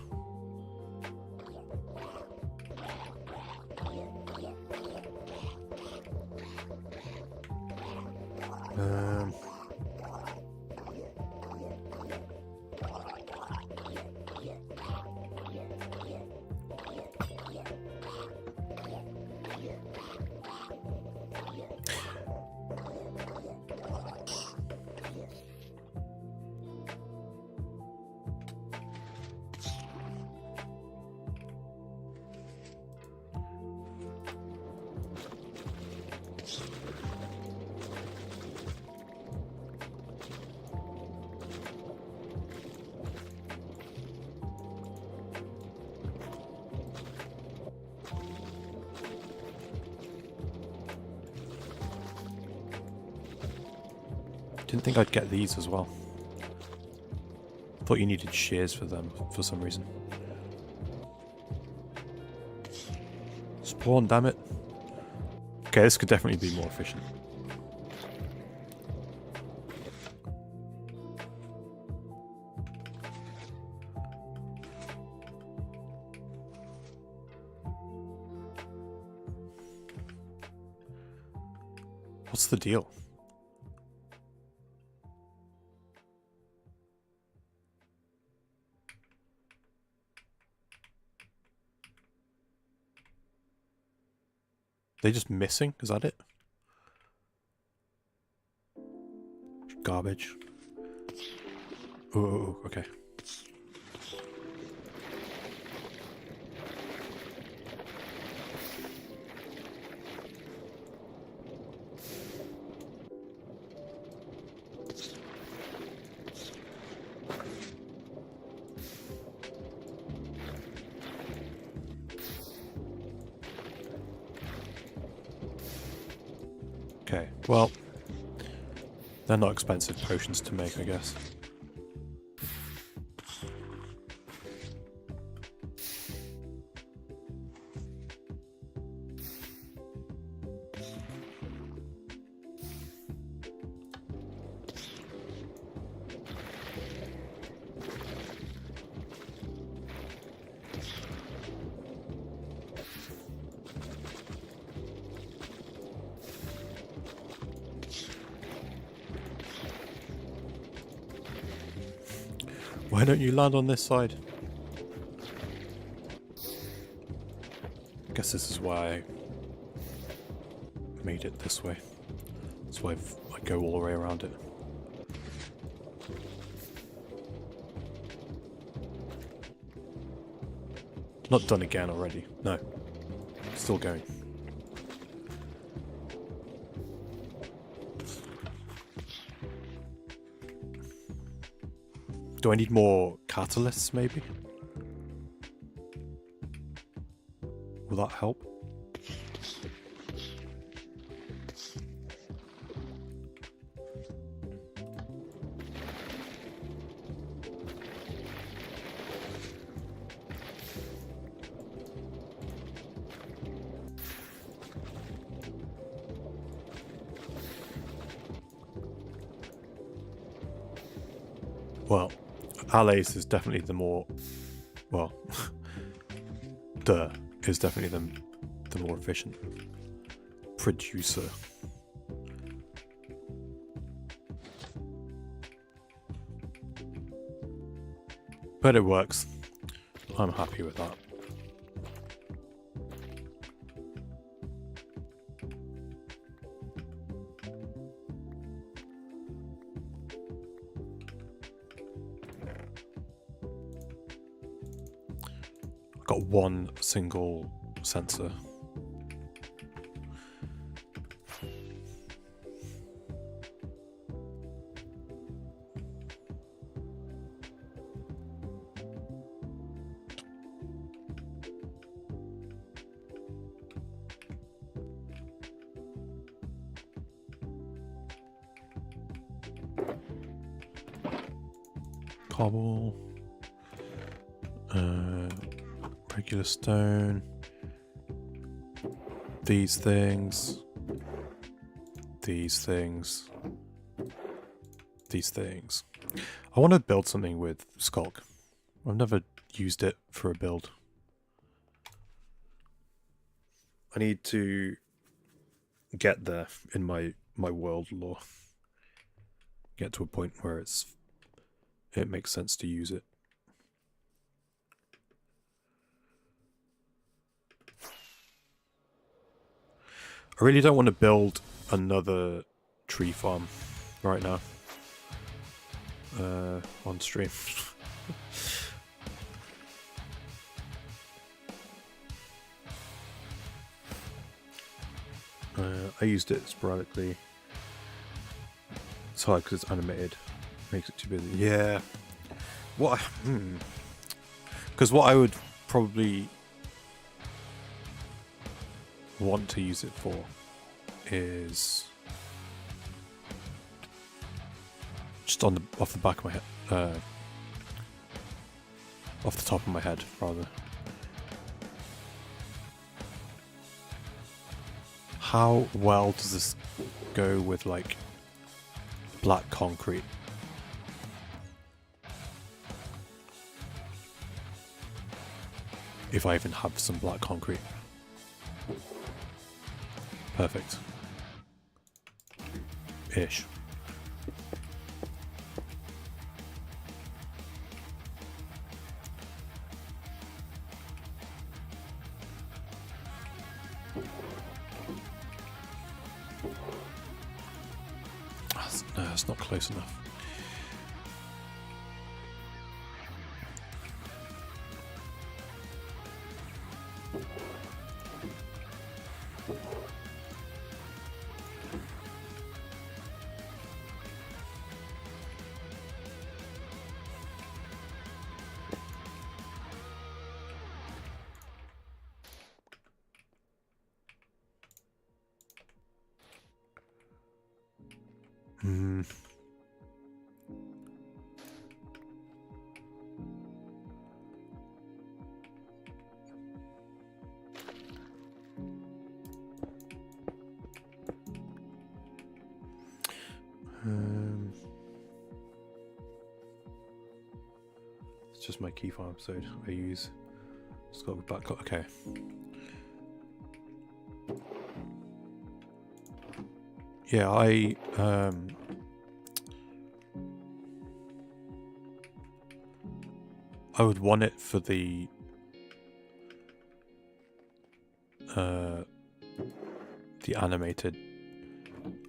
didn't think I'd get these as well. Thought you needed shears for them for some reason. Spawn, damn it. Okay, this could definitely be more efficient. What's the deal? They just missing? Is that it? Garbage. Oh, okay. Okay, well, they're not expensive potions to make, I guess. Why don't you land on this side? I guess this is why I made it this way. That's why I go all the way around it. Not done again already. No. Still going. Do I need more catalysts, maybe? Will that help? Well, Alais is definitely the more, well, is definitely the more efficient producer. But it works. I'm happy with that. Got one single sensor. Cobble. Regular stone. These things. These things. These things. I want to build something with Skulk. I've never used it for a build. I need to get there in my world lore. Get to a point where it makes sense to use it. I really don't want to build another tree farm right now on stream. I used it sporadically. It's hard because it's animated. Makes it too busy. Yeah. What? Because what I would probably want to use it for is just off the back of my head, off the top of my head, rather. How well does this go with like black concrete? If I even have some black concrete. Perfect. Ish. No, that's not close enough. Hmm. It's just my key farm episode I use. It's got back. Okay. Yeah, I would want it for the animated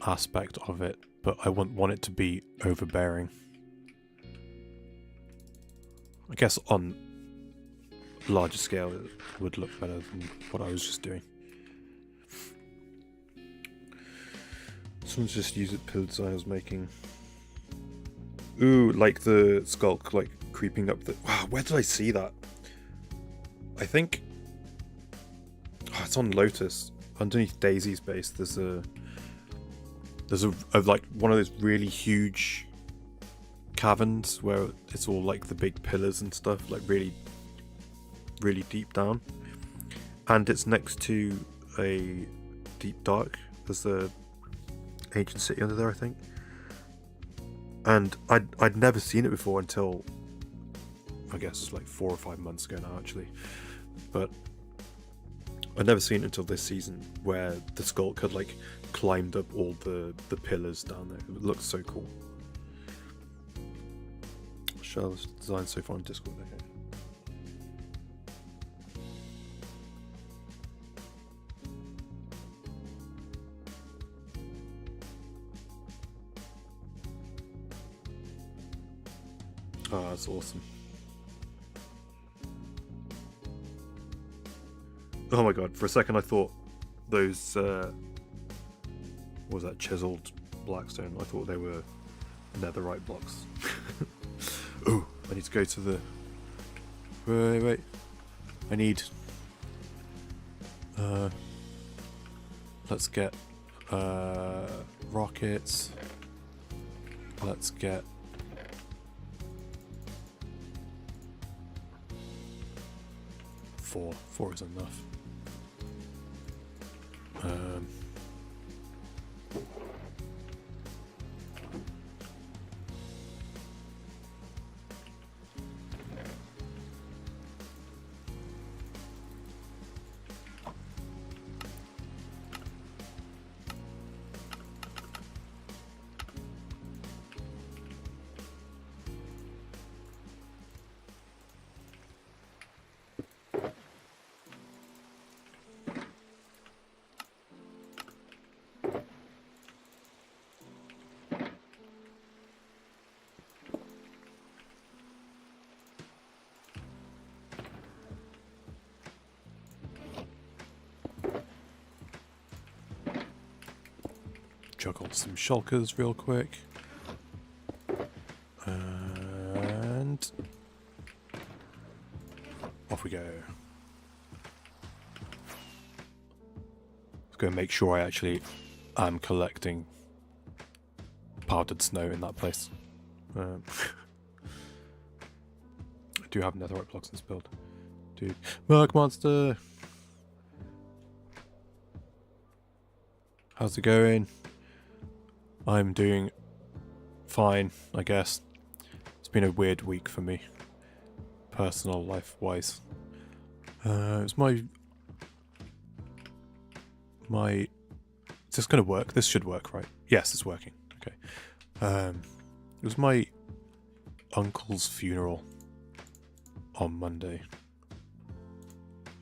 aspect of it, but I wouldn't want it to be overbearing. I guess on larger scale it would look better than what I was just doing. Someone's just used it pill design I was making. Ooh, like the skulk, like creeping up the... Wow, where did I see that? I think... Oh, it's on Lotus. Underneath Daisy's base, there's a like one of those really huge caverns where it's all like the big pillars and stuff, like really, really deep down. And it's next to a deep dark. There's a ancient city under there, I think. And I'd never seen it before until I guess like 4 or 5 months ago now, actually. But I'd never seen it until this season, where the skulk had like climbed up all the pillars down there. It looks so cool. Shell's design so far on Discord. Okay. Oh, that's awesome. Oh my god, for a second I thought those, what was that, chiseled blackstone? I thought they were netherite blocks. Oh, I need to go to the... Wait. I need... let's get, rockets. Let's get... Four is enough. Juggle some shulkers real quick. And off we go. Let's go make sure I actually am collecting powdered snow in that place. I do have netherite blocks in this build. Dude. Murk monster! How's it going? I'm doing fine, I guess. It's been a weird week for me. Personal life-wise. It's my... Is this gonna work? This should work, right? Yes, it's working. Okay. It was my uncle's funeral on Monday.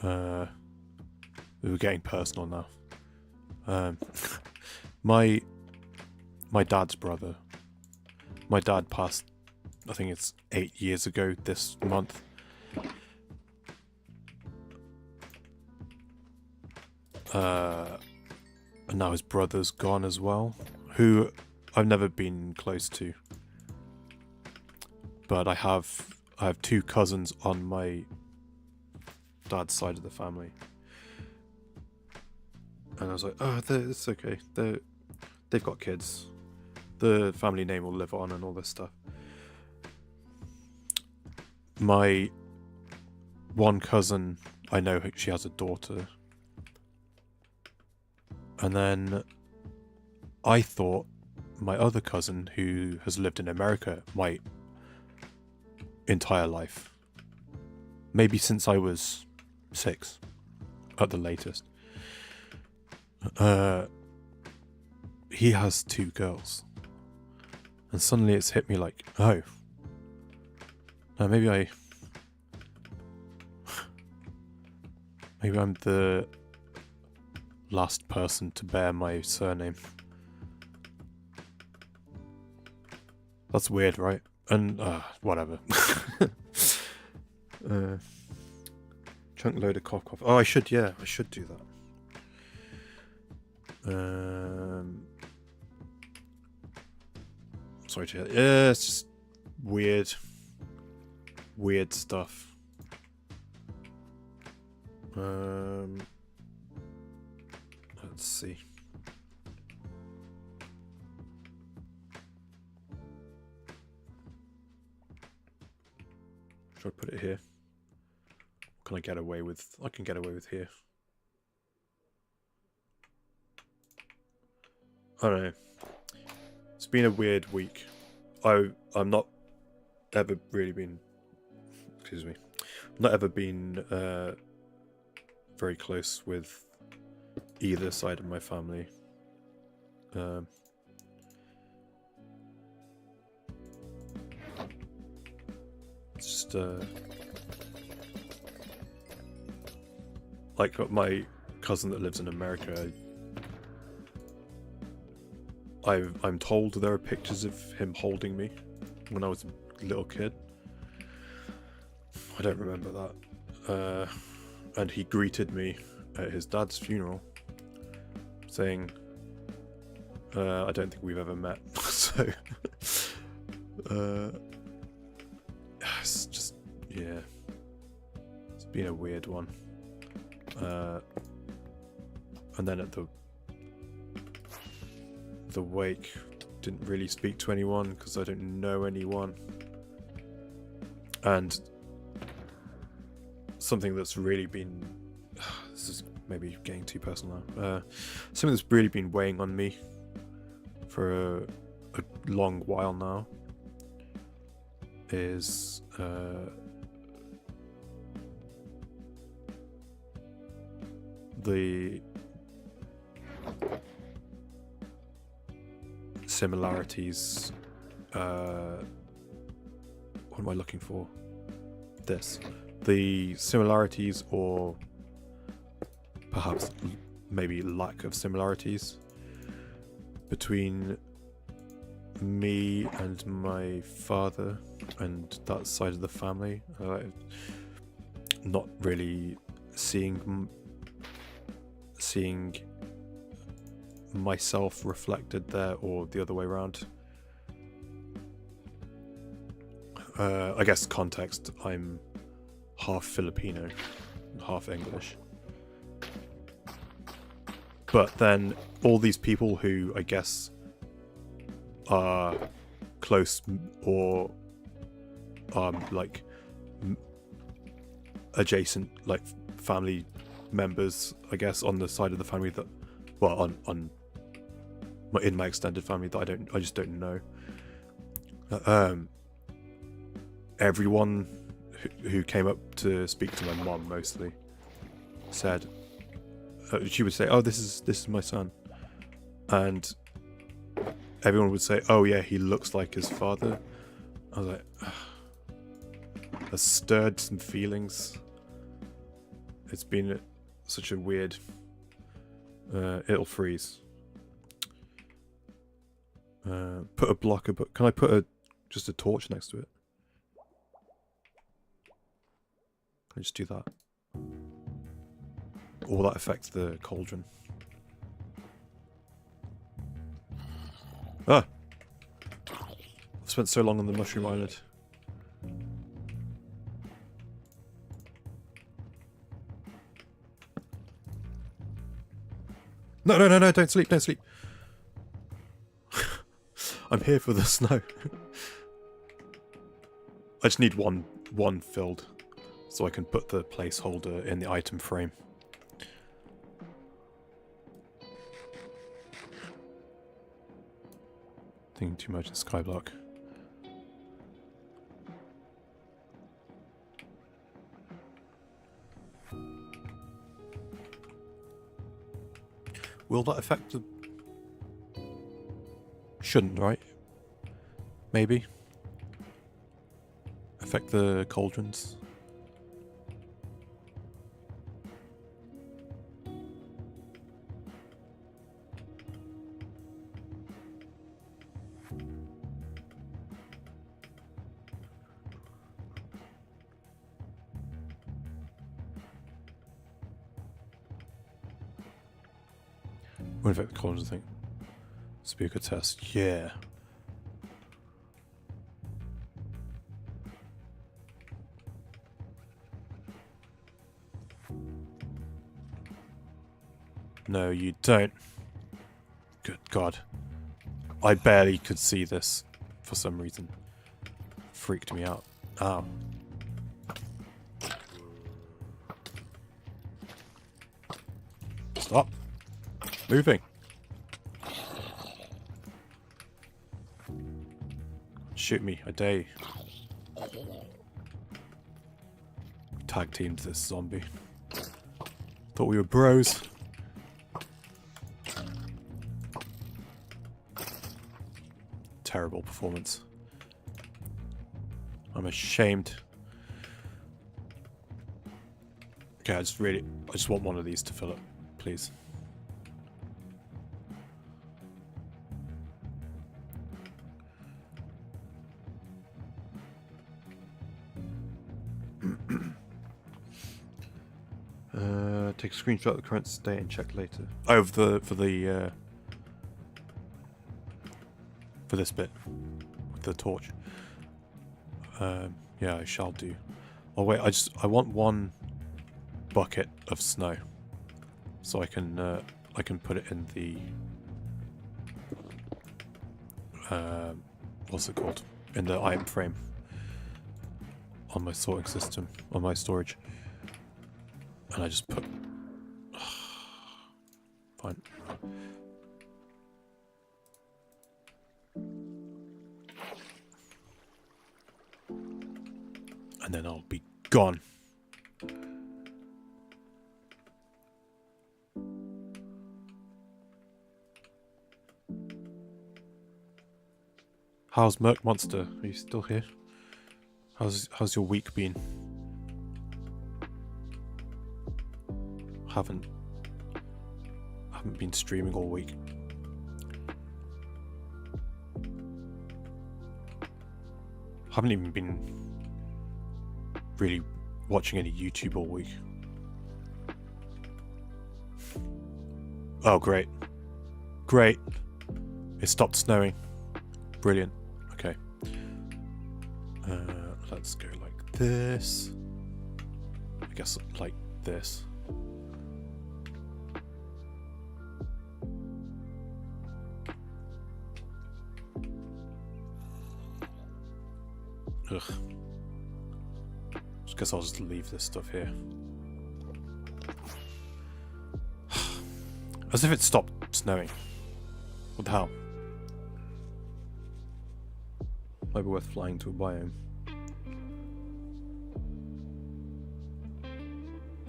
We were getting personal now. My dad's brother. My dad passed, I think it's 8 years ago this month. And now his brother's gone as well, who I've never been close to. But I have 2 cousins on my dad's side of the family. And I was like, oh, it's okay. They've got kids. The family name will live on and all this stuff. My one cousin, I know she has a daughter. And then I thought my other cousin, who has lived in America my entire life, maybe since I was 6 at the latest, he has 2 girls. And suddenly it's hit me like, oh, maybe I'm the last person to bear my surname. That's weird, right? And whatever. Chunk load of cough. Oh, I should do that. Sorry to hear. Yeah, it's just weird stuff. Let's see. Should I put it here? What can I get away with? I can get away with here. I don't know. It's been a weird week. I'm not ever really been... Excuse me. Not ever been very close with either side of my family. It's just like my cousin that lives in America. I'm told there are pictures of him holding me when I was a little kid. I don't remember that. And he greeted me at his dad's funeral, saying, I don't think we've ever met. So, it's just, yeah. It's been a weird one. And then at the wake, didn't really speak to anyone because I don't know anyone. And something that's really been, this is maybe getting too personal now, something that's really been weighing on me for a long while now is the similarities. What am I looking for? The similarities, or perhaps maybe lack of similarities, between me and my father and that side of the family. Not really seeing myself reflected there, or the other way around. I guess context, I'm half Filipino, half English. But then all these people who I guess are close or like adjacent like family members, I guess, on the side of the family that, well, in my extended family that I just don't know. Everyone who came up to speak to my mom mostly said, she would say, "Oh, this is my son," and everyone would say, "Oh yeah, he looks like his father." I was like, that stirred some feelings. It's been such a weird. It'll freeze. Put a blocker, but can I put just a torch next to it? Can I just do that? Or will that affect the cauldron? Ah! I've spent so long on the Mushroom Island. No, no, no, no, don't sleep, don't sleep. I'm here for the snow. I just need one filled so I can put the placeholder in the item frame. Thinking too much in Skyblock. Will that affect the... Shouldn't, right? Maybe. Affect the cauldrons. What affect the cauldrons, I think? Speaker test, yeah. No, you don't. Good God. I barely could see this for some reason. Freaked me out. Ow. Stop. Moving. Shoot me, I dare you. Tag teamed this zombie. Thought we were bros. Terrible performance. I'm ashamed. Okay, I just want one of these to fill up, please. Take a screenshot of the current state and check later. Oh, for this bit with the torch. Yeah, I shall do. Oh wait, I want one bucket of snow, so I can put it in the what's it called? In the item frame on my sorting system, on my storage. And I just put... Fine. And then I'll be gone. How's Merc Monster? Are you still here? How's your week been? Haven't been streaming all week. Haven't even been really watching any YouTube all week. Oh, great. Great. It stopped snowing. Brilliant. Okay. Let's go like this. I guess like this. Ugh. I guess I'll just leave this stuff here. As if it stopped snowing. What the hell? Might be worth flying to a biome.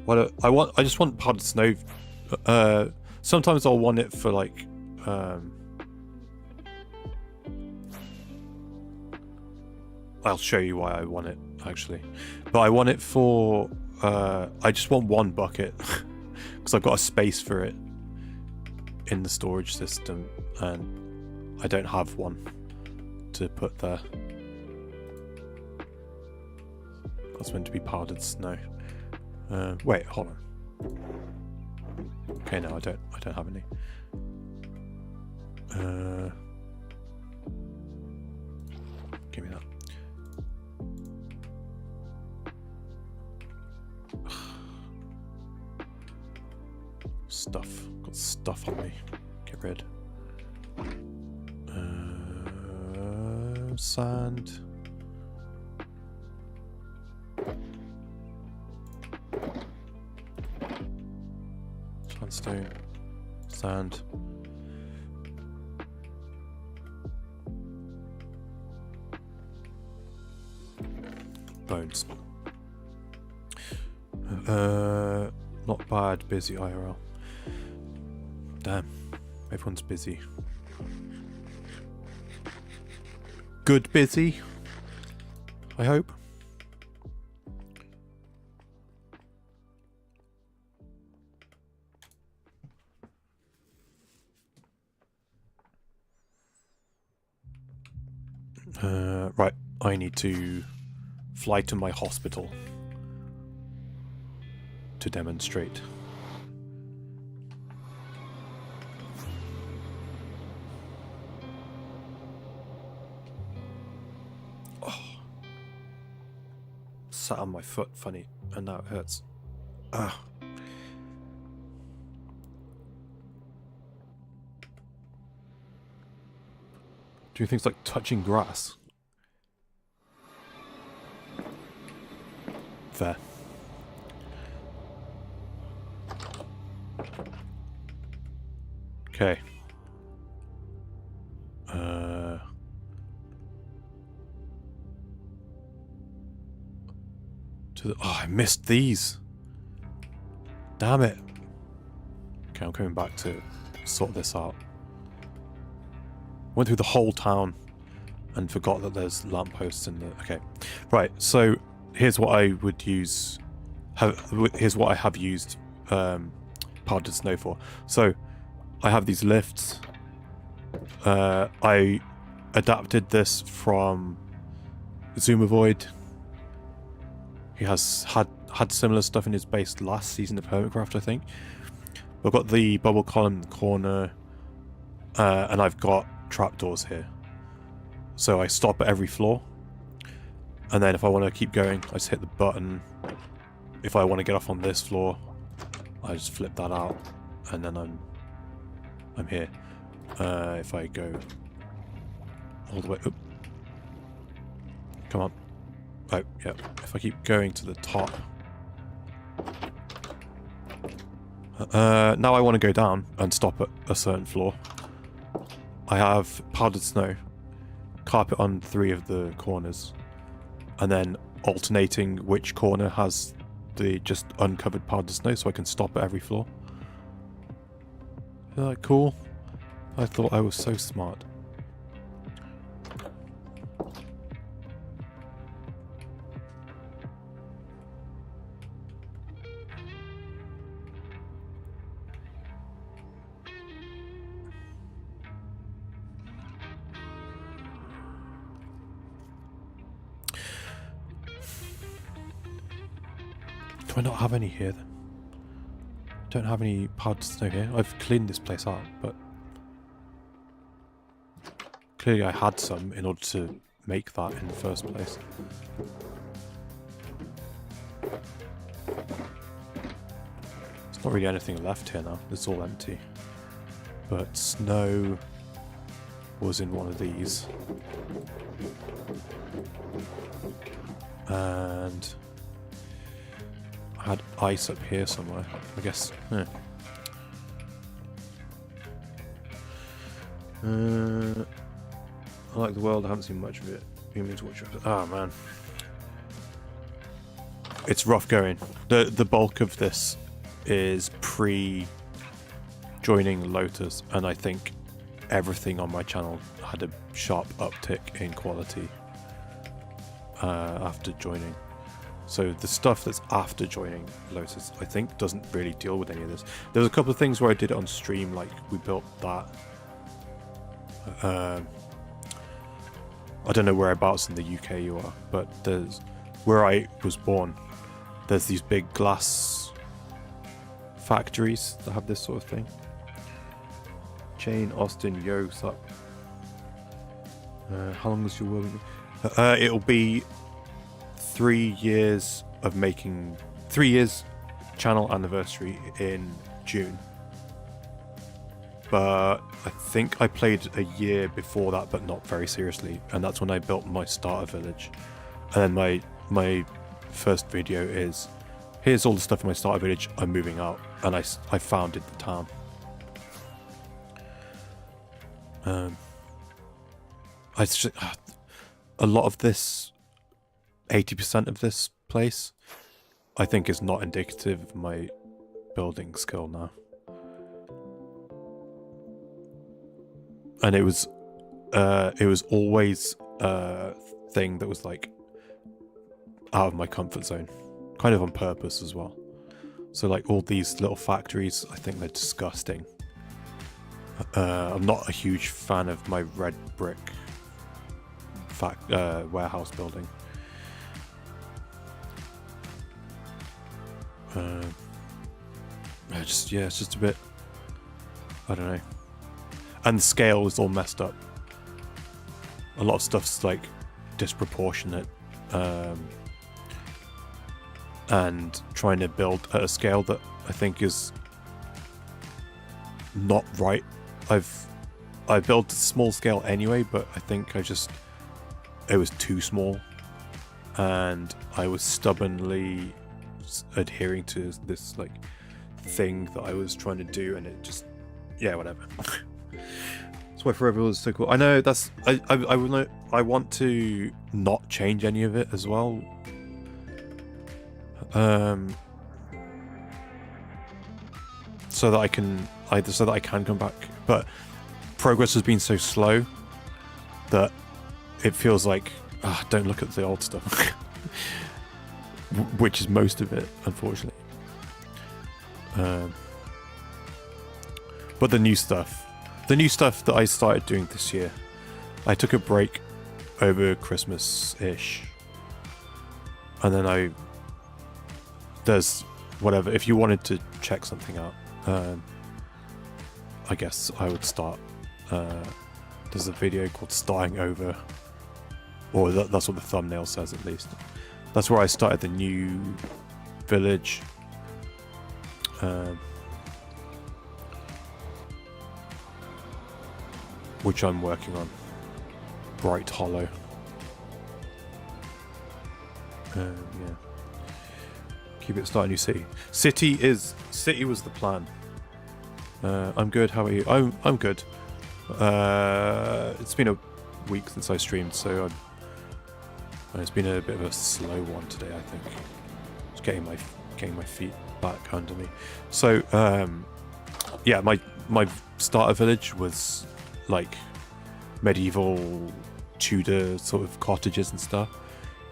What I just want powdered snow. Sometimes I'll want it for like I'll show you why I want it actually. But I want it for I just want one bucket because I've got a space for it in the storage system and I don't have one to put there. That's meant to be powdered snow. Wait, hold on. Okay, no, I don't have any. Give me that. Stuff. Got stuff on me. Get rid. Sand. Sandstone. Sand. Bones. Not bad, busy IRL. Damn, everyone's busy. Good busy, I hope. Right, I need to fly to my hospital to demonstrate. Oh. Sat on my foot funny and now it hurts. Ah. Doing things like touching grass. Fair. Okay. Oh, I missed these. Damn it. Okay, I'm coming back to sort this out. Went through the whole town and forgot that there's lampposts in the... Okay. Right, so here's what I would use... Here's what I have used powdered snow for. So, I have these lifts. I adapted this from Zoomovoid. He has had similar stuff in his base last season of Hermitcraft, I think. I've got the bubble column in the corner, and I've got trapdoors here. So I stop at every floor, and then if I want to keep going, I just hit the button. If I want to get off on this floor, I just flip that out, and then I'm here. If I go all the way up, come on. Oh, yeah. If I keep going to the top. Now I want to go down and stop at a certain floor. I have powdered snow, carpet on 3 of the corners, and then alternating which corner has the just uncovered powdered snow so I can stop at every floor. Isn't that cool? I thought I was so smart. Do I not have any here then? Don't have any powdered snow here. I've cleaned this place out, but clearly I had some in order to make that in the first place. There's not really anything left here now. It's all empty. But snow was in one of these. And I had ice up here somewhere, I guess. Yeah. I like the world, I haven't seen much of it. Oh man. It's rough going. The bulk of this is pre-joining Lotus, and I think everything on my channel had a sharp uptick in quality after joining. So the stuff that's after joining Lotus, I think, doesn't really deal with any of this. There's a couple of things where I did it on stream, like we built that. I don't know whereabouts in the UK you are, but there's where I was born. There's these big glass factories that have this sort of thing. Jane Austen, yo, what's up? How long is your world? It'll be 3 years of making 3 years channel anniversary in June. But I think I played a year before that, but not very seriously, and that's when I built my starter village. And then my first video is, here's all the stuff in my starter village, I'm moving out, and I founded the town. A lot of this, 80% of this place, I think is not indicative of my building skill now. And it was always a thing that was like out of my comfort zone, kind of on purpose as well. So like all these little factories, I think they're disgusting. I'm not a huge fan of my red brick warehouse building. It's just a bit, I don't know. And the scale is all messed up. A lot of stuff's like disproportionate, and trying to build at a scale that I think is not right. I built small scale anyway, but I think it was too small, and I was stubbornly adhering to this like thing that I was trying to do, and it just, yeah, whatever. That's why Forever was so cool. I know that's I want to not change any of it as well. So that I can come back, but progress has been so slow that it feels like don't look at the old stuff, which is most of it, unfortunately. But the new stuff that I started doing this year, I took a break over Christmas-ish, and then there's whatever. If you wanted to check something out, I guess I would start. There's a video called Starting Over, or that's what the thumbnail says at least. That's where I started the new village. Which I'm working on. Bright Hollow. Yeah. Keep it starting new city. City was the plan. I'm good. How are you? I'm good. It's been a week since I streamed, so it's been a bit of a slow one today, I think. Just getting my feet back under me. So yeah, my starter village was like medieval Tudor sort of cottages and stuff.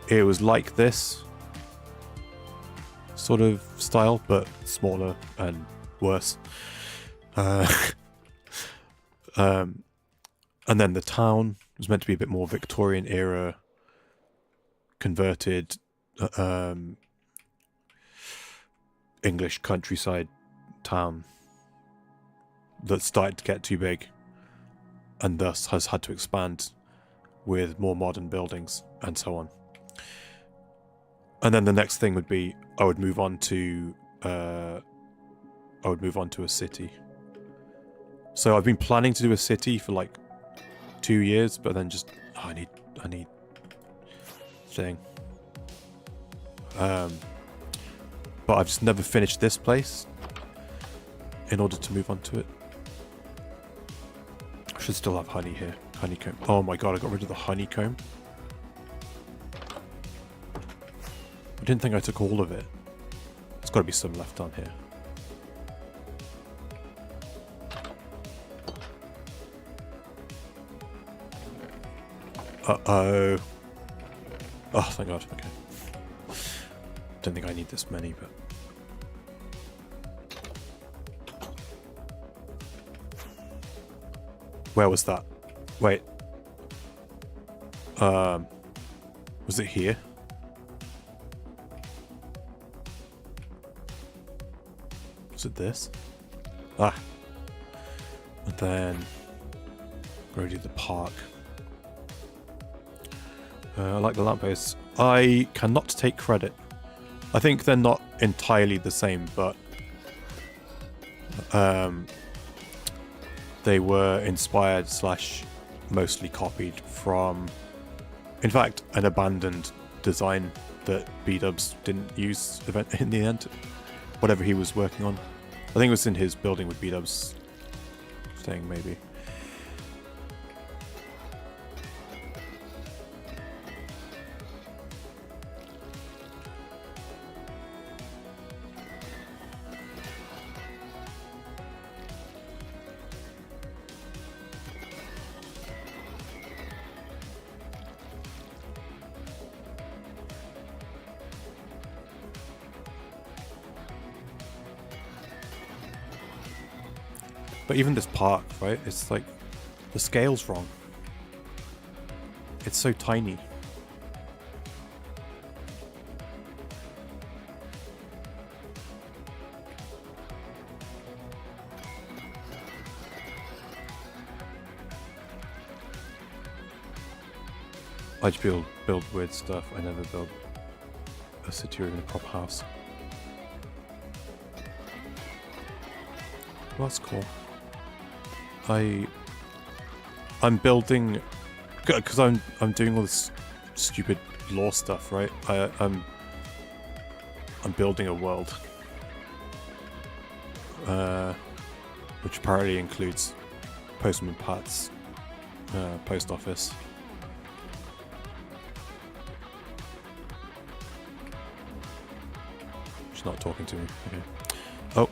It was like this sort of style, but smaller and worse. And then the town was meant to be a bit more Victorian era, converted English countryside town that started to get too big, and thus has had to expand with more modern buildings and so on. And then the next thing would be I would move on to a city. So I've been planning to do a city for like 2 years, but then just I need thing. But I've just never finished this place in order to move on to it. I should still have honey here. Honeycomb. Oh my god, I got rid of the honeycomb. I didn't think I took all of it. There's got to be some left on here. Uh-oh. Oh, thank god. Okay. Don't think I need this many, but... Where was that? Wait. Was it here? Was it this? Ah. And then... go to the park. I like the lampposts. I cannot take credit. I think they're not entirely the same, but they were inspired / mostly copied from, in fact, an abandoned design that B-Dubs didn't use in the end. Whatever he was working on. I think it was in his building with B-Dubs staying, maybe. But even this park, right? It's like, the scale's wrong. It's so tiny. I just build weird stuff. I never build a city or even a proper house. Well, that's cool. I'm building, because I'm doing all this stupid law stuff, right? I'm building a world, which apparently includes Postman Pat's post office. She's not talking to me. Okay. Oh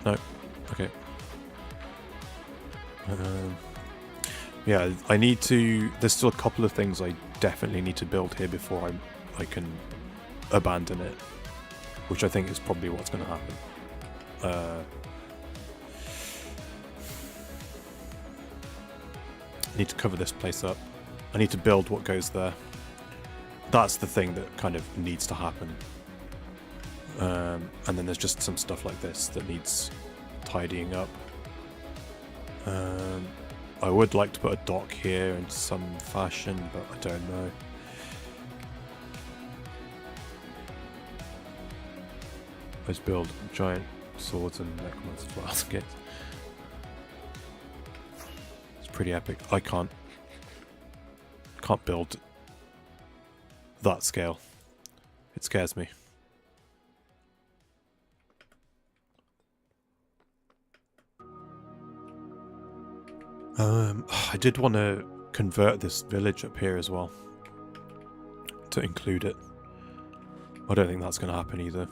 no. Okay. Yeah, I need to... There's still a couple of things I definitely need to build here before I can abandon it, which I think is probably what's going to happen. I need to cover this place up. I need to build what goes there. That's the thing that kind of needs to happen. And then there's just some stuff like this that needs tidying up. I would like to put a dock here in some fashion, but I don't know. Let's build giant swords and necklace baskets. It's pretty epic. I can't build that scale. It scares me. I did want to convert this village up here as well to include it. I don't think that's going to happen either.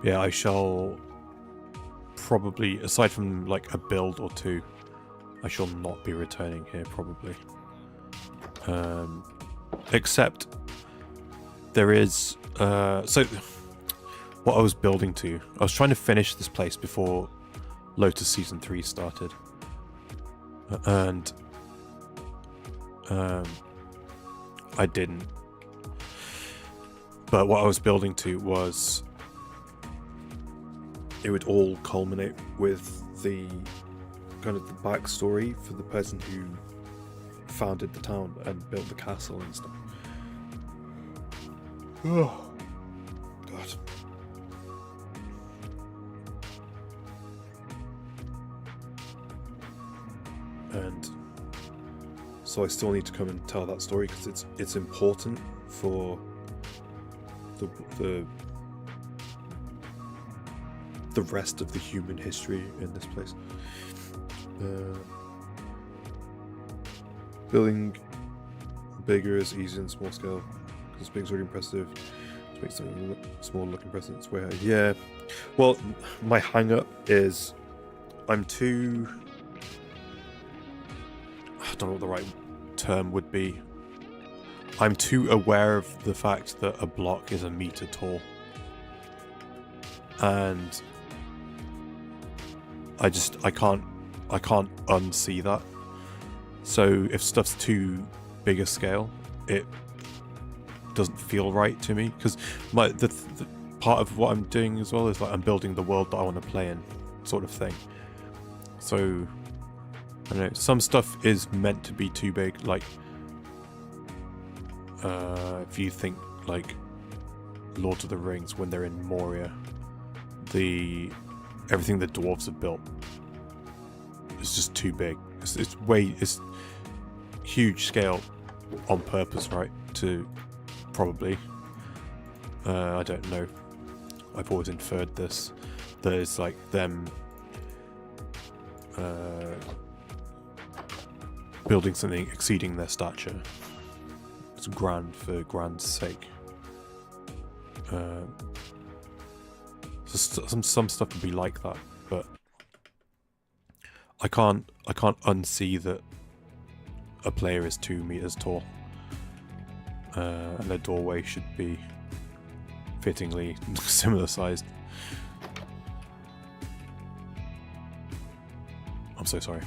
Yeah, I shall probably, aside from like a build or two, I shall not be returning here probably. Except there is, so what I was building to, I was trying to finish this place before Lotus Season 3 started. And I didn't. But what I was building to was, it would all culminate with the kind of the backstory for the person who founded the town and built the castle and stuff. Oh, God. so I still need to come and tell that story because it's important for the rest of the human history in this place. Building bigger is easy in small scale because big is already impressive. To make something small look impressive, it's way higher. Yeah, well, my hang up is I'm too, I don't know what the right term would be. I'm too aware of the fact that a block is a meter tall. And I can't unsee that. So if stuff's too big a scale, it doesn't feel right to me. Because the part of what I'm doing as well is like I'm building the world that I want to play in, sort of thing. So I don't know, some stuff is meant to be too big, like if you think like Lord of the Rings when they're in Moria, everything the dwarves have built is just too big. It's huge scale on purpose, right? To probably I don't know. I've always inferred this, that it's like them building something exceeding their stature. It's grand for grand's sake. So some stuff would be like that, but I can't unsee that a player is 2 meters tall, and their doorway should be fittingly similar sized. I'm so sorry.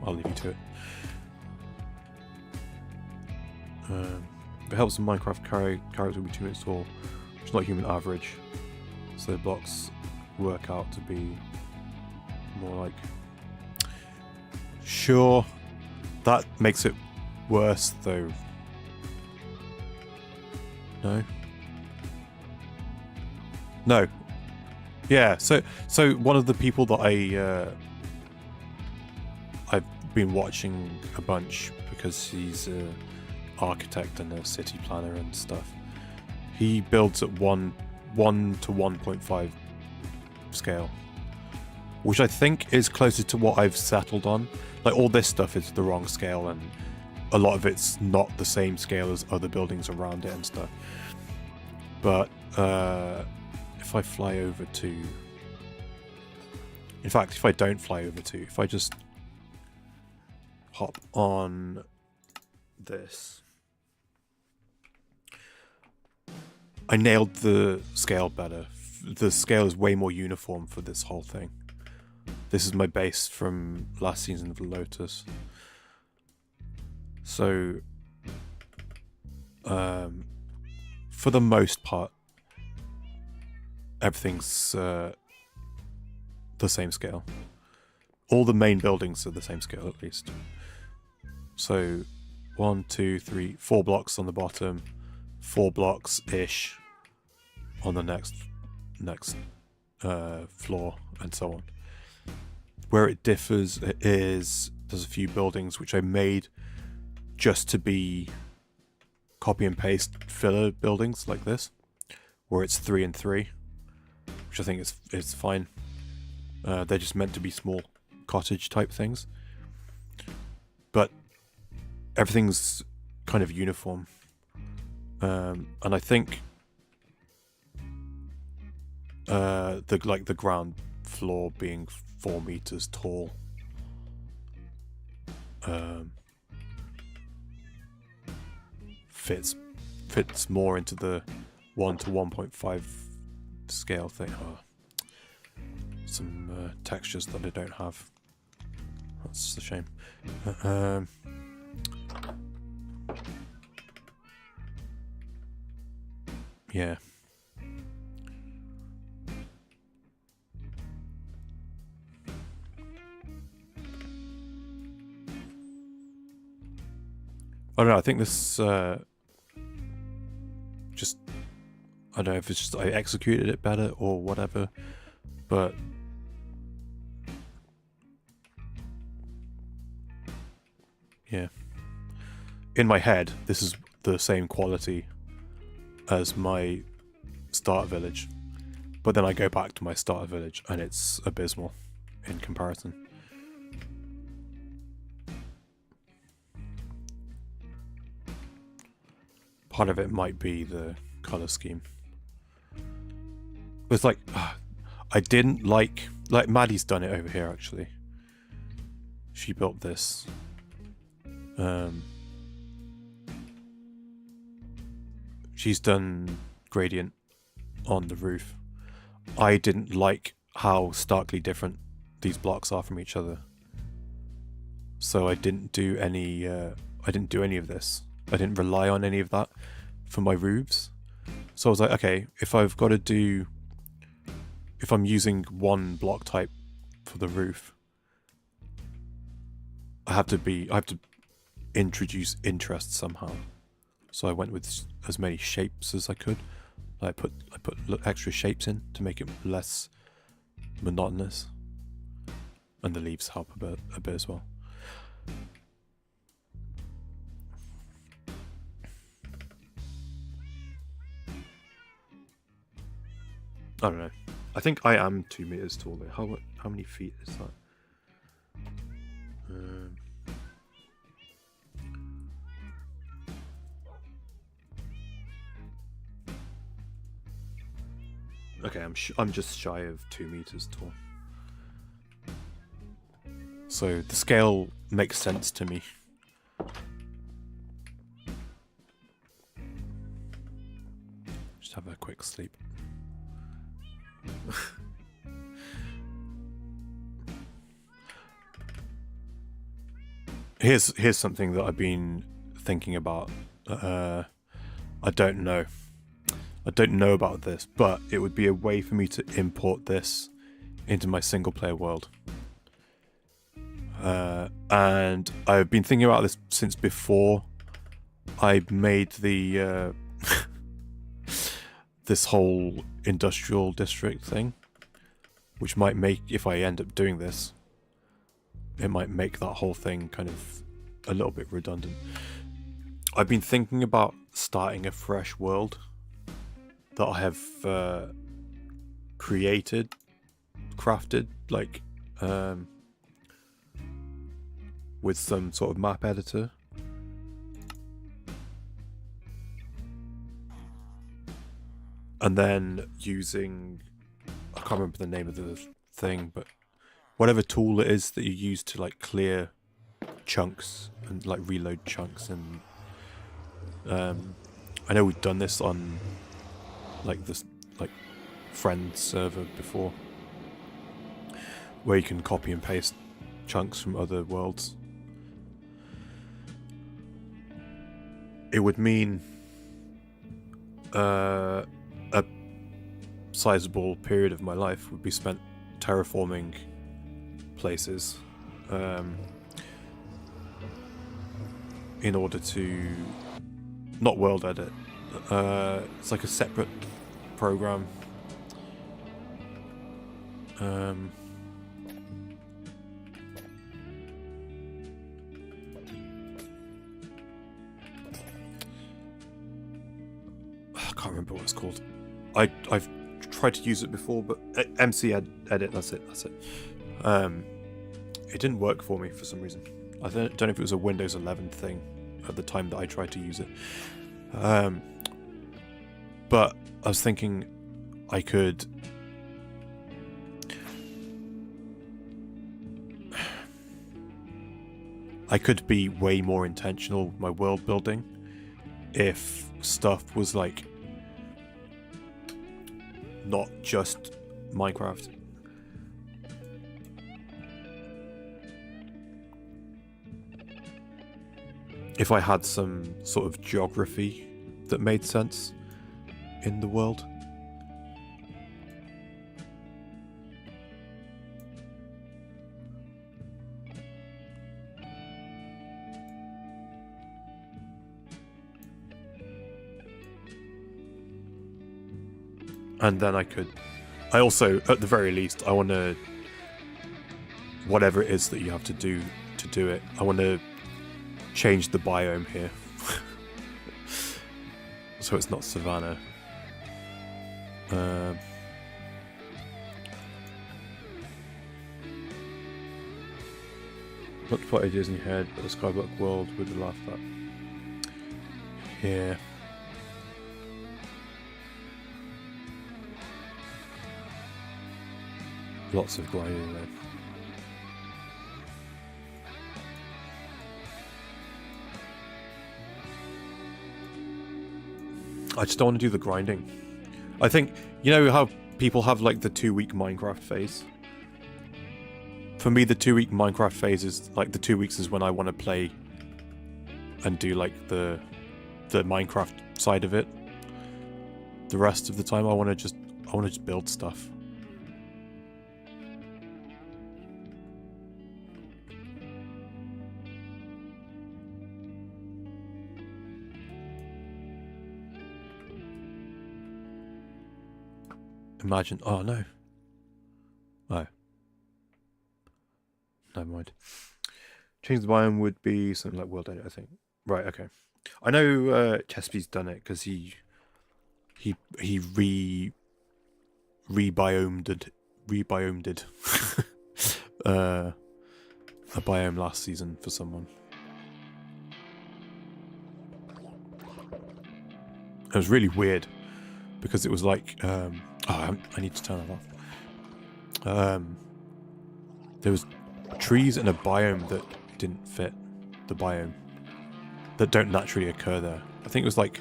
I'll leave you to it. If it helps in Minecraft, characters will be 2 meters tall, which is not human average. So the blocks work out to be more like... Sure, that makes it worse though. No? No. Yeah, so one of the people that I've been watching a bunch because he's a architect and a city planner and stuff. He builds at 1 to 1.5 scale, which I think is closer to what I've settled on. Like all this stuff is the wrong scale, and a lot of it's not the same scale as other buildings around it and stuff. But if I fly over to, in fact, if I don't fly over to, if I just hop on this, I nailed the scale better. The scale is way more uniform for this whole thing. This is my base from last season of Lotus. So, for the most part, everything's the same scale. All the main buildings are the same scale, at least. So, 1, 2, 3, 4 blocks on the bottom, 4 blocks-ish on the next floor, and so on. Where it differs is there's a few buildings which I made just to be copy and paste filler buildings like this, where it's 3 and 3, which I think is fine. They're just meant to be small cottage type things, but everything's kind of uniform, and I think the ground floor being 4 meters tall fits more into the 1 to 1.5 scale thing. Some textures that I don't have. That's a shame. Yeah. I don't know, I think this just, I don't know if it's just I executed it better or whatever, but yeah. in my head, this is the same quality as my starter village. But then I go back to my starter village and it's abysmal in comparison. Part of it might be the color scheme. It's like, I didn't like Maddie's done it over here actually. She built this. She's done gradient on the roof. I didn't like how starkly different these blocks are from each other. So I didn't do any of this. I didn't rely on any of that for my roofs. So I was like, okay, if I'm using one block type for the roof, I have to introduce interest somehow. So I went with as many shapes as I could. I put extra shapes in to make it less monotonous, and the leaves help a bit as well. I don't know. I think I am 2 meters tall though. How many feet is that? Okay, I'm just shy of 2 meters tall. So the scale makes sense to me. Just have a quick sleep. Here's something that I've been thinking about. I don't know about this, but it would be a way for me to import this into my single player world. And I've been thinking about this since before I made the this whole industrial district thing, which might make, if I end up doing this, it might make that whole thing kind of a little bit redundant. I've been thinking about starting a fresh world that I have crafted, like with some sort of map editor. And then using, I can't remember the name of the thing, but whatever tool it is that you use to like clear chunks and like reload chunks. And I know we've done this on like this like friend server before, where you can copy and paste chunks from other worlds. It would mean a sizable period of my life would be spent terraforming places in order to not world edit. It's like a separate program. I can't remember what it's called. I've tried to use it before, but MC edit, that's it. It didn't work for me for some reason. I don't know if it was a Windows 11 thing at the time that I tried to use it. But I was thinking I could be way more intentional with my world building if stuff was like not just Minecraft. If I had some sort of geography that made sense in the world. And then I also, at the very least, I want to, whatever it is that you have to do it, I want to change the biome here so it's not Savannah. Not to put ideas in your head, but the Skyblock world would laugh at. Yeah. Lots of grinding there. I just don't want to do the grinding. I think, you know how people have like the 2-week Minecraft phase? For me, the 2-week Minecraft phase is like the 2 weeks is when I want to play and do like the Minecraft side of it. The rest of the time I want to just build stuff. Imagine, oh no. Oh. Never mind. Change the biome would be something like world edit, I think. Right, okay. I know Chespi's done it because he rebiomed a biome last season for someone. It was really weird because it was like I need to turn that off. There was trees in a biome that didn't fit the biome, that don't naturally occur there. I think it was like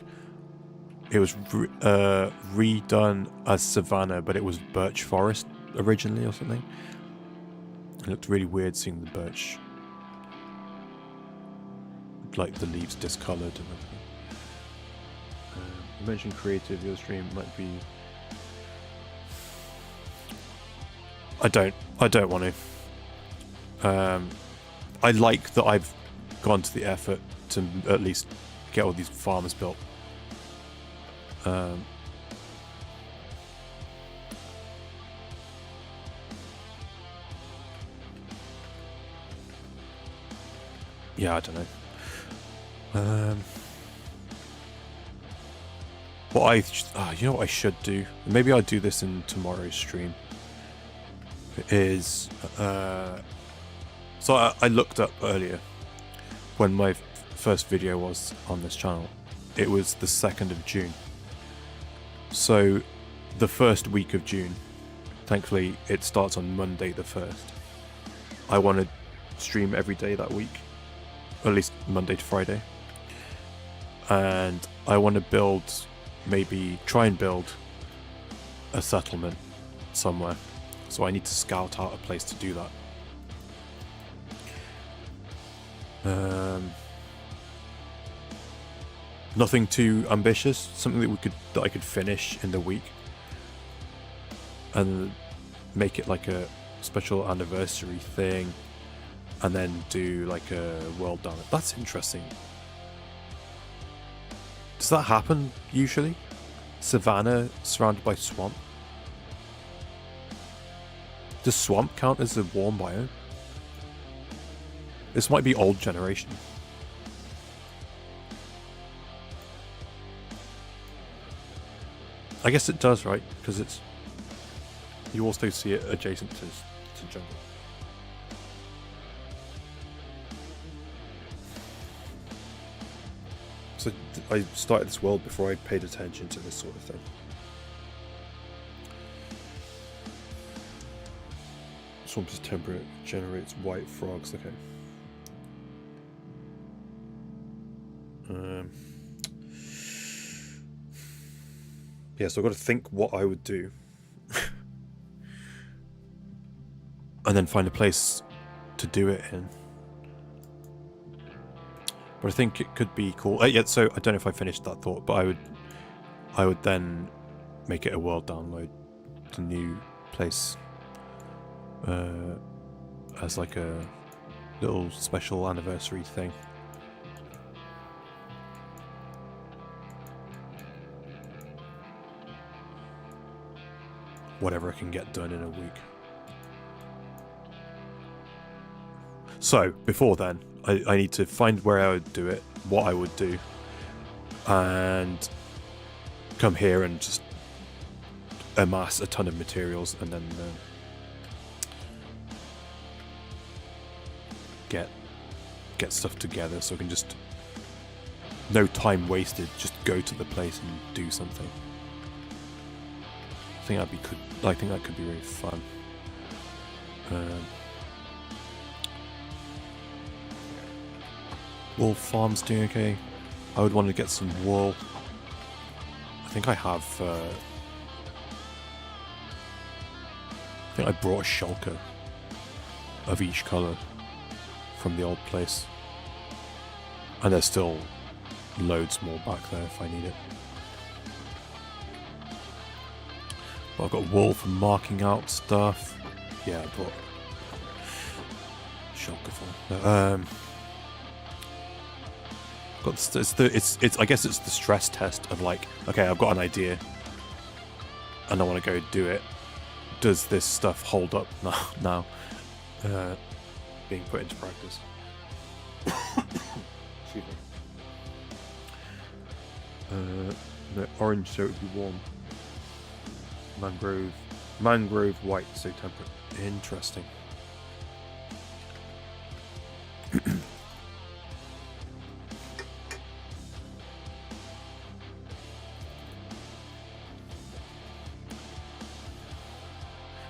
it was redone as savanna, but it was birch forest originally or something. It looked really weird seeing the birch, like the leaves discolored and everything. You mentioned creative. Your stream might be. I don't want to. I like that I've gone to the effort to at least get all these farms built. Yeah, I don't know. You know what I should do? Maybe I'll do this in tomorrow's stream. Is so I looked up earlier when my first video was on this channel. It was the 2nd of June. So the first week of June, thankfully it starts on Monday the 1st. I want to stream every day that week, or at least Monday to Friday. And I want to try and build a settlement somewhere. So I need to scout out a place to do that. Nothing too ambitious. Something that I could finish in the week, and make it like a special anniversary thing, and then do like a world down it. That's interesting. Does that happen usually? Savannah surrounded by swamp. Does swamp count as a warm biome? This might be old generation. I guess it does, right? Because it's... You also see it adjacent to jungle. So I started this world before I paid attention to this sort of thing. Swamp is temperate, generates white frogs. Okay. Yeah, so I've got to think what I would do. And then find a place to do it in. But I think it could be cool. Yeah, so I don't know if I finished that thought, but I would then make it a world download. It's a new place. As like a little special anniversary thing. Whatever I can get done in a week. So, before then, I need to find where I would do it, what I would do, and come here and just amass a ton of materials and then get stuff together, so I can just, no time wasted, just go to the place and do something. I think that could be really fun. Wool farm's doing okay. I would want to get some wool. I think I have. I think I brought a shulker of each colour from the old place, and there's still loads more back there if I need it. But I've got wool for marking out stuff. Yeah, I brought shulker for. I guess it's the stress test of like, okay, I've got an idea and I want to go do it. Does this stuff hold up now? Being put into practice. Excuse me. No, orange, so it would be warm. Mangrove white, so temperate. Interesting.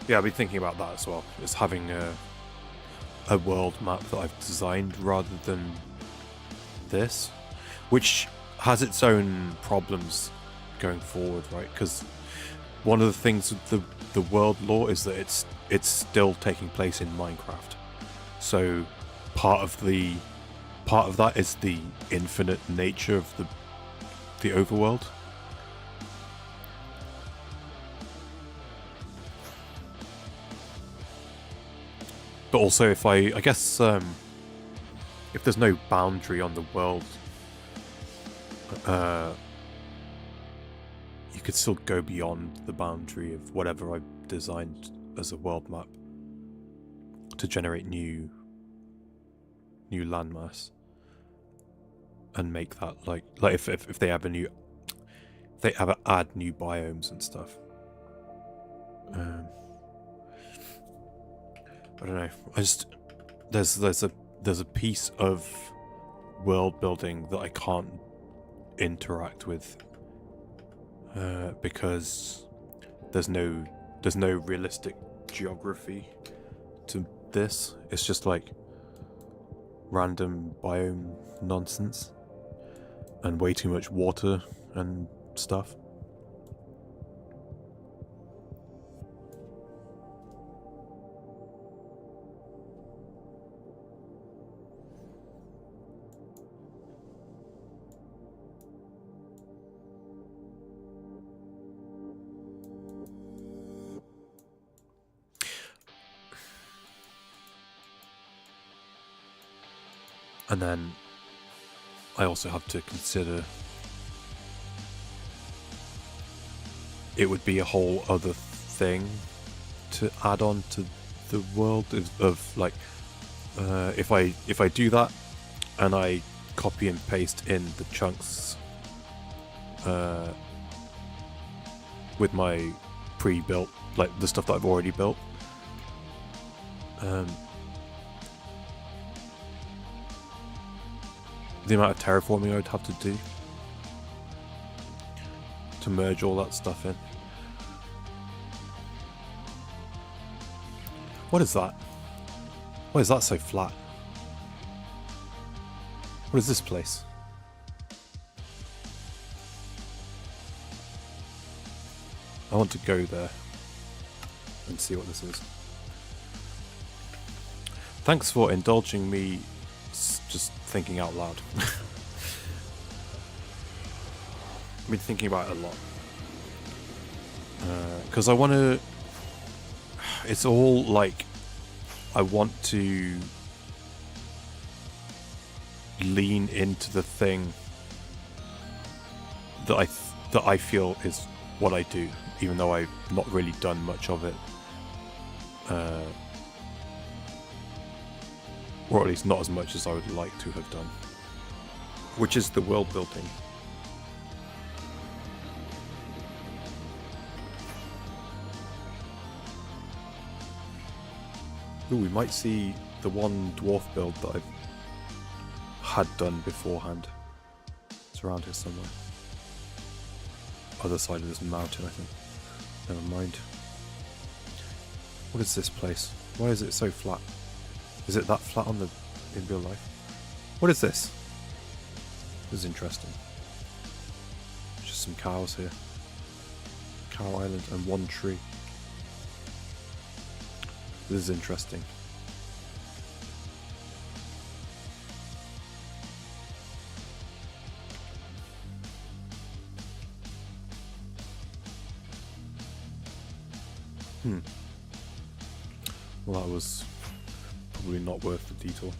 Yeah, I've been thinking about that as well. It's having a world map that I've designed rather than this, which has its own problems going forward, right? Because one of the things with the world lore is that it's still taking place in Minecraft. So part of that is the infinite nature of the overworld. But also, if I guess, if there's no boundary on the world, you could still go beyond the boundary of whatever I've designed as a world map to generate new landmass and make that like if they have add new biomes and stuff. I don't know. There's a piece of world building that I can't interact with because there's no realistic geography to this. It's just like random biome nonsense and way too much water and stuff. And then I also have to consider it would be a whole other thing to add on to the world of like if I do that and I copy and paste in the chunks with my pre-built, like the stuff that I've already built, the amount of terraforming I would have to do to merge all that stuff in. What is that? Why is that so flat? What is this place? I want to go there and see what this is. Thanks for indulging me just thinking out loud. I've been thinking about it a lot. Because I want to... It's all like... I want to lean into the thing that I feel is what I do, even though I've not really done much of it. Or at least not as much as I would like to have done. Which is the world building. Ooh, we might see the one dwarf build that I had done beforehand. It's around here somewhere. Other side of this mountain, I think. Never mind. What is this place? Why is it so flat? Is it that flat on the in real life? What is this? This is interesting. Just some cows here. Cow Island and one tree. This is interesting. Well, that was probably not worth the detour.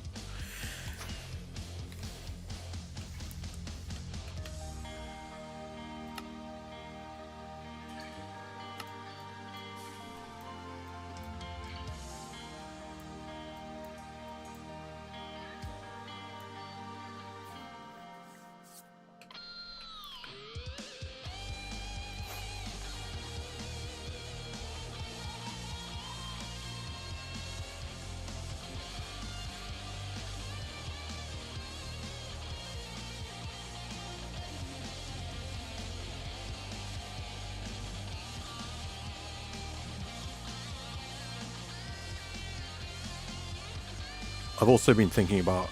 I've also been thinking about,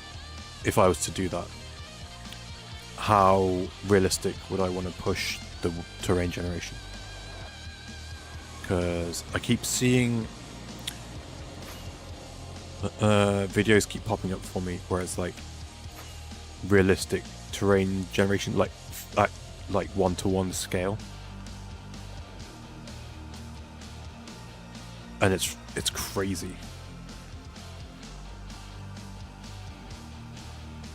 if I was to do that, how realistic would I want to push the terrain generation? Because I keep seeing videos keep popping up for me where it's like realistic terrain generation, like at like 1-to-1 scale, and it's crazy.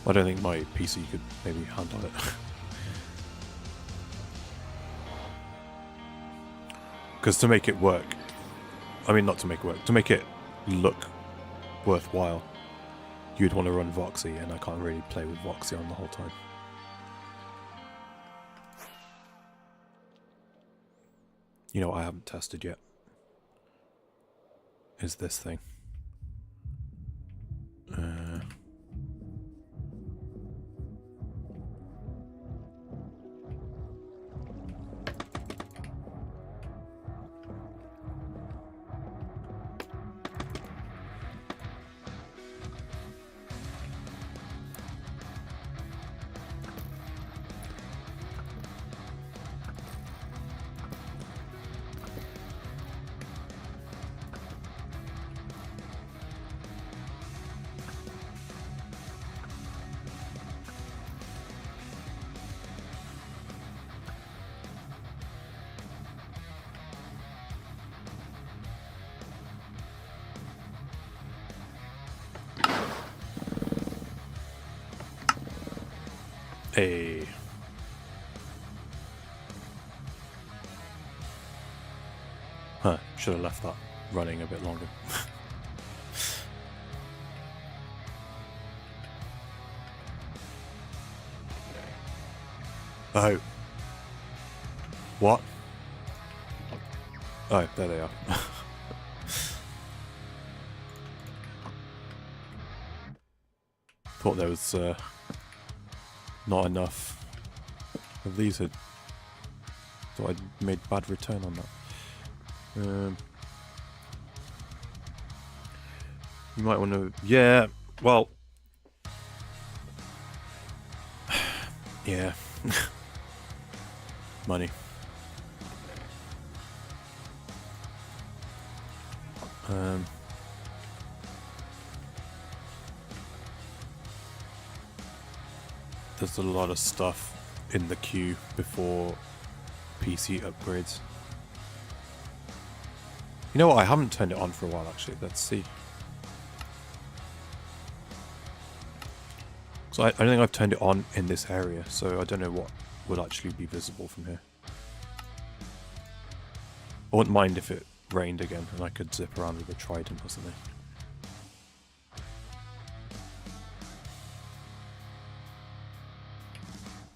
I don't think my PC could maybe handle it. Because to make it work, I mean not to make it work, to make it look worthwhile, you'd want to run Voxy, and I can't really play with Voxy on the whole time. You know what I haven't tested yet? Is this thing. Hey. Huh, should have left that running a bit longer. Oh. What? Oh, there they are. Thought there was not enough of these. Thought I'd made bad return on that. You might want to... Yeah, well... Yeah. Money. There's a lot of stuff in the queue before PC upgrades. You know what? I haven't turned it on for a while, actually. Let's see. So I don't think I've turned it on in this area, so I don't know what would actually be visible from here. I wouldn't mind if it rained again and I could zip around with a trident or something.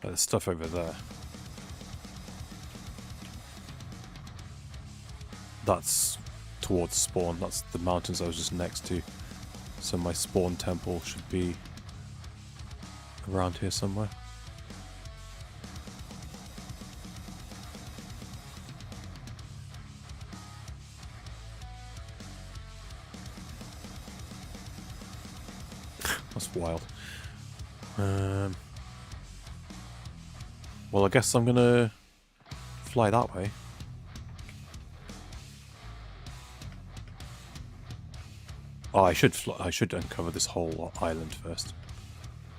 But there's stuff over there. That's towards spawn. That's the mountains I was just next to. So my spawn temple should be around here somewhere. That's wild. Well, I guess I'm gonna fly that way. Oh, I should uncover this whole island first.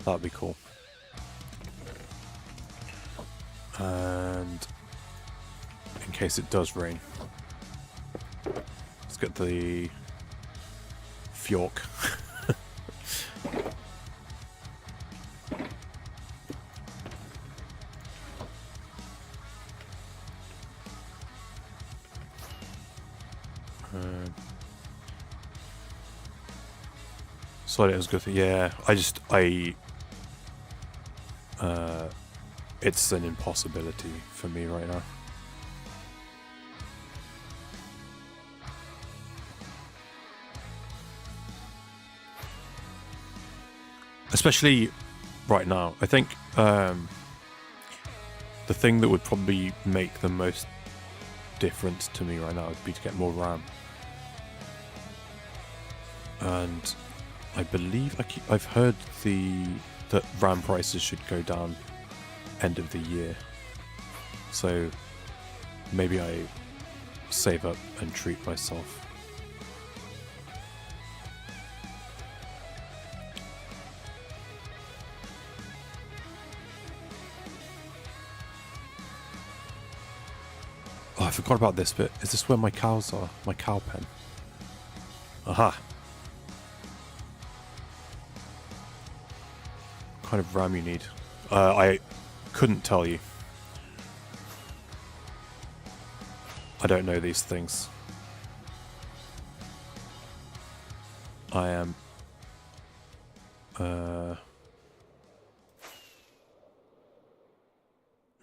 That'd be cool. And in case it does rain, let's get the fjork. Sorry, it was good. Yeah, it's an impossibility for me right now. Especially right now. I think the thing that would probably make the most difference to me right now would be to get more RAM. And I believe I've heard that RAM prices should go down end of the year. So maybe I save up and treat myself. Oh, I forgot about this bit. Is this where my cows are? My cow pen. Aha. What kind of RAM you need? I couldn't tell you. I don't know these things. I am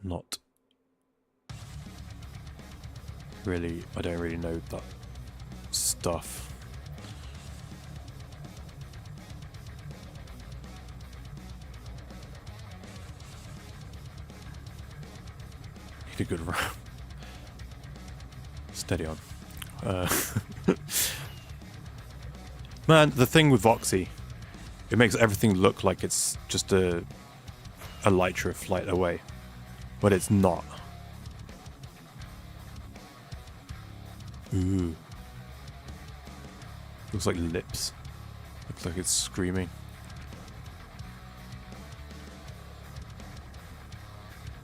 not really, I don't really know that stuff. Need a good RAM. Steady on. Man, the thing with Voxy, it makes everything look like it's just a Elytra flight away, but it's not. Ooh. Looks like lips. Looks like it's screaming.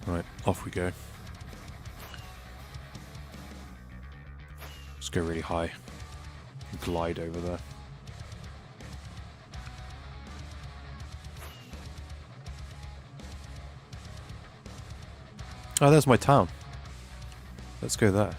Right, off we go. Let's go really high. Glide over there. Oh, there's my town. Let's go there.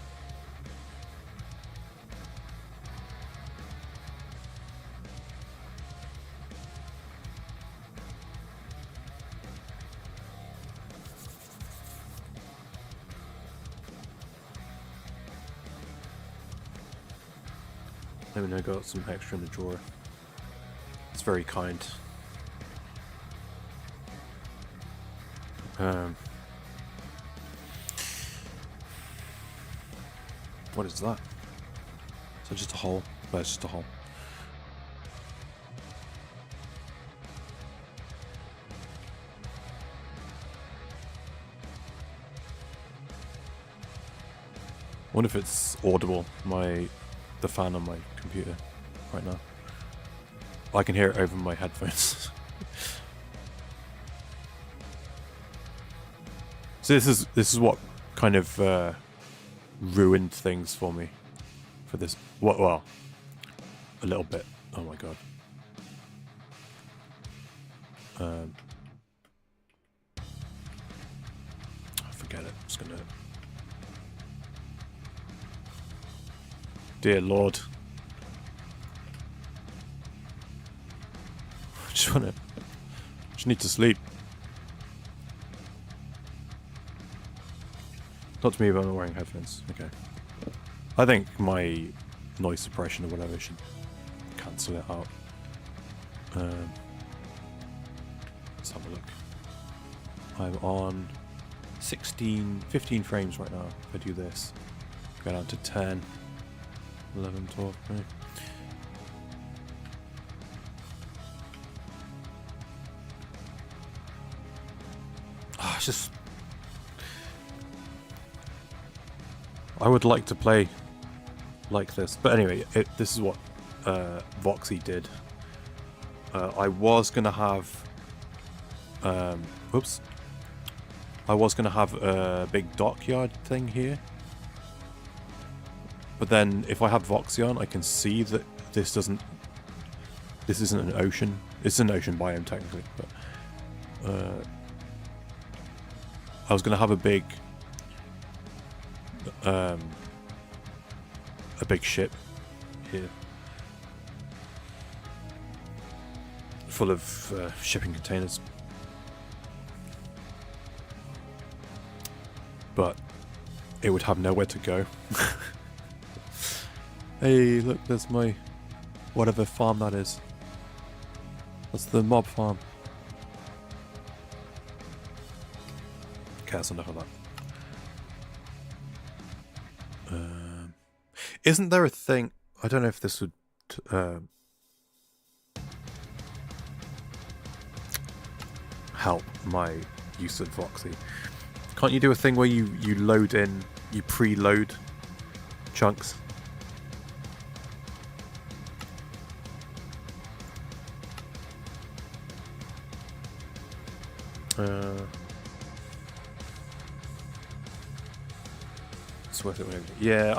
Let me know, I got some extra in the drawer. It's very kind. What is that? Is that just a hole? No, it's just a hole. I wonder if it's audible, the fan on my computer right now. I can hear it over my headphones. So this is what kind of ruined things for me for this. Well, a little bit. Oh my god. Forget it. I'm just gonna. Dear Lord. Just need to sleep. Not to me if I'm not wearing headphones. Okay. I think my noise suppression or whatever should cancel it out. Let's have a look. I'm on 15 frames right now. If I do this, go down to 10, 11, 12, right? It's just, I would like to play like this, but anyway, this is what Voxy did. I was gonna have, I was gonna have a big dockyard thing here, but then if I have Voxy on, I can see that this isn't an ocean. It's an ocean biome technically, but I was gonna have a big ship here full of shipping containers, but it would have nowhere to go. Hey, look, there's my whatever farm that is. That's the mob farm. Okay, that's enough of that. Isn't there a thing? I don't know if this would help my use of Voxy. Can't you do a thing where you load in, you preload chunks? It's worth it whenever. Yeah,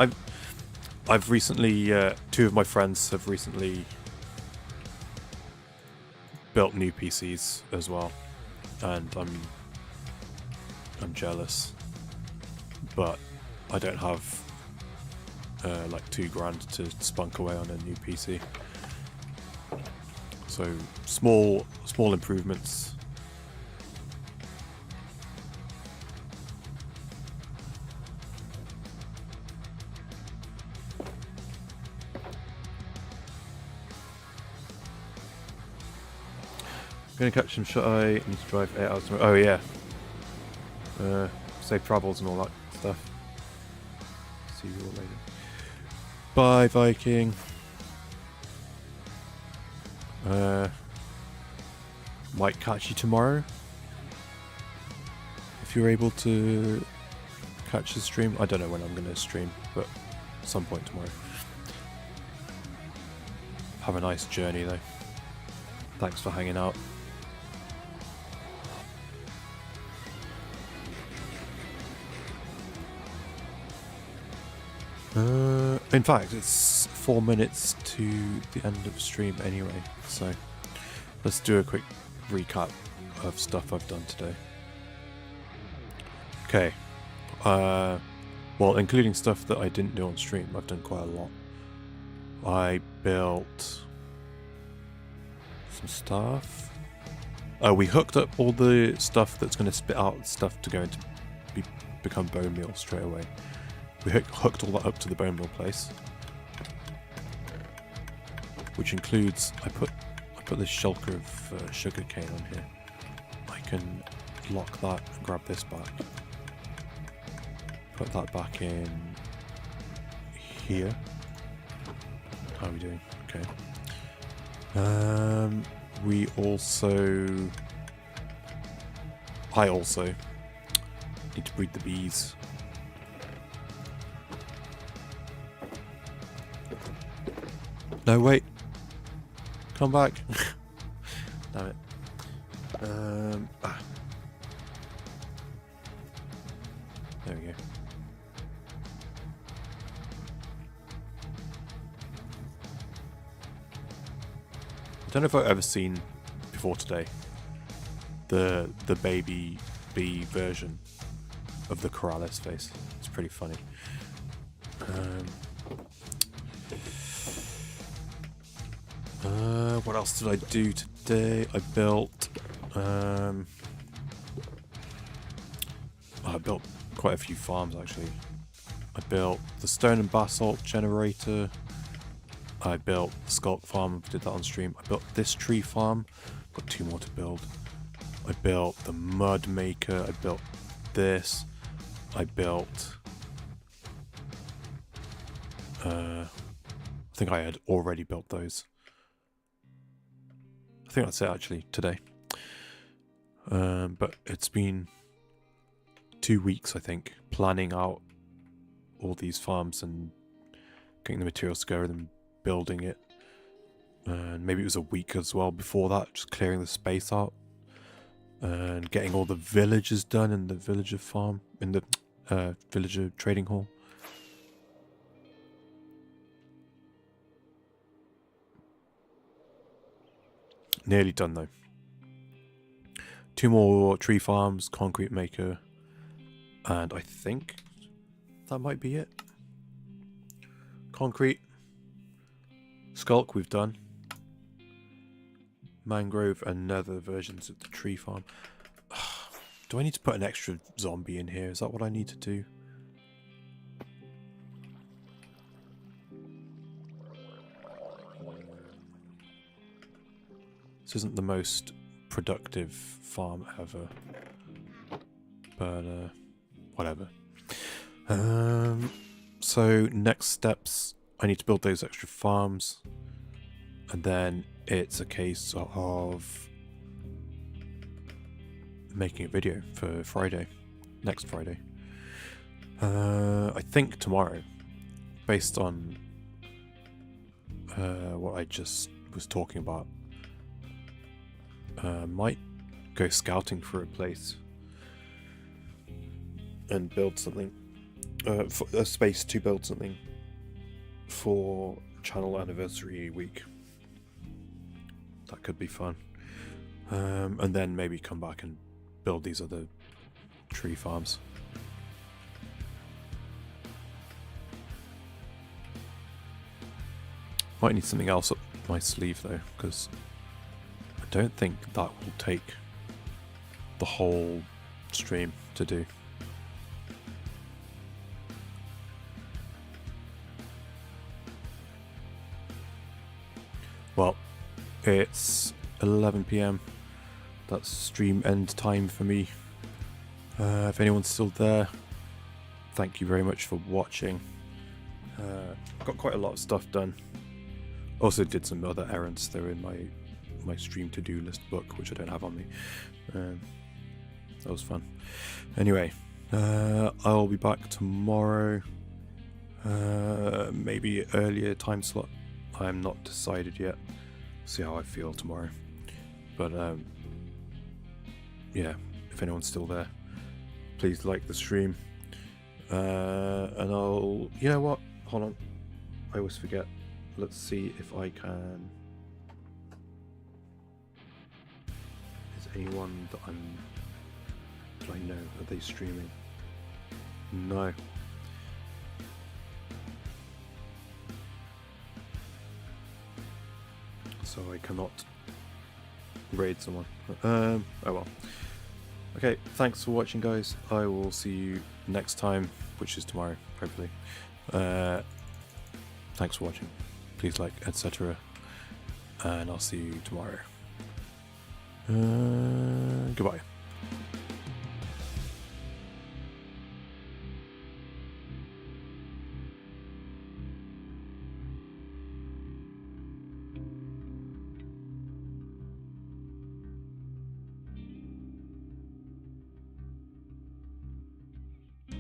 I've recently, two of my friends have recently built new PCs as well, and I'm jealous, but I don't have like $2,000 to spunk away on a new PC. So small improvements. Gonna catch some shut eye. Need to drive 8 hours tomorrow. Oh yeah. Safe travels and all that stuff. See you all later. Bye, Viking. Might catch you tomorrow if you're able to catch the stream. I don't know when I'm gonna stream, but at some point tomorrow. Have a nice journey though. Thanks for hanging out. In fact, it's 4 minutes to the end of stream anyway, so let's do a quick recap of stuff I've done today. Okay, well, including stuff that I didn't do on stream, I've done quite a lot. I built some stuff. We hooked up all the stuff that's going to spit out stuff to go into become bone meal straight away. We hooked all that up to the bone meal place, which includes I put this shulker of sugar cane on here. I can lock that and grab this back. Put that back in here. How are we doing? Okay. I also need to breed the bees. No, wait. Come back. Damn it. There we go. I don't know if I've ever seen before today the baby bee version of the Corrales face. It's pretty funny. What else did I do today? I built I built quite a few farms actually. I built the stone and basalt generator. I built the Skulk farm, did that on stream. I built this tree farm, got 2 more to build. I built the mud maker, I built this, I built... I think I had already built those. I think that's it actually, today. But it's been 2 weeks, I think, planning out all these farms and getting the materials together and building it. And maybe it was a week as well before that, just clearing the space out and getting all the villagers done in the villager farm, in the villager trading hall. Nearly done though. 2 more tree farms, concrete maker, and I think that might be it. Concrete, Skulk we've done. Mangrove and nether versions of the tree farm. Do I need to put an extra zombie in here? Is that what I need to do? This isn't the most productive farm ever, but whatever. So next steps, I need to build those extra farms, and then it's a case of making a video for Friday, next Friday. I think tomorrow, based on what I just was talking about. Might go scouting for a place and build something, for a space to build something for channel anniversary week. That could be fun. And then maybe come back and build these other tree farms. Might need something else up my sleeve though, because I don't think that will take the whole stream to do. Well, it's 11 PM. That's stream end time for me. If anyone's still there, thank you very much for watching. Got quite a lot of stuff done. Also did some other errands. They're in my stream to-do list book, which I don't have on me. That was fun. Anyway, I'll be back tomorrow. Maybe earlier time slot. I'm not decided yet. See how I feel tomorrow. But yeah, if anyone's still there, please like the stream. And I'll... You know what? Hold on. I always forget. Let's see if I can... Is anyone that do I know? Are they streaming? No. So I cannot raid someone. Oh well. Okay, thanks for watching, guys. I will see you next time, which is tomorrow, hopefully. Thanks for watching. Please like, etc. And I'll see you tomorrow. Goodbye.